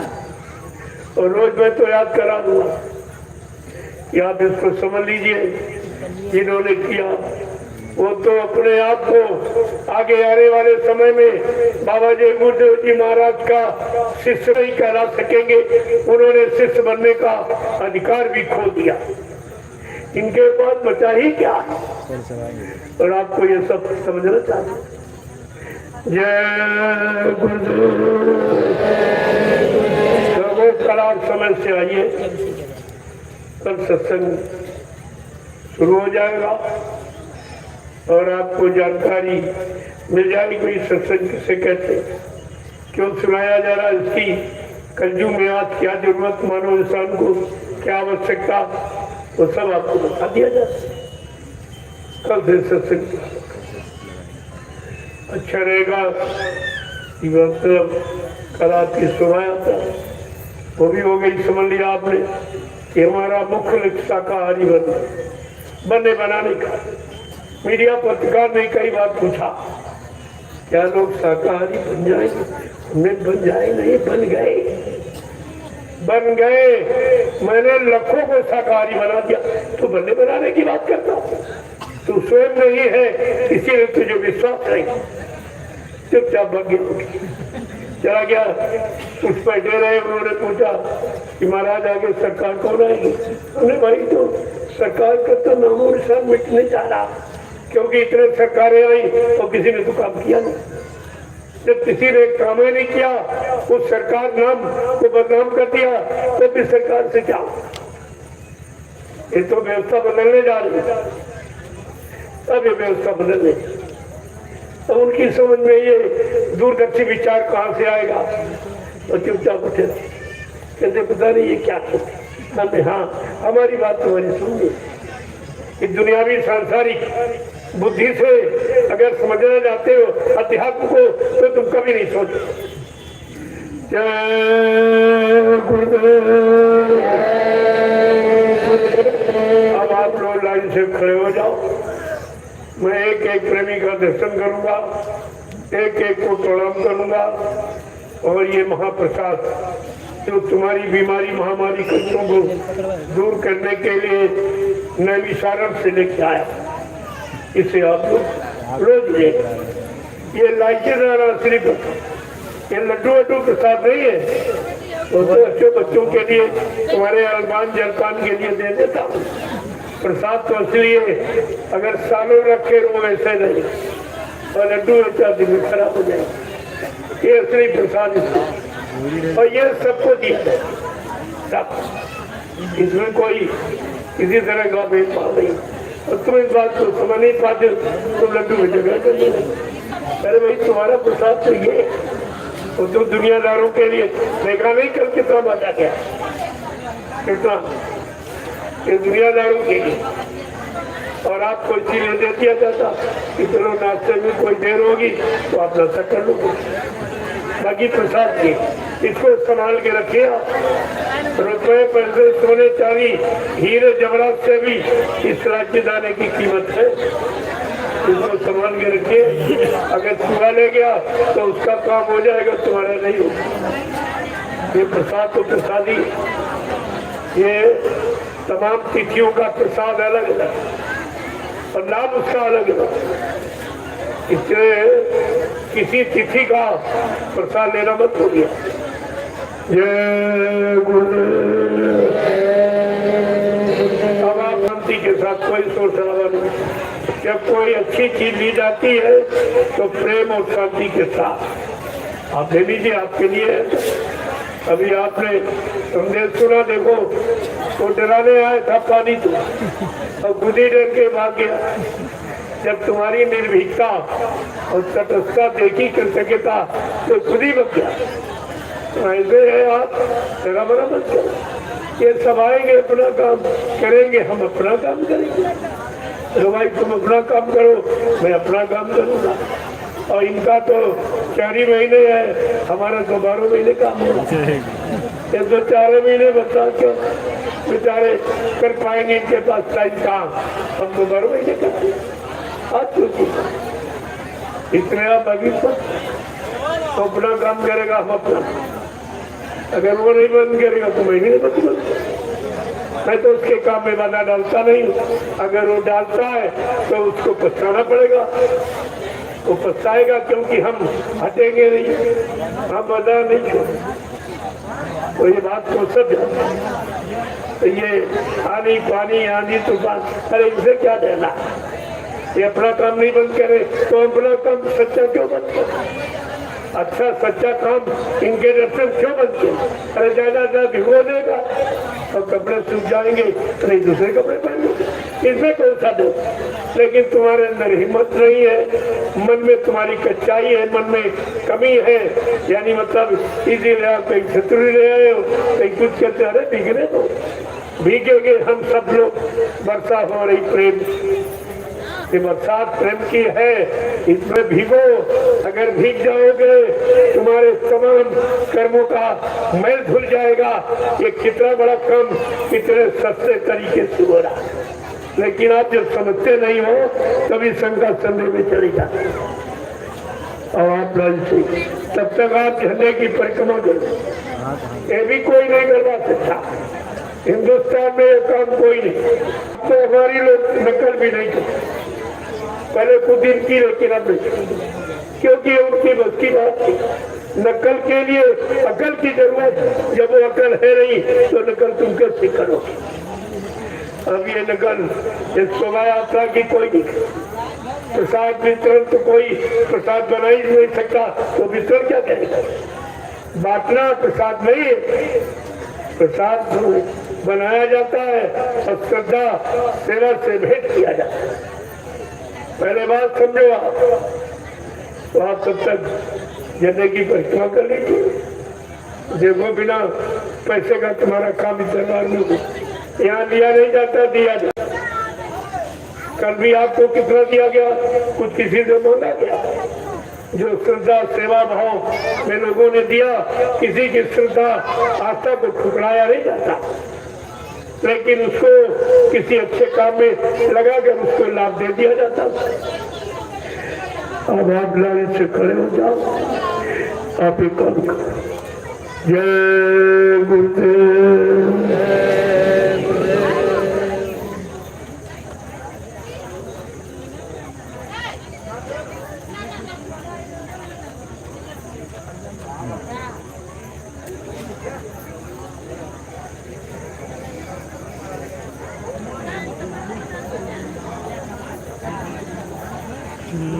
और रोज मैं तो याद करा दूंगा कि आप इसको समझ लीजिए। जिन्होंने किया वो तो अपने आप को आगे आने वाले समय में बाबा जी गुरुदेव जी महाराज का शिष्य नहीं कहला सकेंगे, उन्होंने शिष्य बनने का अधिकार भी खो दिया। इनके पास बचा ही क्या, और आपको ये सब समझना चाहिए। जय गुरुदेव। वो कलाम समय से आइए, कल सत्संग शुरू हो जाएगा और आपको जानकारी मिल जाएगी सत्संग किसे कहते, क्यों सुनाया जा रहा है, इसकी कलयुग में आज क्या जरूरत, मानव इंसान को क्या आवश्यकता, वो सब आपको बता दिया जाता। कल से सत्संग अच्छा रहेगा। कल आपकी सुनाया था वो भी हो गई, समझ लिया आपने कि हमारा मुख्य लक्ष्य शाकाहारी बनने बनाने का। मीडिया पत्रकार ने कई बार पूछा क्या लोग शाकाहारी बन जाएंगे, हमने बन जाए नहीं, बन गए। मैंने लाखों को शाकाहारी बना दिया, तो बनने बनाने की बात करता हूँ। तू स्वयं नहीं है, इसीलिए तुझे विश्वास नहीं, चुपचाप बन गया, चला गया। कुछ बैठे रहे, उन्होंने पूछा कि महाराज आगे सरकार कौन आएगी। उन्हें भाई तो सरकार का तो नामो निशान मिटने जा रहा, क्योंकि इतने सरकारें आई और किसी ने तो काम किया नहीं। जब किसी ने काम ही नहीं किया, उस सरकार नाम को बदनाम कर दिया, तो फिर सरकार से क्या। ये तो व्यवस्था बदलने जा रही है, अब ये व्यवस्था बदलने, तो उनकी समझ में ये दूरदर्शी विचार कहाँ से आएगा, और चुपचाप उठे कहते पता नहीं ये क्या सोचे। हाँ, हमारी बात तुम्हारी सुनिए, कि दुनियावी सांसारिक बुद्धि से अगर समझना चाहते हो अध्यात्म को, तो तुम कभी नहीं सोचो। जय गुरुदेव। अब आप लोग लाइन से खड़े हो जाओ, मैं एक एक प्रेमी का दर्शन करूंगा, एक एक को प्रणाम करूंगा, और ये महाप्रसाद जो तुम्हारी बीमारी महामारी कष्टों को दूर करने के लिए नैमिषारण्य से लेके आया, इसे आप लोग रोज ले। ये लाइचेदार सिर्फ ये लड्डू वड्डू प्रसाद नहीं है, वो तो अच्छे बच्चों के लिए, तुम्हारे अलमान जलपान के लिए दे देता हूँ। प्रसाद तो इसलिए अगर सालों रखे रहो ऐसे नहीं, और लड्डू चार दिन में खराब हो जाएगा। ये असली प्रसाद, और ये सबको दिया सब, इसमें कोई किसी तरह का भेदभाव नहीं। और तुम इस बात को समझ नहीं पाते, तुम लड्डू में झगड़ा कर रहे हो। अरे भाई तुम्हारा प्रसाद तो ये, और तुम दुनियादारों के लिए देखा नहीं कल कितना बांटा गया, कितना ये दुनियादारों के लिए। और आपको इसीलिए दे दिया जाता कि चलो नाश्ते में कोई देर होगी तो आप नाश्ता कर लोगे, बाकी प्रसाद की इसको संभाल के रखिए आप। रुपये पैसे सोने चांदी हीरे जवाहरात से भी इस राज्यदाने की कीमत है, इसको संभाल के रखिए। अगर चूहा ले गया तो उसका काम हो जाएगा, तुम्हारा नहीं होगा। ये प्रसाद तो प्रसादी, ये तमाम तिथियों का प्रसाद अलग अलग और लाभ उसका अलग अलग। इसलिए किसी तिथि का प्रसाद लेना मत भूलिए। जय गुरुदेव। अब आप शांति के साथ कोई शोर शराबा नहीं। जब कोई अच्छी चीज ली जाती है तो प्रेम और शांति के साथ आप ले लीजिए, आपके लिए। अभी आपने संदेश सुना, देखो तो डराने आया था पानी तो, और गुदी डर के भाग गया। जब तुम्हारी निर्भीकता और तटस्थता देखी कृतज्ञता तो खुद ही बच गया। तो ऐसे है आप, जरा बड़ा मत करो। ये सब आएंगे, अपना काम करेंगे, हम अपना काम करेंगे। तो भाई तुम अपना काम करो, मैं अपना काम करूँगा। और इनका तो 4 महीने है, हमारा तो 12 महीने काम होगा। ये तो 4 महीने बता क्यों बेचारे कर पाएंगे, इनके पास टाइम काम, हम तो 12 महीने करते। इतने आप अभी तो अपना काम करेगा, हम अपना। अगर वो नहीं बंद करेगा तो मैं नहीं बंद करूँगा। मैं तो उसके काम में बाधा डालता नहीं। अगर वो डालता है तो उसको पछताना पड़ेगा, वो पछताएगा, क्योंकि हम हटेंगे नहीं, हम बाधा नहीं छोड़ेंगे। तो ये बात को सब तो ये पानी पानी आंधी तूफान, अरे इनसे क्या देना। ये अपना काम नहीं बंद करे तो अपना काम सच्चा क्यों बंद करे? अच्छा सच्चा काम इनके दर्शन क्यों बंद किया? अरे ज्यादा भिगो देगा और कपड़े सूख जाएंगे, नहीं दूसरे कपड़े पहनेंगे, इसमें कौन सा दो। लेकिन तुम्हारे अंदर हिम्मत नहीं है, मन में तुम्हारी कच्चाई है, मन में कमी है, यानी मतलब इसीलिए आप कहीं छतरी ले आए हो, कहीं कुछ कहते अरे भीगने दो। भीगेंगे हम सब लोग, वर्षा हो रही प्रेम, ये बरसात प्रेम की है, इसमें भीगो। अगर भीग जाओगे तुम्हारे तमाम कर्मों का मैल धुल जाएगा। ये कितना बड़ा काम कितने सस्ते तरीके से हो रहा। लेकिन आप जब समझते नहीं हो तभी शंका संदेह में चली जाती और आप से तब तक आप झंडे की परिक्रमा करो। ये भी कोई नहीं करवा सकता हिंदुस्तान में, ये काम कोई नहीं। तो हमारी लोग नकल भी नहीं करते, पहले खुद इनकी, लेकिन अब क्योंकि उनकी बस की बात थी। नकल के लिए अकल की जरूरत, जब वो अकल है नहीं तो नकल तुम कैसे करोगे? अब ये नकल इस शोभा यात्रा की कोई नहीं। प्रसाद वितरण तो कोई प्रसाद बना ही नहीं सकता, तो वितरण क्या करेगा? बांटना प्रसाद नहीं है, प्रसाद बनाया जाता है और श्रद्धा सेवा से भेंट किया जाता है। पहले बात समझो आप, तो आप तब तक झंडे की परिक्रमा कर लीजिए। देखो बिना पैसे का तुम्हारा काम इस दरबार में यहाँ लिया नहीं जाता, दिया जाता। कल भी आपको कितना दिया गया? कुछ किसी से मांगा गया? जो श्रद्धा सेवा भाव में लोगों ने दिया, किसी की श्रद्धा आस्था को ठुकराया नहीं जाता, लेकिन उसको किसी अच्छे काम में लगाकर उसको लाभ दे दिया जाता। अब आप लाइन से खड़े हो जाओ, आप एक काम करो। जय गुरुदेव।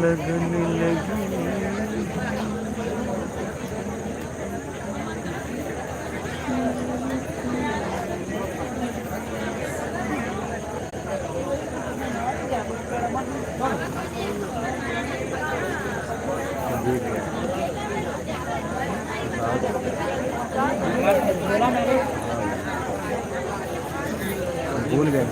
लगने लगी भूल गए